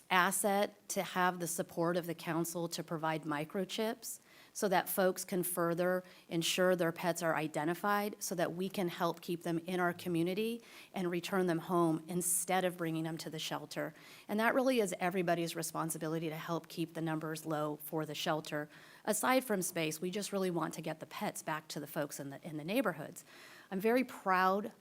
asset to have the support of the council to provide microchips so that folks can further ensure their pets are identified, so that we can help keep them in our community and return them home instead of bringing them to the shelter. And that really is everybody's responsibility to help keep the numbers low for the shelter. Aside from space, we just really want to get the pets back to the folks in the neighborhoods. I'm very proud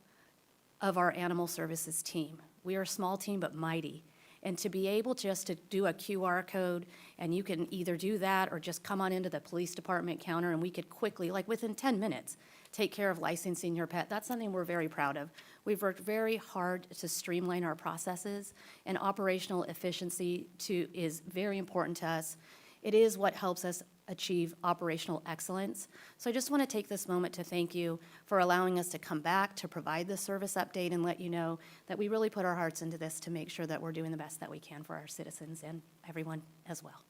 of our animal services team. We are a small team but mighty. And to be able just to do a QR code, and you can either do that or just come on into the police department counter, and we could quickly, like within 10 minutes, take care of licensing your pet. That's something we're very proud of. We've worked very hard to streamline our processes, and operational efficiency is very important to us. It is what helps us achieve operational excellence. So I just want to take this moment to thank you for allowing us to come back to provide the service update and let you know that we really put our hearts into this to make sure that we're doing the best that we can for our citizens and everyone as well.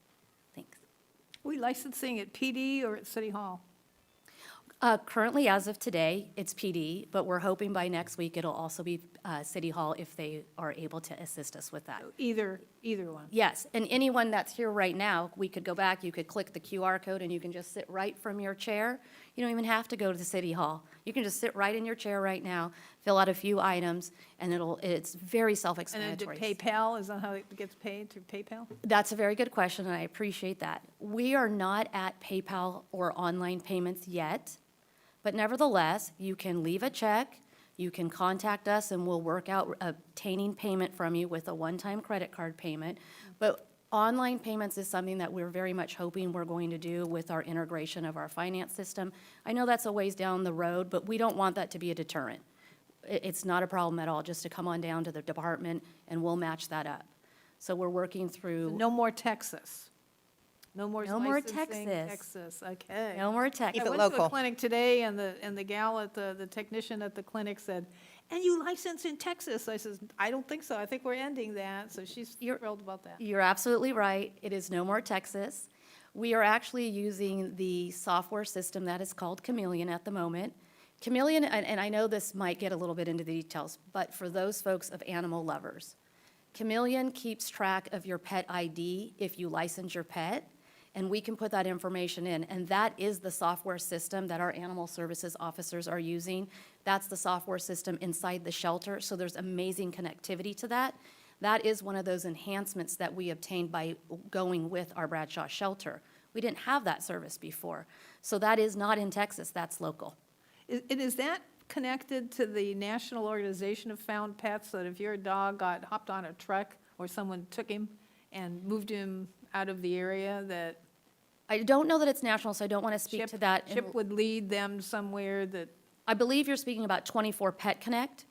Thanks. Are we licensing at PD or at City Hall? Currently, as of today, it's PD, but we're hoping by next week it'll also be City Hall if they are able to assist us with that. Either one. Yes, and anyone that's here right now, we could go back, you could click the QR code, and you can just sit right from your chair. You don't even have to go to the City Hall. You can just sit right in your chair right now, fill out a few items, and it's very And then to self-explanatory. PayPal, is that how it gets paid, through PayPal? That's a very good question, and I appreciate that. We are not at PayPal or online payments yet, but nevertheless, you can leave a check, you can contact us, and we'll work out obtaining payment from you with a one-time credit card payment. But online payments is something that we're very much hoping we're going to do with our integration of our finance system. I know that's a ways down the road, but we don't want that to be a deterrent. It's not a problem at all, just to come on down to the department, and we'll match that up. So we're working through. No more Texas. No more No more licensing Texas. Texas, okay. No more Texas. I went to a clinic today, and the gal at the technician at the clinic said, "And you license in Texas?" I says, "I don't think so. I think we're ending that." So she's thrilled about that. You're absolutely right. It is no more Texas. We are actually using the software system that is called Chameleon at the moment. Chameleon, and I know this might get a little bit into the details, but for those folks of animal lovers, Chameleon keeps track of your pet ID if you license your pet, and we can put that information in. And that is the software system that our animal services officers are using. That's the software system inside the shelter, so there's amazing connectivity to that. That is one of those enhancements that we obtained by going with our Bradshaw shelter. We didn't have that service before. So that is not in Texas, that's local. Is that connected to the National Organization of Found Pets, that if your dog got hopped on a truck or someone took him and moved him out of the area, that I don't know that it's national, so I don't want to speak to that. CHIP would lead them somewhere that? I believe you're speaking about 24 Pet Connect,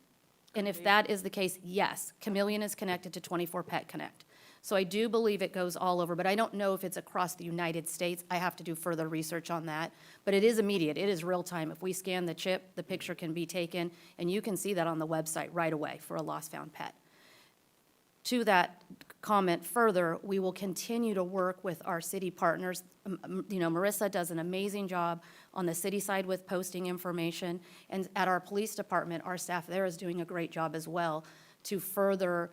and if that is the case, yes, Chameleon is connected to 24 Pet Connect. So I do believe it goes all over, but I don't know if it's across the United States. I have to do further research on that. But it is immediate, it is real time. If we scan the chip, the picture can be taken, and you can see that on the website right away for a lost found pet. To that comment further, we will continue to work with our city partners. You know, Marissa does an amazing job on the city side with posting information, and at our police department, our staff there is doing a great job as well to further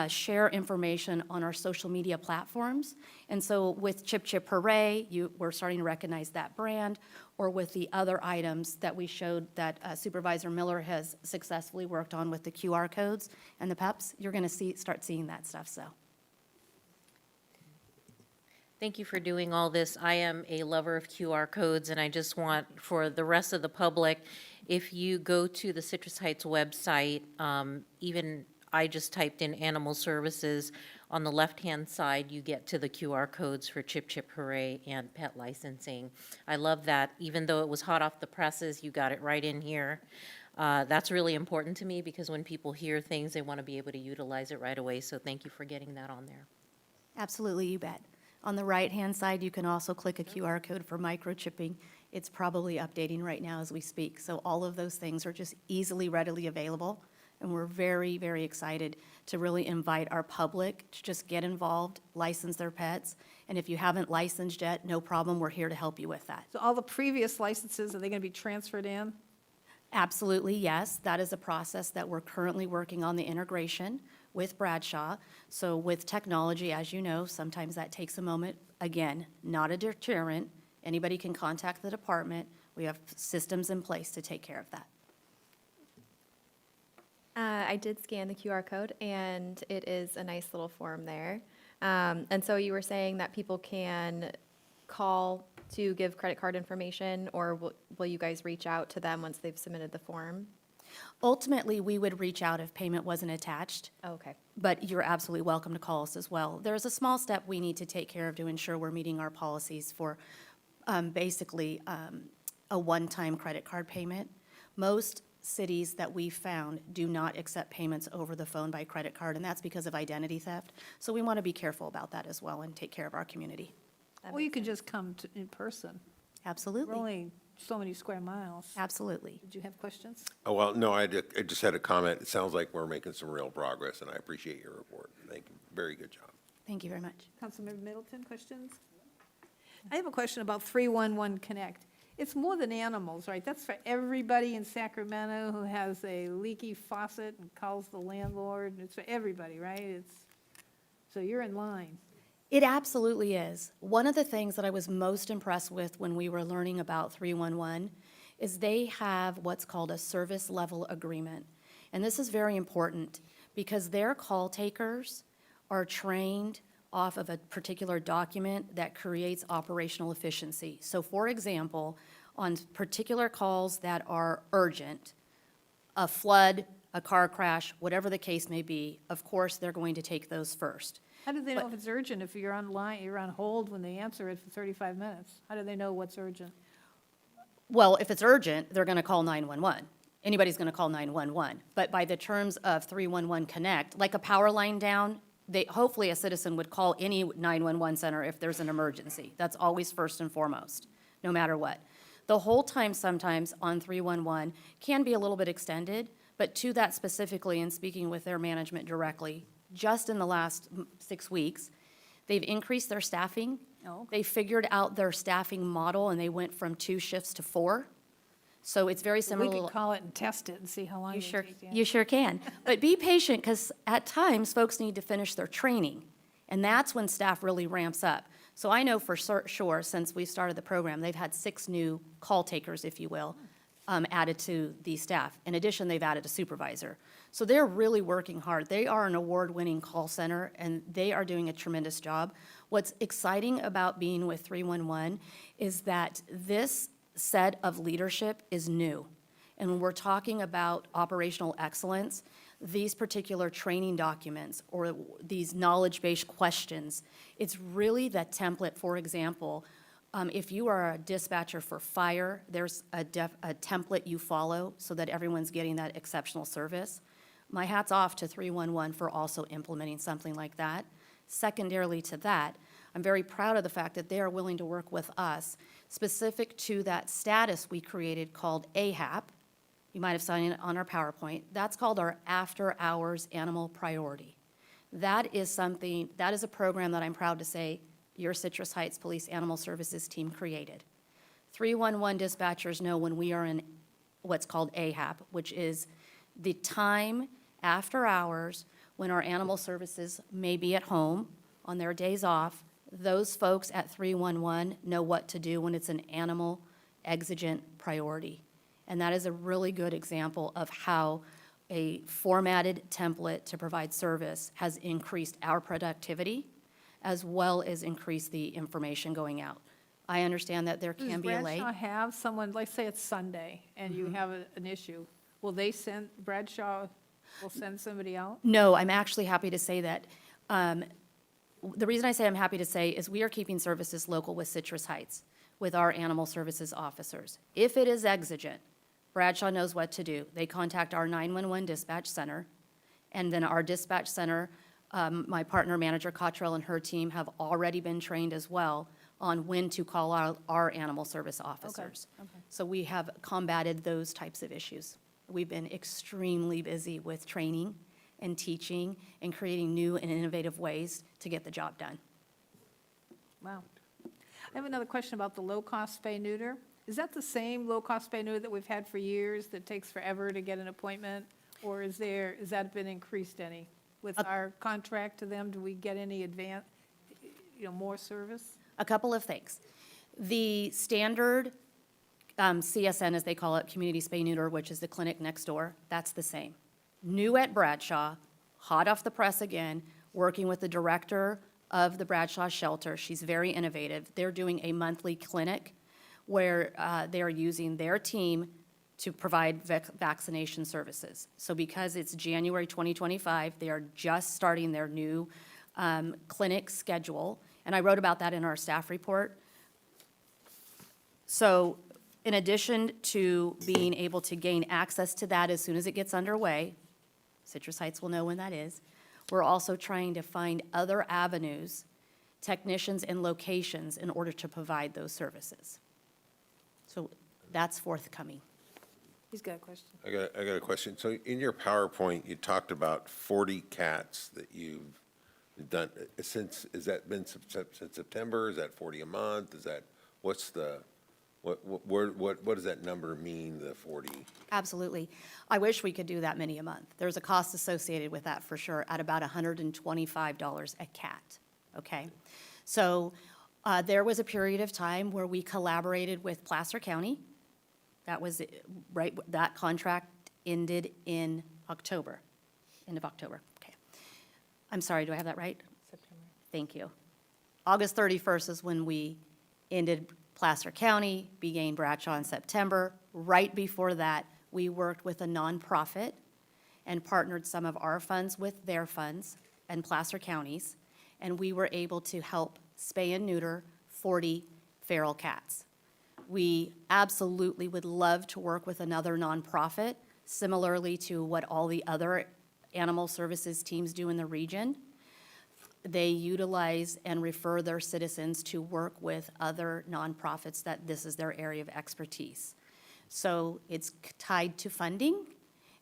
share information on our social media platforms. And so with Chip Chip Hooray, we're starting to recognize that brand, or with the other items that we showed that Supervisor Miller has successfully worked on with the QR codes and the PEPs, you're going to start seeing that stuff, so. Thank you for doing all this. I am a lover of QR codes, and I just want, for the rest of the public, if you go to the Citrus Heights website, even I just typed in animal services. On the left-hand side, you get to the QR codes for Chip Chip Hooray and pet licensing. I love that. Even though it was hot off the presses, you got it right in here. That's really important to me because when people hear things, they want to be able to utilize it right away. So thank you for getting that on there. Absolutely, you bet. On the right-hand side, you can also click a QR code for microchipping. It's probably updating right now as we speak. So all of those things are just easily, readily available. And we're very, very excited to really invite our public to just get involved, license their pets. And if you haven't licensed yet, no problem, we're here to help you with that. So all the previous licenses, are they going to be transferred in? Absolutely, yes. That is a process that we're currently working on the integration with Bradshaw. So with technology, as you know, sometimes that takes a moment. Again, not a deterrent. Anybody can contact the department. We have systems in place to take care of that. I did scan the QR code, and it is a nice little form there. And so you were saying that people can call to give credit card information, or will you guys reach out to them once they've submitted the form? Ultimately, we would reach out if payment wasn't attached. Oh, okay. But you're absolutely welcome to call us as well. There's a small step we need to take care of to ensure we're meeting our policies for basically a one-time credit card payment. Most cities that we found do not accept payments over the phone by credit card, and that's because of identity theft. So we want to be careful about that as well and take care of our community. Or you could just come in person. Absolutely. We're only so many square miles. Absolutely. Did you have questions? Oh, well, no, I just had a comment. It sounds like we're making some real progress, and I appreciate your report. Thank you. Very good job. Thank you very much. Councilmember Middleton, questions? I have a question about 311 Connect. It's more than animals, right? That's for everybody in Sacramento who has a leaky faucet and calls the landlord. It's for everybody, right? So you're in line. It absolutely is. One of the things that I was most impressed with when we were learning about 311 is they have what's called a service level agreement. And this is very important because their call takers are trained off of a particular document that creates operational efficiency. So for example, on particular calls that are urgent, a flood, a car crash, whatever the case may be, of course, they're going to take those first. How do they know if it's urgent if you're online, you're on hold when they answer it for 35 minutes? How do they know what's urgent? Well, if it's urgent, they're going to call 911. Anybody's going to call 911. But by the terms of 311 Connect, like a power line down, hopefully a citizen would call any 911 center if there's an emergency. That's always first and foremost, no matter what. The hold time sometimes on 311 can be a little bit extended, but to that specifically, and speaking with their management directly, just in the last 6 weeks, they've increased their staffing. Oh, okay. They figured out their staffing model, and they went from 2 shifts to 4. So it's very similar. We could call it and test it and see how long it takes. Yeah. You sure can. But be patient, because at times, folks need to finish their training, and that's when staff really ramps up. So I know for sure, since we started the program, they've had 6 new call takers, if you will, added to the staff. In addition, they've added a supervisor. So they're really working hard. They are an award-winning call center, and they are doing a tremendous job. What's exciting about being with 311 is that this set of leadership is new. And when we're talking about operational excellence, these particular training documents or these knowledge-based questions, it's really the template. For example, if you are a dispatcher for fire, there's a template you follow so that everyone's getting that exceptional service. My hat's off to 311 for also implementing something like that. Secondarily to that, I'm very proud of the fact that they are willing to work with us specific to that status we created called AHAP. You might have seen it on our PowerPoint. That's called our After Hours Animal Priority. That is something, that is a program that I'm proud to say your Citrus Heights Police Animal Services team created. 311 dispatchers know when we are in what's called AHAP, which is the time after hours when our animal services may be at home on their days off. Those folks at 311 know what to do when it's an animal exigent priority. And that is a really good example of how a formatted template to provide service has increased our productivity as well as increased the information going out. I understand that there can be a Does late. Bradshaw have someone, like say it's Sunday, and you have an issue, will they send, Bradshaw will send somebody out? No, I'm actually happy to say that. The reason I say I'm happy to say is we are keeping services local with Citrus Heights, with our animal services officers. If it is exigent, Bradshaw knows what to do. They contact our 911 dispatch center, and then our dispatch center, my partner manager Cottrell and her team have already been trained as well on when to call out our animal service officers. okay. So we have combated those types of issues. We've been extremely busy with training and teaching and creating new and innovative ways to get the job done. Wow. I have another question about the low-cost spay-neuter. Is that the same low-cost spay-neuter that we've had for years that takes forever to get an appointment? Or has that been increased any? With our contract to them, do we get any more service? A couple of things. The standard CSN, as they call it, community spay neuter, which is the clinic next door, that's the same. New at Bradshaw, hot off the press again, working with the director of the Bradshaw shelter. She's very innovative. They're doing a monthly clinic where they are using their team to provide vaccination services. So because it's January 2025, they are just starting their new clinic schedule. And I wrote about that in our staff report. So in addition to being able to gain access to that as soon as it gets underway, Citrus Heights will know when that is, we're also trying to find other avenues, technicians and locations in order to provide those services. So that's forthcoming. He's got a question. I got a question. So in your PowerPoint, you talked about 40 cats that you've done since, has that been since September? Is that 40 a month? Is that, what does that number mean, the 40? Absolutely. I wish we could do that many a month. There's a cost associated with that for sure, at about $125 a cat, okay? So there was a period of time where we collaborated with Placer County. That was, right, that contract ended in October, end of October, okay. I'm sorry, do I have that right? September. Thank you. August 31st is when we ended Placer County, began Bradshaw in September. Right before that, we worked with a nonprofit and partnered some of our funds with their funds and Placer County's, and we were able to help spay and neuter 40 feral cats. We absolutely would love to work with another nonprofit, similarly to what all the other animal services teams do in the region. They utilize and refer their citizens to work with other nonprofits that this is their area of expertise. So it's tied to funding,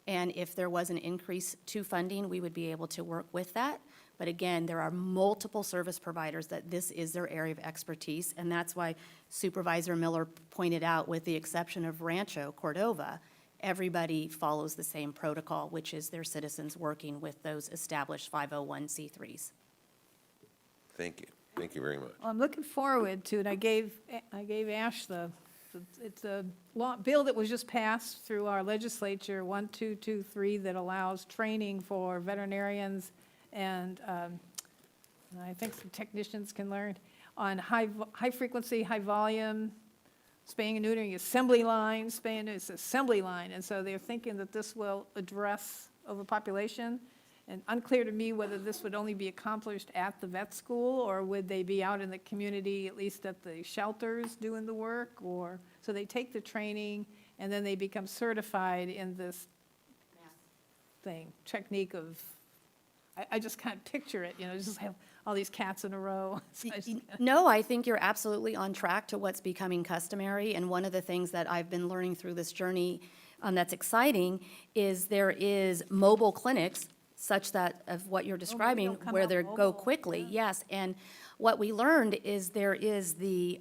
and if there was an increase to funding, we would be able to work with that. But again, there are multiple service providers that this is their area of expertise, and that's why Supervisor Miller pointed out, with the exception of Rancho Cordova, everybody follows the same protocol, which is their citizens working with those established 501c3s. Thank you. Thank you very much. Well, I'm looking forward to it. I gave Ash it's a bill that was just passed through our legislature, 1223, that allows training for veterinarians and I think some technicians can learn on high frequency, high volume spaying and neutering, assembly line, spaying and it's assembly line. And so they're thinking that this will address overpopulation. And unclear to me whether this would only be accomplished at the vet school, or would they be out in the community, at least at the shelters, doing the work, or, so they take the training and then they become certified in this technique of, I just can't picture it, just have all these cats in a row. So No, I think you're absolutely on track to what's becoming customary, and one of the things that I've been learning through this journey that's exciting is there is mobile clinics such that, of what you're describing, come where out they go mobile, quickly, yes. And what we learned is there is the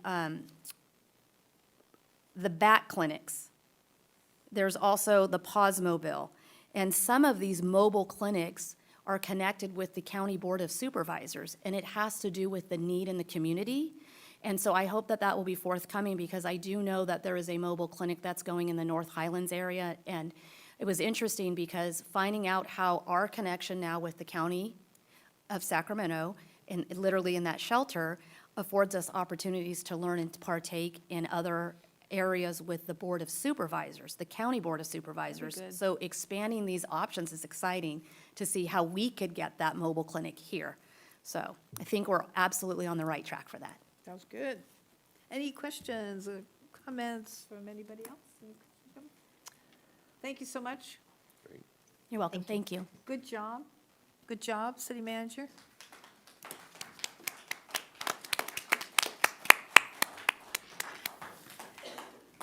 bat clinics. There's also the Pause Mobile. And some of these mobile clinics are connected with the County Board of Supervisors, and it has to do with the need in the community. And so I hope that that will be forthcoming, because I do know that there is a mobile clinic that's going in the North Highlands area. And it was interesting because finding out how our connection now with the County of Sacramento, and literally in that shelter, affords us opportunities to learn and to partake in other areas with the Board of Supervisors, the County Board of Supervisors. good. So expanding these options is exciting to see how we could get that mobile clinic here. So I think we're absolutely on the right track for that. Sounds good. Any questions or comments from anybody else? Thank you so much. You're welcome, thank you. Good job. Good job, City Manager.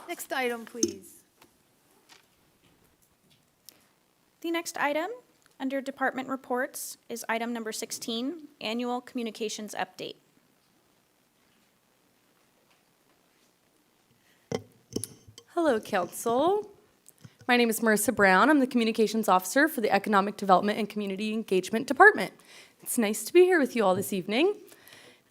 Next item, please. The next item, under Department Reports, is item number 16, Annual Communications Update. Hello, Council. My name is Marissa Brown. I'm the Communications Officer for the Economic Development and Community Engagement Department. It's nice to be here with you all this evening.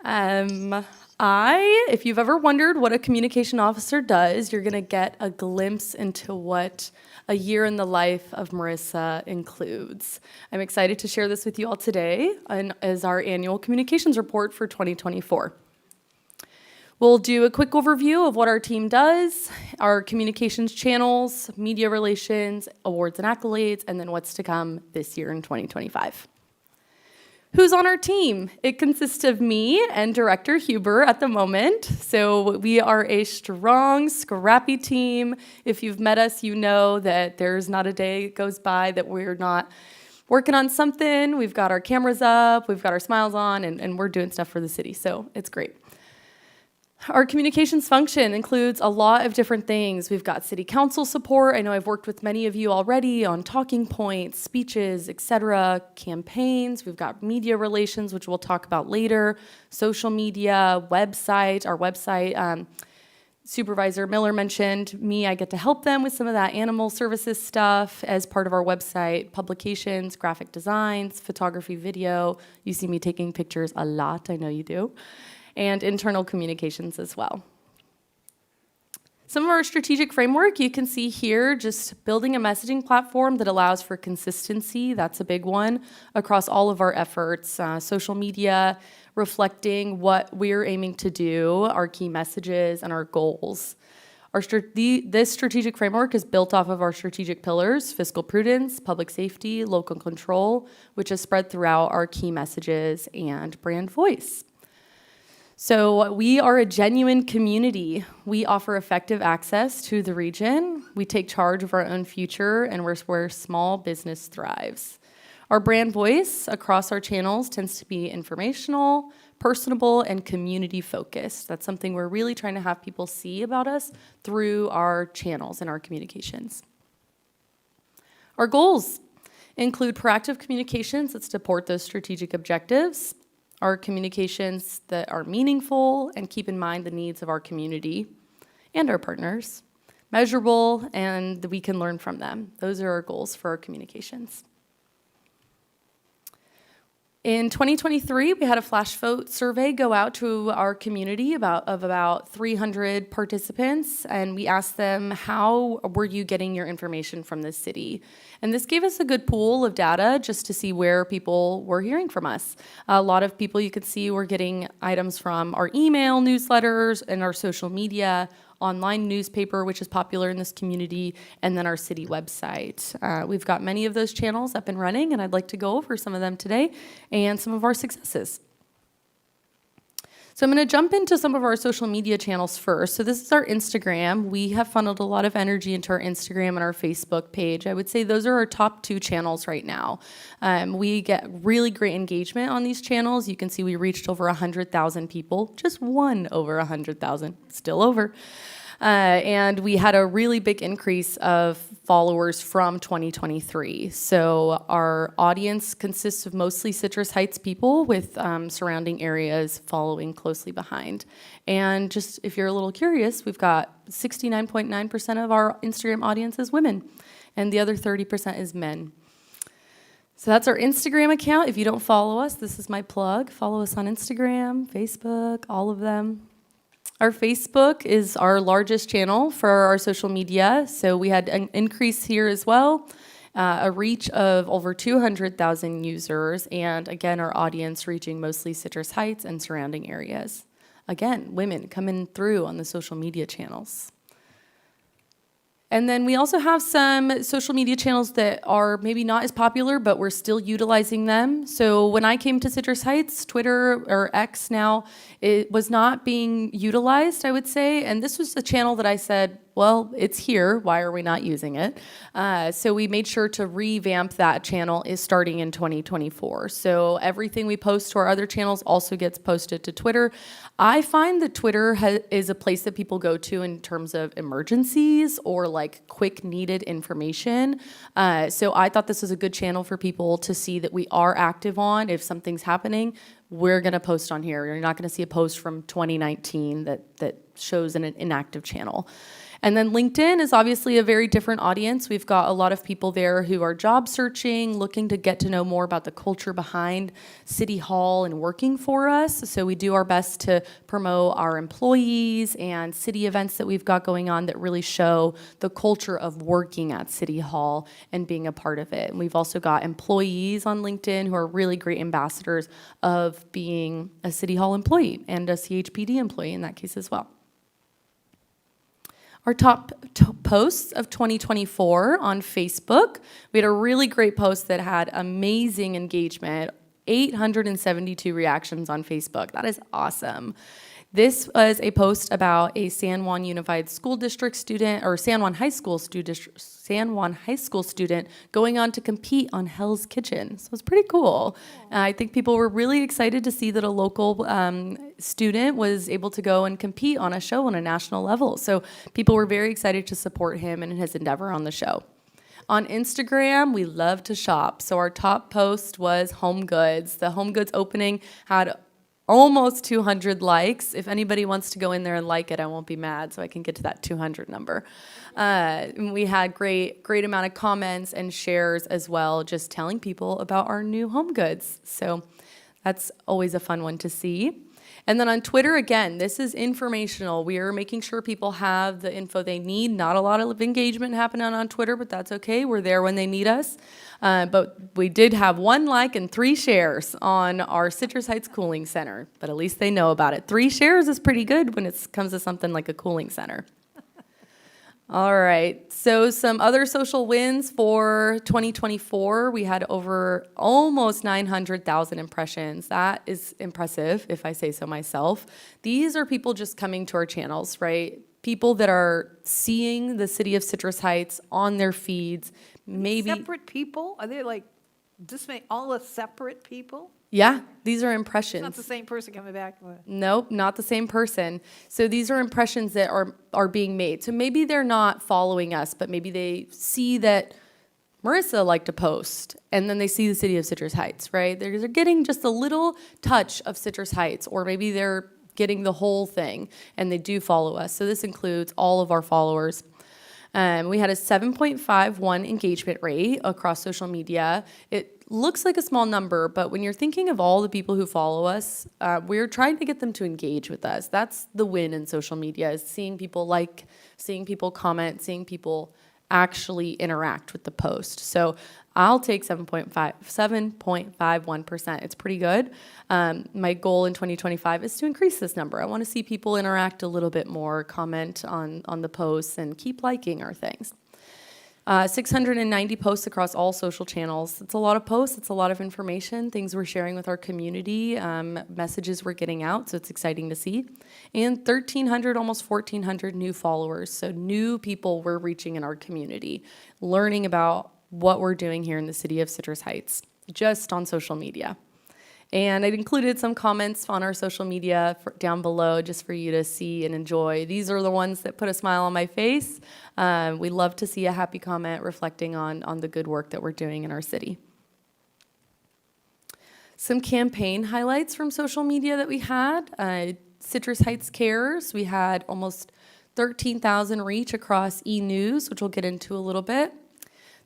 If you've ever wondered what a communication officer does, you're going to get a glimpse into what a year in the life of Marissa includes. I'm excited to share this with you all today as our annual communications report for 2024. We'll do a quick overview of what our team does, our communications channels, media relations, awards and accolades, and then what's to come this year in 2025. Who's on our team? It consists of me and Director Huber at the moment. So we are a strong, scrappy team. If you've met us, you know that there's not a day goes by that we're not working on something. We've got our cameras up, we've got our smiles on, and we're doing stuff for the city. So it's great. Our communications function includes a lot of different things. We've got city council support. I know I've worked with many of you already on talking points, speeches, etc., campaigns. We've got media relations, which we'll talk about later, social media, website, our website. Supervisor Miller mentioned me. I get to help them with some of that animal services stuff as part of our website, publications, graphic designs, photography, video. You see me taking pictures a lot. I know you do. And internal communications as well. Some of our strategic framework you can see here, just building a messaging platform that allows for consistency. That's a big one across all of our efforts. Social media, reflecting what we're aiming to do, our key messages, and our goals. This strategic framework is built off of our strategic pillars: fiscal prudence, public safety, local control, which is spread throughout our key messages and brand voice. So we are a genuine community. We offer effective access to the region. We take charge of our own future, and we're where small business thrives. Our brand voice across our channels tends to be informational, personable, and community focused. That's something we're really trying to have people see about us through our channels and our communications. Our goals include proactive communications that support those strategic objectives, our communications that are meaningful and keep in mind the needs of our community and our partners, measurable, and that we can learn from them. Those are our goals for our communications. In 2023, we had a flash vote survey go out to our community of about 300 participants, and we asked them, how were you getting your information from the city? And this gave us a good pool of data just to see where people were hearing from us. A lot of people, you could see, were getting items from our email newsletters and our social media, online newspaper, which is popular in this community, and then our city website. We've got many of those channels up and running, and I'd like to go over some of them today and some of our successes. So I'm going to jump into some of our social media channels first. So this is our Instagram. We have funneled a lot of energy into our Instagram and our Facebook page. I would say those are our top two channels right now. We get really great engagement on these channels. You can see we reached over 100,000 people, just one over 100,000, still over. And we had a really big increase of followers from 2023. So our audience consists of mostly Citrus Heights people with surrounding areas following closely behind. And just if you're a little curious, we've got 69.9% of our Instagram audience is women, and the other 30% is men. So that's our Instagram account. If you don't follow us, this is my plug. Follow us on Instagram, Facebook, all of them. Our Facebook is our largest channel for our social media, so we had an increase here as well, a reach of over 200,000 users, and again, our audience reaching mostly Citrus Heights and surrounding areas. Again, women coming through on the social media channels. And then we also have some social media channels that are maybe not as popular, but we're still utilizing them. So when I came to Citrus Heights, Twitter, or X now, it was not being utilized, I would say. And this was the channel that I said, well, it's here, why are we not using it? So we made sure to revamp that channel is starting in 2024. So everything we post to our other channels also gets posted to Twitter. I find that Twitter is a place that people go to in terms of emergencies or like quick needed information. So I thought this was a good channel for people to see that we are active on. If something's happening, we're gonna post on here. You're not gonna see a post from 2019 that shows an inactive channel. And then LinkedIn is obviously a very different audience. We've got a lot of people there who are job searching, looking to get to know more about the culture behind City Hall and working for us. So we do our best to promote our employees and city events that we've got going on that really show the culture of working at City Hall and being a part of it. And we've also got employees on LinkedIn who are really great ambassadors of being a City Hall employee and a CHPD employee in that case as well. Our top posts of 2024 on Facebook. We had a really great post that had amazing engagement, 872 reactions on Facebook. That is awesome. This was a post about a San Juan Unified School District student, or San Juan High School student going on to compete on Hell's Kitchen. So it's pretty cool. I think people were really excited to see that a local student was able to go and compete on a show on a national level. So people were very excited to support him and his endeavor on the show. On Instagram, we love to shop. So our top post was Home Goods. The Home Goods opening had almost 200 likes. If anybody wants to go in there and like it, I won't be mad, so I can get to that 200 number. We had great amount of comments and shares as well, just telling people about our new Home Goods. So that's always a fun one to see. And then on Twitter, again, this is informational. We are making sure people have the info they need. Not a lot of engagement happening on Twitter, but that's okay. We're there when they need us. But we did have 1 like and 3 shares on our Citrus Heights Cooling Center, but at least they know about it. 3 shares is pretty good when it comes to something like a cooling center. All right, so some other social wins for 2024. We had over almost 900,000 impressions. That is impressive, if I say so myself. These are people just coming to our channels, right? People that are seeing the city of Citrus Heights on their feeds, maybe. Separate people? Are they like, all the separate people? Yeah, these are impressions. It's not the same person coming back. Nope, not the same person. So these are impressions that are being made. So maybe they're not following us, but maybe they see that Marissa liked to post, and then they see the city of Citrus Heights, right? They're getting just a little touch of Citrus Heights, or maybe they're getting the whole thing, and they do follow us. So this includes all of our followers. We had a 7.51 engagement rate across social media. It looks like a small number, but when you're thinking of all the people who follow us, we're trying to get them to engage with us. That's the win in social media, is seeing people like, seeing people comment, seeing people actually interact with the post. So I'll take 7.51%. It's pretty good. My goal in 2025 is to increase this number. I want to see people interact a little bit more, comment on the posts, and keep liking our things. 690 posts across all social channels. It's a lot of posts, it's a lot of information, things we're sharing with our community, messages we're getting out, so it's exciting to see. And 1,300, almost 1,400 new followers, so new people we're reaching in our community, learning about what we're doing here in the city of Citrus Heights, just on social media. And I included some comments on our social media down below just for you to see and enjoy. These are the ones that put a smile on my face. We love to see a happy comment reflecting on the good work that we're doing in our city. Some campaign highlights from social media that we had. Citrus Heights Cares, we had almost 13,000 reach across e-news, which we'll get into a little bit.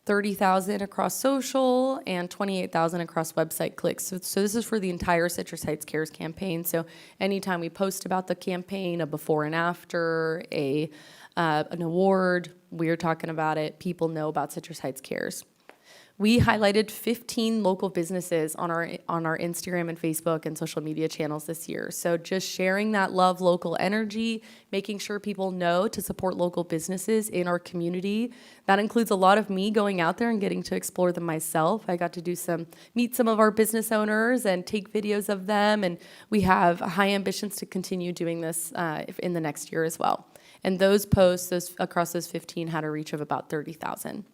30,000 across social, and 28,000 across website clicks. So this is for the entire Citrus Heights Cares campaign. So anytime we post about the campaign, a before and after, an award, we're talking about it, people know about Citrus Heights Cares. We highlighted 15 local businesses on our Instagram and Facebook and social media channels this year. So just sharing that love local energy, making sure people know to support local businesses in our community. That includes a lot of me going out there and getting to explore them myself. I got to meet some of our business owners and take videos of them, and we have high ambitions to continue doing this in the next year as well. And those posts across those 15 had a reach of about 30,000.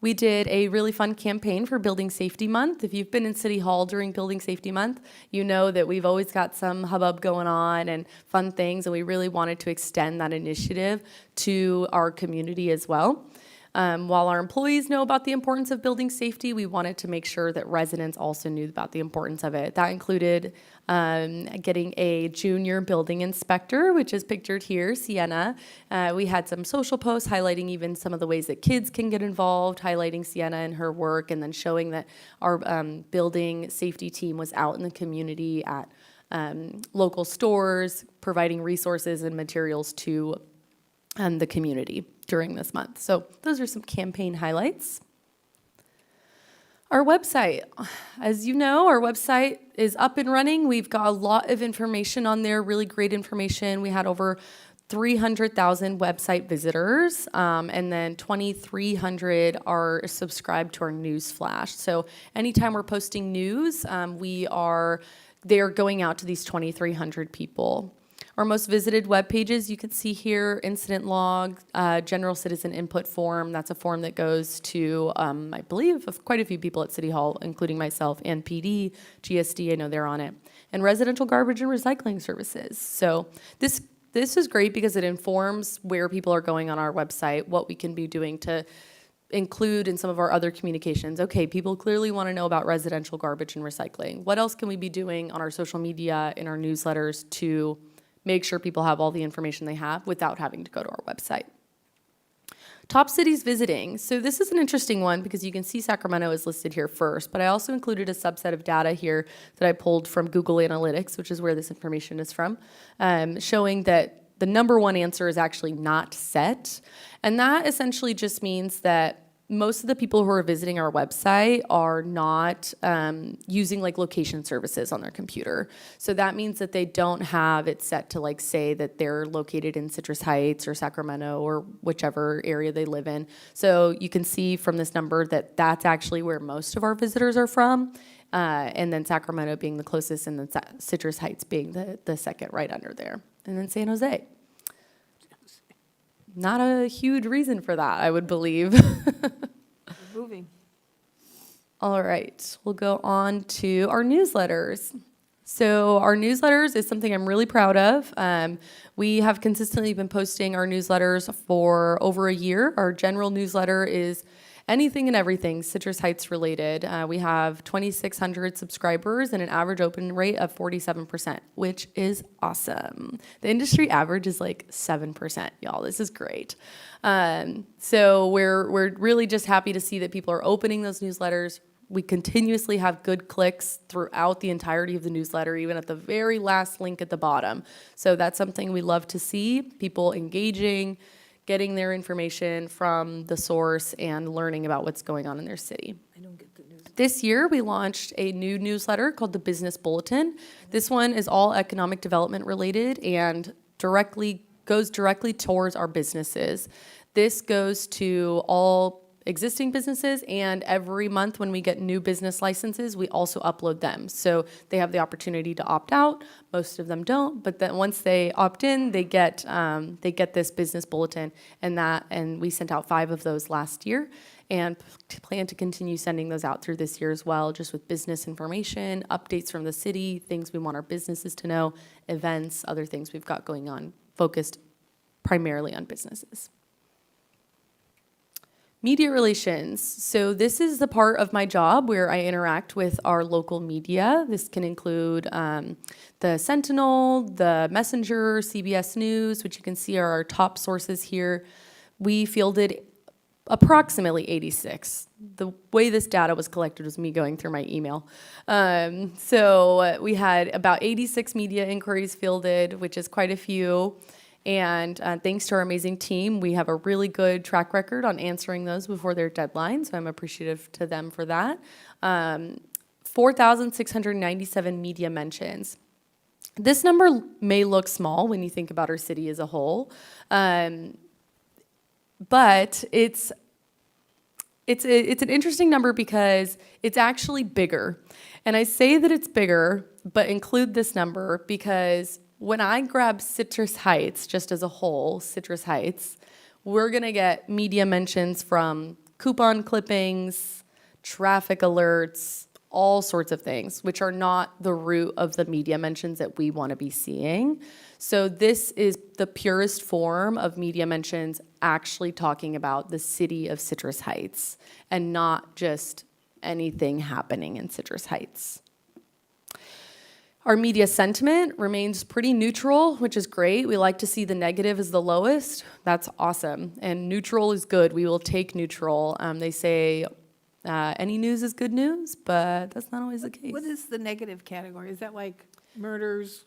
We did a really fun campaign for Building Safety Month. If you've been in City Hall during Building Safety Month, you know that we've always got some hubbub going on and fun things, and we really wanted to extend that initiative to our community as well. While our employees know about the importance of building safety, we wanted to make sure that residents also knew about the importance of it. That included getting a junior building inspector, which is pictured here, Sienna. We had some social posts highlighting even some of the ways that kids can get involved, highlighting Sienna and her work, and then showing that our building safety team was out in the community at local stores, providing resources and materials to the community during this month. So those are some campaign highlights. Our website, as you know, our website is up and running. We've got a lot of information on there, really great information. We had over 300,000 website visitors, and then 2,300 are subscribed to our news flash. So anytime we're posting news, they're going out to these 2,300 people. Our most visited web pages, you can see here, incident log, general citizen input form. That's a form that goes to, I believe, quite a few people at City Hall, including myself, and PD, GSD, I know they're on it, and residential garbage and recycling services. So this is great because it informs where people are going on our website, what we can be doing to include in some of our other communications. Okay, people clearly want to know about residential garbage and recycling. What else can we be doing on our social media, in our newsletters to make sure people have all the information they have without having to go to our website? Top cities visiting. So this is an interesting one because you can see Sacramento is listed here first, but I also included a subset of data here that I pulled from Google Analytics, which is where this information is from, showing that the number one answer is actually not set. And that essentially just means that most of the people who are visiting our website are not using like location services on their computer. So that means that they don't have it set to like say that they're located in Citrus Heights or Sacramento or whichever area they live in. So you can see from this number that that's actually where most of our visitors are from. And then Sacramento being the closest, and then Citrus Heights being the second right under there. And then San Jose. Not a huge reason for that, I would believe. Moving. All right, we'll go on to our newsletters. So our newsletters is something I'm really proud of. We have consistently been posting our newsletters for over a year. Our general newsletter is anything and everything Citrus Heights related. We have 2,600 subscribers and an average open rate of 47%, which is awesome. The industry average is like 7%, y'all. This is great. So we're really just happy to see that people are opening those newsletters. We continuously have good clicks throughout the entirety of the newsletter, even at the very last link at the bottom. So that's something we love to see, people engaging, getting their information from the source and learning about what's going on in their city. This year, we launched a new newsletter called the Business Bulletin. This one is all economic development related and goes directly towards our businesses. This goes to all existing businesses, and every month when we get new business licenses, we also upload them. So they have the opportunity to opt out. Most of them don't, but then once they opt in, they get this business bulletin, and we sent out 5 of those last year, and plan to continue sending those out through this year as well, just with business information, updates from the city, things we want our businesses to know, events, other things we've got going on, focused primarily on businesses. Media relations. So this is the part of my job where I interact with our local media. This can include the Sentinel, the Messenger, CBS News, which you can see are our top sources here. We fielded approximately 86. The way this data was collected was me going through my email. So we had about 86 media inquiries fielded, which is quite a few. And thanks to our amazing team, we have a really good track record on answering those before their deadline, so I'm appreciative to them for that. 4,697 media mentions. This number may look small when you think about our city as a whole, but it's an interesting number because it's actually bigger. And I say that it's bigger, but include this number because when I grab Citrus Heights, just as a whole, Citrus Heights, we're gonna get media mentions from coupon clippings, traffic alerts, all sorts of things, which are not the root of the media mentions that we wanna be seeing. So this is the purest form of media mentions actually talking about the city of Citrus Heights and not just anything happening in Citrus Heights. Our media sentiment remains pretty neutral, which is great. We like to see the negative as the lowest. That's awesome. And neutral is good. We will take neutral. They say any news is good news, but that's not always the case. What is the negative category? Is that like murders?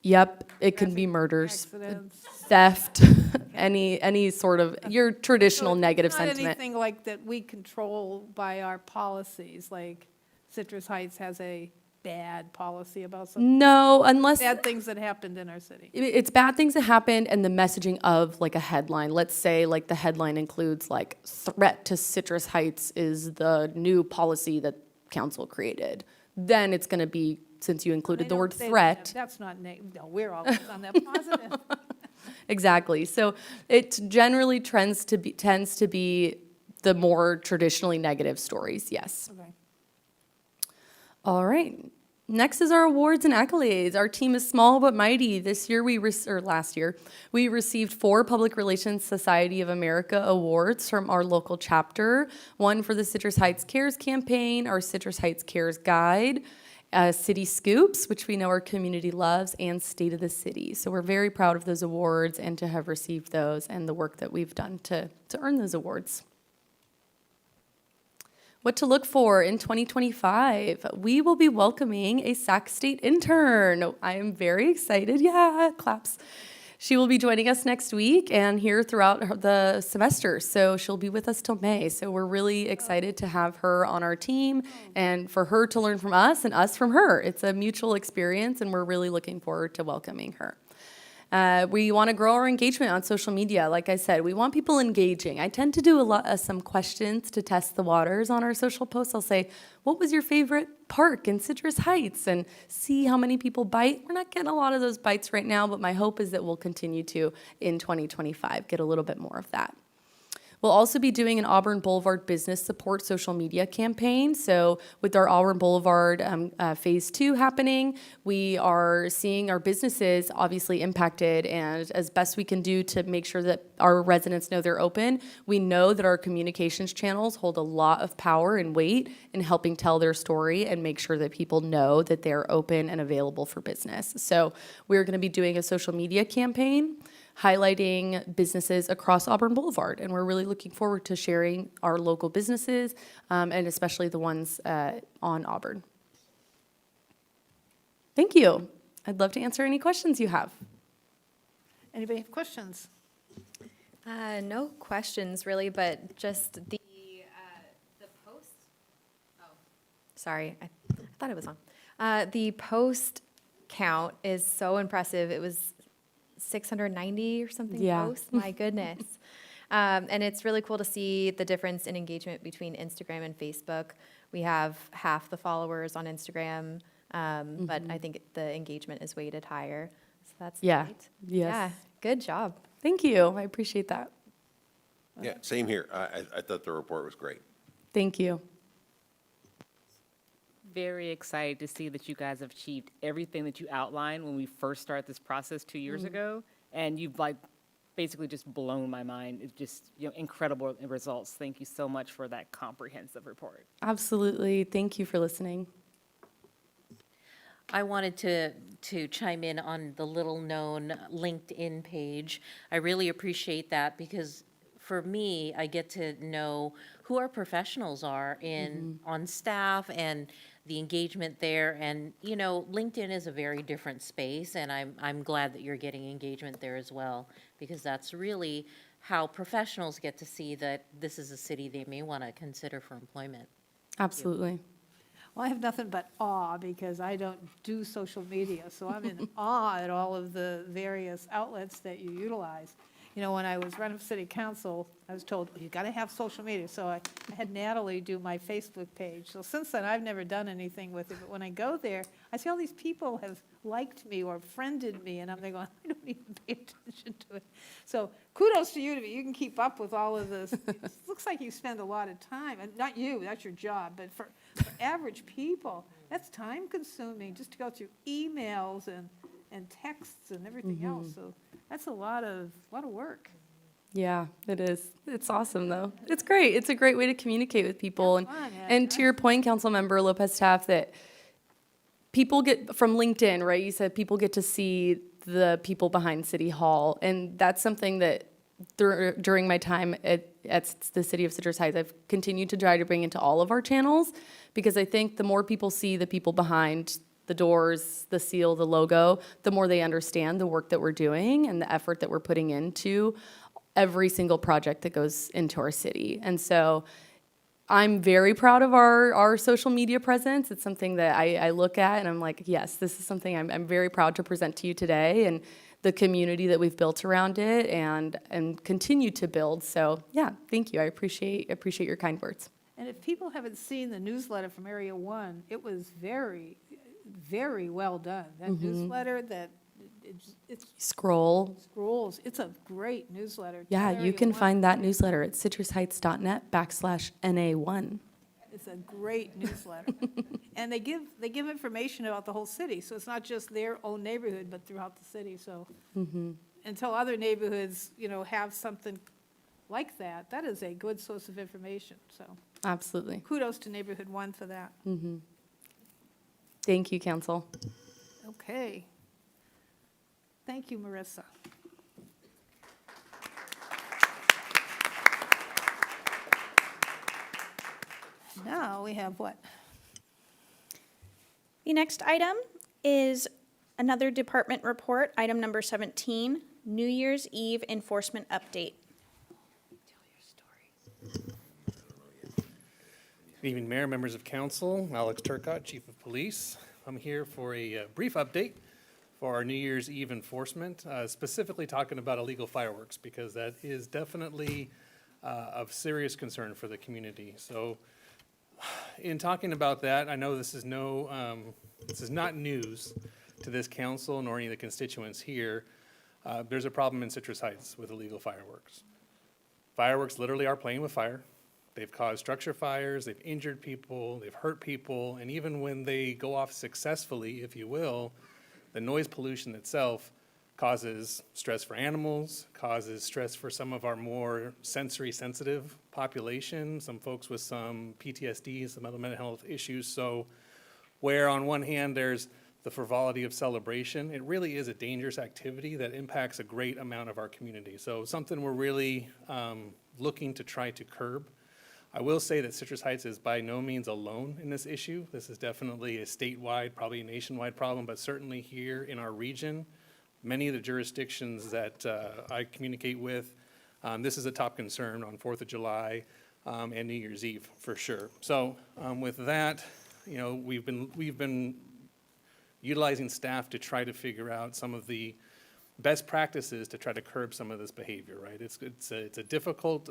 Yep, it can be murders, Accidents? theft, any sort of your traditional negative Not sentiment. anything like that we control by our policies, like Citrus Heights has a bad policy about some No, unless bad things that happened in our city. it's bad things that happened and the messaging of like a headline. Let's say like the headline includes like threat to Citrus Heights is the new policy that council created. Then it's going to be, since you included They the don't word say threat. That's not, no, we're always on that positive. Exactly. So it generally tends to be the more traditionally negative stories. Yes. Okay. All right. Next is our awards and accolades. Our team is small but mighty. This year last year, we received 4 Public Relations Society of America awards from our local chapter. One for the Citrus Heights Cares campaign, our Citrus Heights Cares Guide, City Scoops, which we know our community loves, and State of the City. So we're very proud of those awards and to have received those and the work that we've done to earn those awards. What to look for in 2025. We will be welcoming a Sac State intern. I am very excited. Yeah, claps. She will be joining us next week and here throughout the semester. So she'll be with us till May. So we're really excited to have her on our team and for her to learn from us and us from her. It's a mutual experience and we're really looking forward to welcoming her. We want to grow our engagement on social media. Like I said, we want people engaging. I tend to do some questions to test the waters on our social posts. I'll say, what was your favorite park in Citrus Heights? And see how many people bite. We're not getting a lot of those bites right now, but my hope is that we'll continue to, in 2025, get a little bit more of that. We'll also be doing an Auburn Boulevard Business Support social media campaign. So with our Auburn Boulevard Phase 2 happening, we are seeing our businesses obviously impacted, and as best we can do to make sure that our residents know they're open, we know that our communications channels hold a lot of power and weight in helping tell their story and make sure that people know that they're open and available for business. So we're going to be doing a social media campaign highlighting businesses across Auburn Boulevard. And we're really looking forward to sharing our local businesses and especially the ones on Auburn. Thank you. I'd love to answer any questions you have. Anybody have questions? No questions really, but just the post. Oh, sorry, I thought it was on. The post count is so impressive. It was 690 or something Yeah. posts. My goodness. And it's really cool to see the difference in engagement between Instagram and Facebook. We have half the followers on Instagram, but I think the engagement is weighted higher. So that's Yeah, great. yes. Yeah, good job. Thank you. I appreciate that. Yeah, same here. I thought the report was great. Thank you. Very excited to see that you guys have achieved everything that you outlined when we first started this process 2 years ago. And you've like basically just blown my mind. It's just, incredible results. Thank you so much for that comprehensive report. Absolutely. Thank you for listening. I wanted to chime in on the little-known LinkedIn page. I really appreciate that because for me, I get to know who our professionals are on staff and the engagement there. And, LinkedIn is a very different space, and I'm glad that you're getting engagement there as well, because that's really how professionals get to see that this is a city they may want to consider for employment. Absolutely. Well, I have nothing but awe because I don't do social media, so I'm in awe at all of the various outlets that you utilize. When I was running for city council, I was told, you got to have social media. So I had Natalie do my Facebook page. So since then, I've never done anything with it. But when I go there, I see all these people have liked me or friended me, and I'm there going, I don't even pay attention to it. So kudos to you. You can keep up with all of this. It looks like you spend a lot of time, and not you, that's your job, but for average people, that's time consuming just to go through emails and texts and everything else. So that's a lot of work. Yeah, it is. It's awesome, though. It's great. It's a great way to communicate with people. And to your point, Councilmember Lopez Taft, that people get, from LinkedIn, right, you said people get to see the people behind City Hall. And that's something that during my time at the City of Citrus Heights, I've continued to try to bring into all of our channels, because I think the more people see the people behind the doors, the seal, the logo, the more they understand the work that we're doing and the effort that we're putting into every single project that goes into our city. And so I'm very proud of our social media presence. It's something that I look at and I'm like, yes, this is something I'm very proud to present to you today, and the community that we've built around it and continue to build. So yeah, thank you. I appreciate your kind words. And if people haven't seen the newsletter from Area 1, it was very, very well done. That newsletter, it's Scroll. scrolls. It's a great newsletter. Yeah, you Area can 1. find that newsletter at citrusheights.net/NA1. It's a great newsletter. And they give information about the whole city, so it's not just their own neighborhood, but throughout the city. So until other neighborhoods, have something like that, that is a good source of information. So Absolutely. kudos to Neighborhood 1 for that. Thank you, Council. Okay. Thank you, Marissa. Now we have what? The next item is another department report, item number 17, New Year's Eve enforcement update. Good evening, Mayor, members of council. Alex Turcott, Chief of Police. I'm here for a brief update for our New Year's Eve enforcement, specifically talking about illegal fireworks, because that is definitely of serious concern for the community. So in talking about that, I know this is not news to this council nor any of the constituents here. There's a problem in Citrus Heights with illegal fireworks. Fireworks literally are playing with fire. They've caused structure fires, they've injured people, they've hurt people, and even when they go off successfully, if you will, the noise pollution itself causes stress for animals, causes stress for some of our more sensory sensitive population, some folks with some PTSD, some other mental health issues. So where on one hand there's the frivolity of celebration, it really is a dangerous activity that impacts a great amount of our community. So something we're really looking to try to curb. I will say that Citrus Heights is by no means alone in this issue. This is definitely a statewide, probably a nationwide problem, but certainly here in our region, many of the jurisdictions that I communicate with, this is a top concern on 4th of July and New Year's Eve for sure. So with that, we've been utilizing staff to try to figure out some of the best practices to try to curb some of this behavior, right? It's a difficult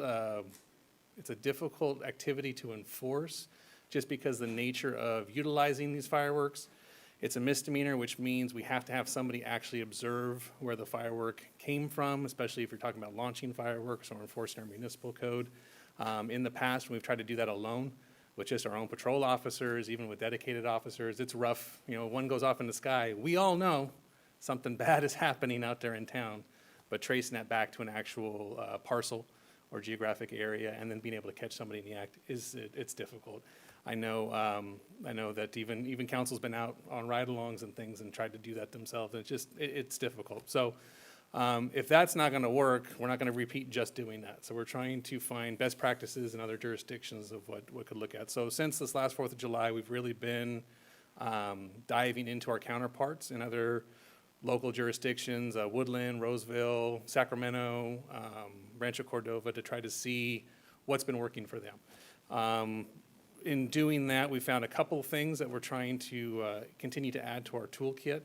activity to enforce just because the nature of utilizing these fireworks. It's a misdemeanor, which means we have to have somebody actually observe where the firework came from, especially if you're talking about launching fireworks or enforcing our municipal code. In the past, we've tried to do that alone with just our own patrol officers, even with dedicated officers. It's rough. You know, one goes off in the sky. We all know something bad is happening out there in town, but tracing that back to an actual parcel or geographic area and then being able to catch somebody in the act it's difficult. I know that even council's been out on ride-alongs and things and tried to do that themselves. It's difficult. So if that's not going to work, we're not going to repeat just doing that. So we're trying to find best practices in other jurisdictions of what could look at. So since this last 4th of July, we've really been diving into our counterparts in other local jurisdictions, Woodland, Roseville, Sacramento, Rancho Cordova, to try to see what's been working for them. In doing that, we found a couple of things that we're trying to continue to add to our toolkit.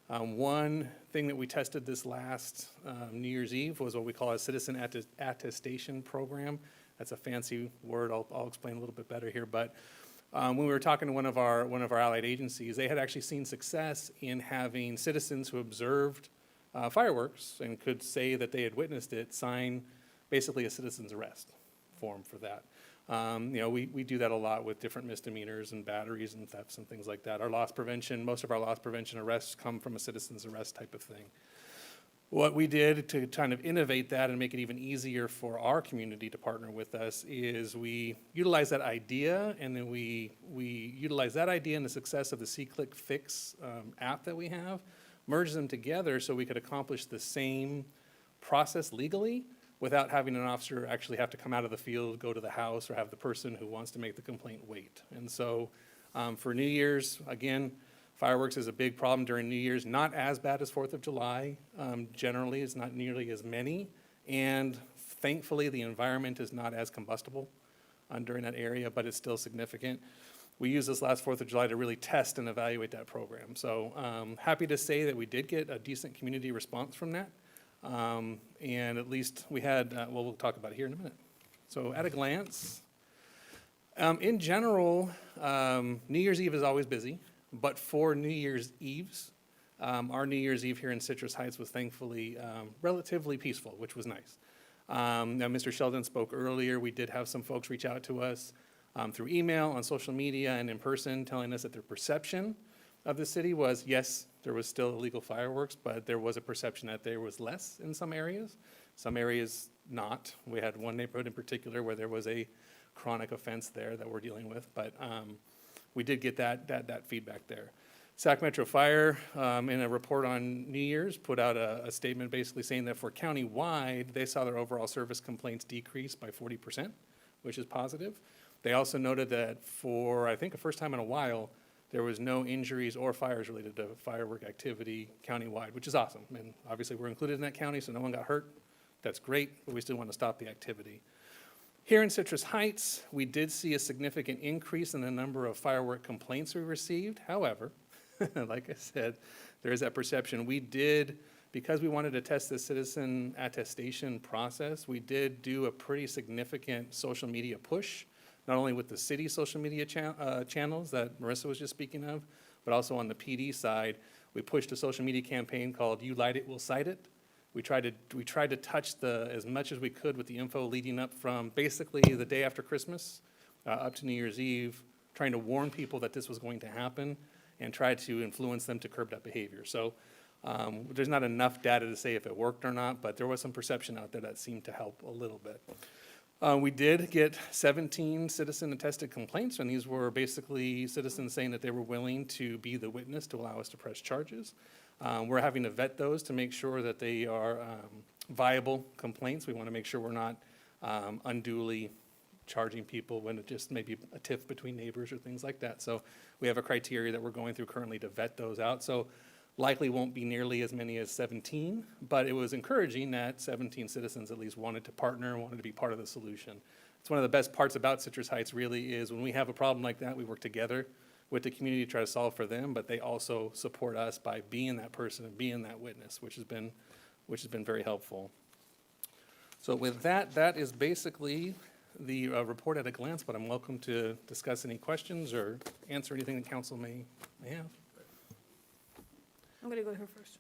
One thing that we tested this last New Year's Eve was what we call a citizen attestation program. That's a fancy word. I'll explain a little bit better here. But when we were talking to one of our allied agencies, they had actually seen success in having citizens who observed fireworks and could say that they had witnessed it sign basically a citizen's arrest form for that. We do that a lot with different misdemeanors and batteries and thefts and things like that. Most of our loss prevention arrests come from a citizen's arrest type of thing. What we did to kind of innovate that and make it even easier for our community to partner with us is we utilize that idea, and then we utilize that idea and the success of the C-Click Fix app that we have, merge them together so we could accomplish the same process legally without having an officer actually have to come out of the field, go to the house, or have the person who wants to make the complaint wait. And so for New Year's, again, fireworks is a big problem during New Year's, not as bad as 4th of July. Generally, it's not nearly as many. And thankfully, the environment is not as combustible during that area, but it's still significant. We used this last 4th of July to really test and evaluate that program. So happy to say that we did get a decent community response from that. And at least we had, we'll talk about it here in a minute. So at a glance, in general, New Year's Eve is always busy, but for New Year's Eves, our New Year's Eve here in Citrus Heights was thankfully relatively peaceful, which was nice. Now, Mr. Sheldon spoke earlier. We did have some folks reach out to us through email, on social media, and in person, telling us that their perception of the city was, yes, there was still illegal fireworks, but there was a perception that there was less in some areas not. We had one neighborhood in particular where there was a chronic offense there that we're dealing with, but we did get that feedback there. Sac Metro Fire, in a report on New Year's, put out a statement basically saying that for county-wide, they saw their overall service complaints decrease by 40%, which is positive. They also noted that for, I think, the first time in a while, there was no injuries or fires related to firework activity countywide, which is awesome. And obviously, we're included in that county, so no one got hurt. That's great, but we still want to stop the activity. Here in Citrus Heights, we did see a significant increase in the number of firework complaints we received. However, like I said, there is that perception. We did, because we wanted to test the citizen attestation process, we did do a pretty significant social media push, not only with the city social media channels that Marissa was just speaking of, but also on the PD side. We pushed a social media campaign called You Light It, We'll Cite It. We tried to touch as much as we could with the info leading up from basically the day after Christmas up to New Year's Eve, trying to warn people that this was going to happen and try to influence them to curb that behavior. So there's not enough data to say if it worked or not, but there was some perception out there that seemed to help a little bit. We did get 17 citizen-attested complaints, and these were basically citizens saying that they were willing to be the witness to allow us to press charges. We're having to vet those to make sure that they are viable complaints. We want to make sure we're not unduly charging people when it just may be a tiff between neighbors or things like that. So we have a criteria that we're going through currently to vet those out. So likely won't be nearly as many as 17, but it was encouraging that 17 citizens at least wanted to partner, wanted to be part of the solution. It's one of the best parts about Citrus Heights really is when we have a problem like that, we work together with the community to try to solve for them, but they also support us by being that person and being that witness, which has been which has been very helpful. So with that, that is basically the report at a glance, but I'm welcome to discuss any questions or answer anything that council may have. I'm going to go to her first.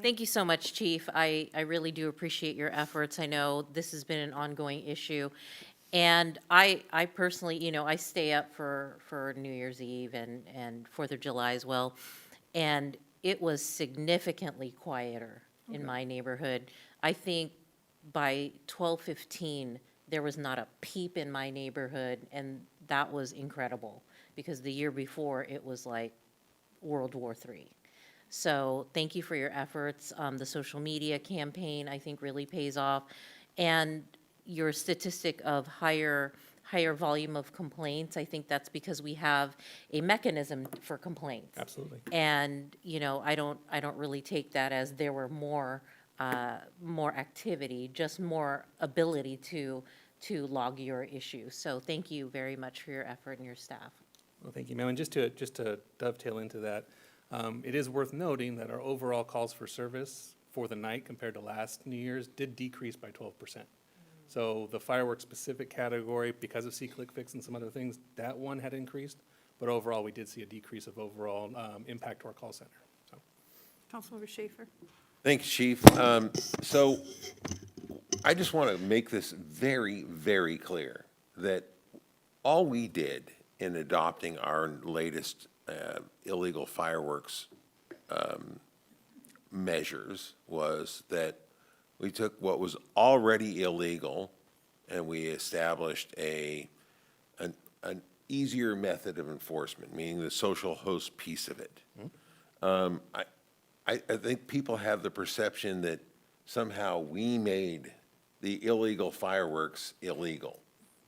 Thank you so much, Chief. I really do appreciate your efforts. I know this has been an ongoing issue. And I personally, you know, I stay up for New Year's Eve and 4th of July as well. And it was significantly quieter in my neighborhood. I think by 12:15, there was not a peep in my neighborhood, and that was incredible, because the year before, it was like World War III. So thank you for your efforts. The social media campaign, I think, really pays off. And your statistic of higher volume of complaints, I think that's because we have a mechanism for complaints. Absolutely. And, you know, I don't really take that as there were more activity, just more ability to log your issues. So thank you very much for your effort and your staff. Well, thank you, ma'am. And just to dovetail into that, it is worth noting that our overall calls for service for the night compared to last New Year's did decrease by 12%. So the fireworks specific category, because of SeeClickFix and some other things, that one had increased. But overall, we did see a decrease of overall impact to our call center. So. Councilmember Schaefer. Thanks, Chief. So I just want to make this very, very clear that all we did in adopting our latest illegal fireworks measures was that we took what was already illegal and we established an easier method of enforcement, meaning the social host piece of it. I think people have the perception that somehow we made the illegal fireworks illegal.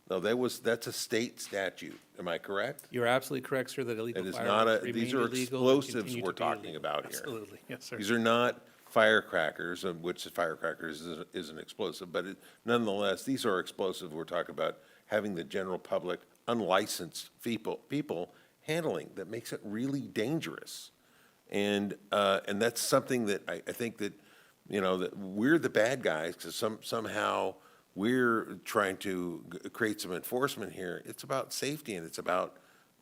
No, that's a state statute. Am I correct? You're absolutely correct, sir, that illegal It is fireworks not remain these are illegal and explosives continue we're to be talking illegal. about here. Absolutely, yes, sir. These are not firecrackers, of which firecrackers is an explosive, but nonetheless, these are explosives we're talking about having the general public, unlicensed people handling. That makes it really dangerous. And that's something that I think that, you know, that we're the bad guys because somehow we're trying to create some enforcement here. It's about safety and it's about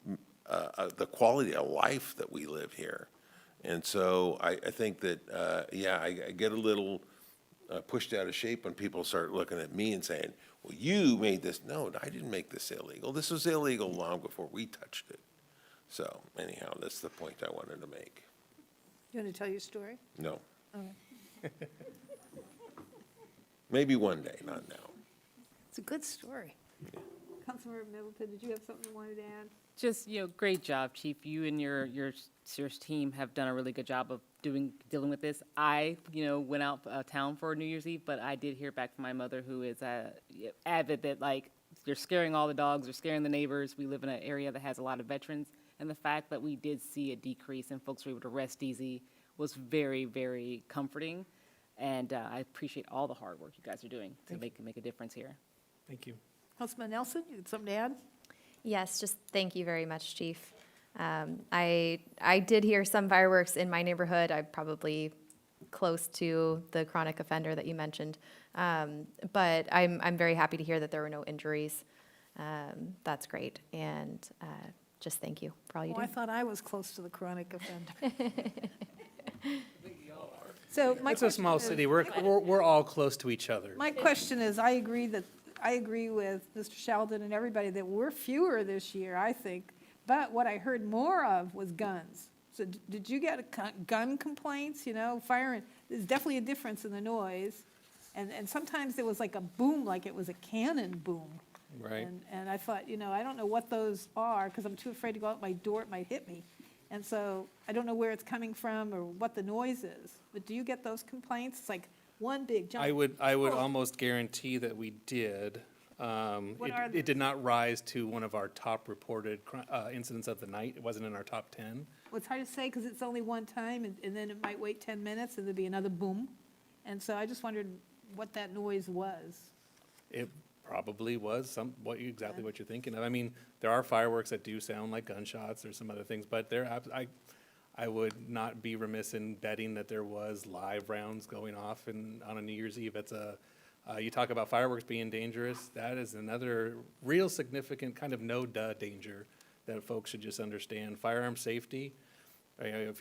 the quality of life that we live here. And so I think that, I get a little pushed out of shape when people start looking at me and saying, well, you made this. No, I didn't make this illegal. This was illegal long before we touched it. So anyhow, that's the point I wanted to make. You want to tell your story? No. Okay. Maybe one day, not now. It's a good story. Councilmember Middleton, did you have something you wanted to add? Just, great job, Chief. You and your team have done a really good job of dealing with this. I, went out of town for New Year's Eve, but I did hear back from my mother, who is avid that, you're scaring all the dogs, you're scaring the neighbors. We live in an area that has a lot of veterans, and the fact that we did see a decrease and folks were able to rest easy was very, very comforting. And I appreciate all the hard work you guys are doing to make a difference here. Thank you. Councilman Nelson, you had something to add? Yes, just thank you very much, Chief. I did hear some fireworks in my neighborhood. I'm probably close to the chronic offender that you mentioned. But I'm very happy to hear that there were no injuries. That's great. And just thank you for all you Oh, do. I thought I was close to the chronic offender. So my It's a small question is- city. We're all close to each other. My question is, I agree with Mr. Sheldon and everybody that we're fewer this year, I think. But what I heard more of was guns. So did you get gun complaints, firing? There's definitely a difference in the noise. And sometimes there was like a boom, like it was a cannon boom. Right. And I thought, I don't know what those are because I'm too afraid to go out my door, it might hit me. And so I don't know where it's coming from or what the noise is. But do you get those complaints? It's like one big jump. I would almost guarantee that we did. What are It did not rise to one of our top reported incidents of the night. It wasn't in our top 10. Well, it's hard to say because it's only one time and then it might wait 10 minutes and there'd be another boom. And so I just wondered what that noise was. It probably was exactly what you're thinking of. I mean, there are fireworks that do sound like gunshots. There's some other things, but I would not be remiss in betting that there was live rounds going off on a New Year's Eve. You talk about fireworks being dangerous, that is another real significant kind of no-duh danger that folks should just understand. Firearm safety, if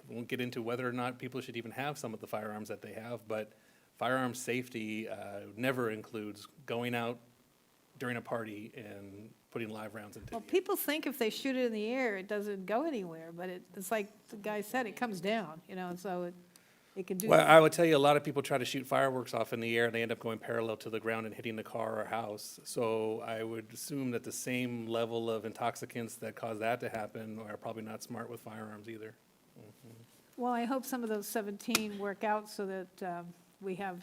won't get into whether or not people should even have some of the firearms that they have, but firearm safety never includes going out during a party and putting live rounds into the Well, air. people think if they shoot it in the air, it doesn't go anywhere, but it's like the guy said, it comes down, and so it can do. Well, I would tell you, a lot of people try to shoot fireworks off in the air, and they end up going parallel to the ground and hitting the car or house. So I would assume that the same level of intoxicants that cause that to happen are probably not smart with firearms either. Well, I hope some of those 17 work out so that we have,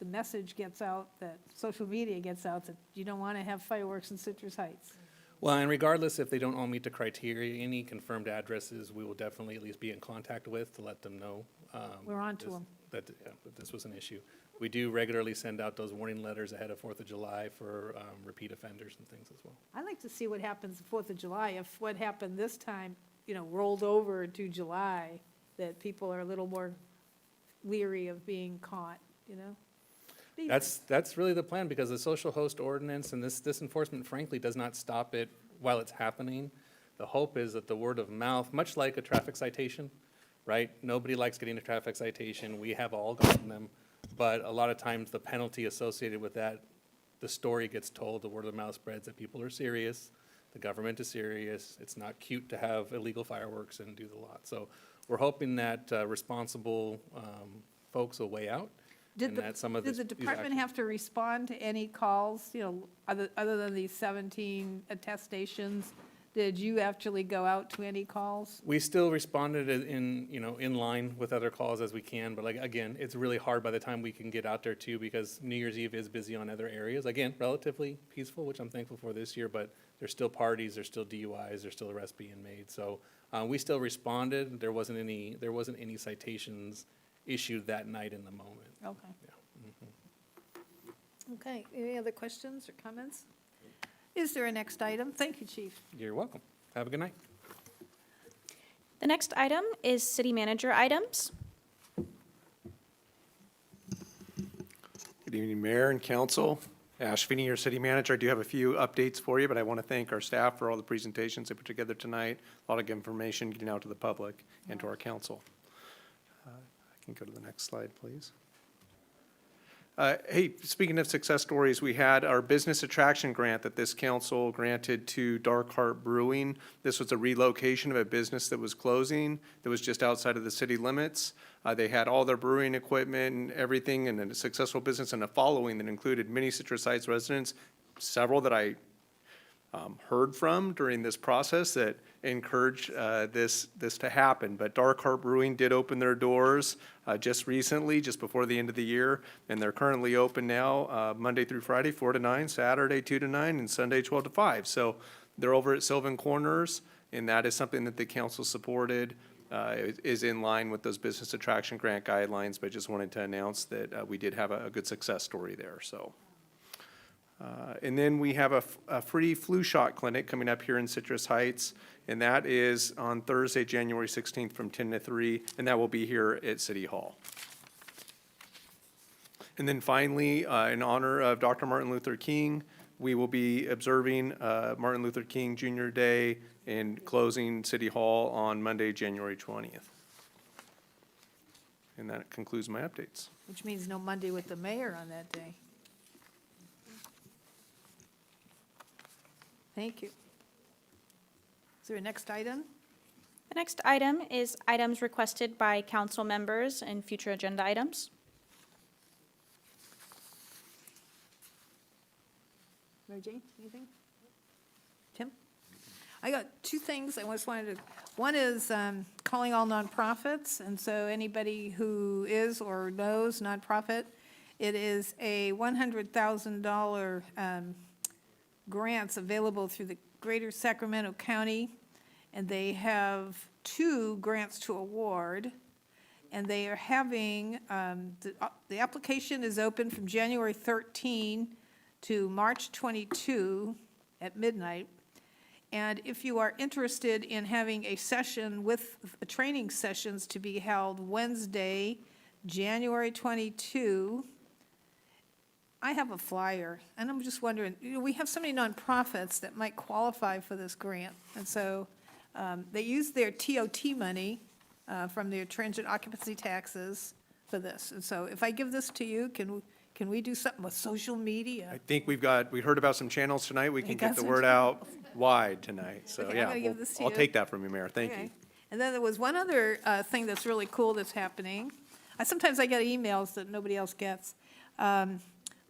the message gets out, that social media gets out, that you don't want to have fireworks in Citrus Heights. Well, and regardless if they don't all meet the criteria, any confirmed addresses, we will definitely at least be in contact with to let them know. We're on to them. That this was an issue. We do regularly send out those warning letters ahead of 4th of July for repeat offenders and things as well. I'd like to see what happens the 4th of July, if what happened this time, rolled over to July, that people are a little more leery of being caught, That's really the plan, because the social host ordinance and this enforcement frankly does not stop it while it's happening. The hope is that the word of mouth, much like a traffic citation, right? Nobody likes getting a traffic citation. We have all gotten them. But a lot of times the penalty associated with that, the story gets told, the word of mouth spreads that people are serious, the government is serious, it's not cute to have illegal fireworks and do the lot. So we're hoping that responsible folks will weigh out. Did and that some of the department have to respond to any calls, other than these 17 attestations? Did you actually go out to any calls? We still responded in line with other calls as we can, but again, it's really hard by the time we can get out there too, because New Year's Eve is busy on other areas. Again, relatively peaceful, which I'm thankful for this year, but there's still parties, there's still DUIs, there's still arrests being made. So we still responded. There wasn't any citations issued that night in the moment. Okay. Yeah. Okay, any other questions or comments? Is there a next item? Thank you, Chief. You're welcome. Have a good night. The next item is city manager items. Good evening, Mayor and Council. Ash Feeney, your city manager. I do have a few updates for you, but I want to thank our staff for all the presentations they put together tonight. A lot of information getting out to the public and to our council. I can go to the next slide, please. Hey, speaking of success stories, we had our business attraction grant that this council granted to Dark Heart Brewing. This was a relocation of a business that was closing, that was just outside of the city limits. They had all their brewing equipment and everything, and a successful business and a following that included many Citrus Heights residents, several that I heard from during this process that encouraged this to happen. But Dark Heart Brewing did open their doors just recently, just before the end of the year, and they're currently open now Monday through Friday, 4 to 9, Saturday 2 to 9, and Sunday 12 to 5. So they're over at Sylvan Corners, and that is something that the council supported. Is in line with those business attraction grant guidelines, but just wanted to announce that we did have a good success story there, so. And then we have a free flu shot clinic coming up here in Citrus Heights, and that is on Thursday, January 16th from 10 to 3, and that will be here at City Hall. And then finally, in honor of Dr. Martin Luther King, we will be observing Martin Luther King Jr. Day and closing City Hall on Monday, January 20th. And that concludes my updates. Which means no Monday with the mayor on that day. Thank you. Is there a next item? The next item is items requested by council members and future agenda items. Mary Jane, anything? Tim? I got two things I just wanted to, one is calling all nonprofits, and so anybody who is or knows nonprofit, it is a $100,000 grants available through the Greater Sacramento County, and they have 2 grants to award, and they are having, the application is open from January 13 to March 22 at midnight, And if you are interested in having a session with training sessions to be held Wednesday, January 22, I have a flyer, and I'm just wondering, we have so many nonprofits that might qualify for this grant. And so they use their TOT money from their transient occupancy taxes for this. And so if I give this to you, can we do something with social media? I think we heard about some channels tonight. We can You get got the some word out wide tonight. So, Okay, I'm yeah, gonna give this to I'll you. take that from you, Mayor. Thank Okay. you. And then there was one other thing that's really cool that's happening. Sometimes I get emails that nobody else gets.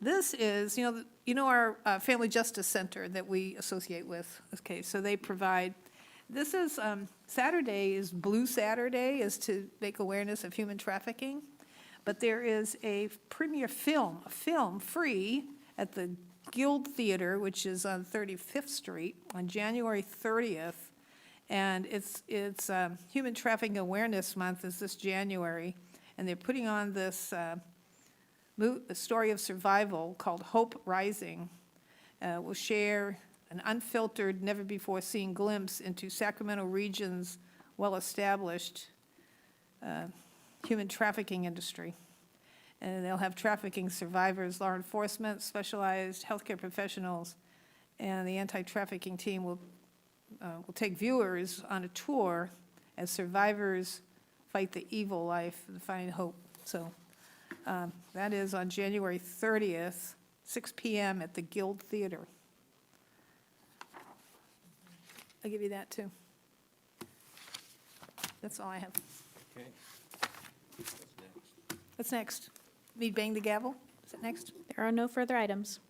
This is, you know our Family Justice Center that we associate with. Okay, so they provide, this is, Saturday is Blue Saturday, is to make awareness of human trafficking. But there is a premiere film, a film free at the Guild Theater, which is on 35th Street, on January 30th. And it's Human Trafficking Awareness Month is this January. And they're putting on this a story of survival called Hope Rising. We'll share an unfiltered, never-before-seen glimpse into Sacramento region's well-established human trafficking industry. And they'll have trafficking survivors, law enforcement, specialized healthcare professionals, and the anti-trafficking team will take viewers on a tour as survivors fight the evil life and find hope. So that is on January 30th, 6 p.m. at the Guild Theater. I'll give you that, too. That's all I have. Okay. What's next? Me bang the gavel? Is that next? There are no further items.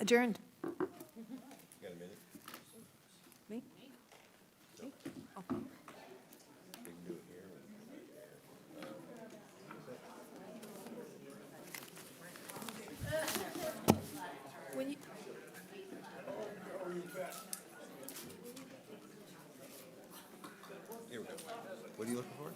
Adjourned. Got a minute? Me? We can do it here. When you, Here we go. What are you looking for?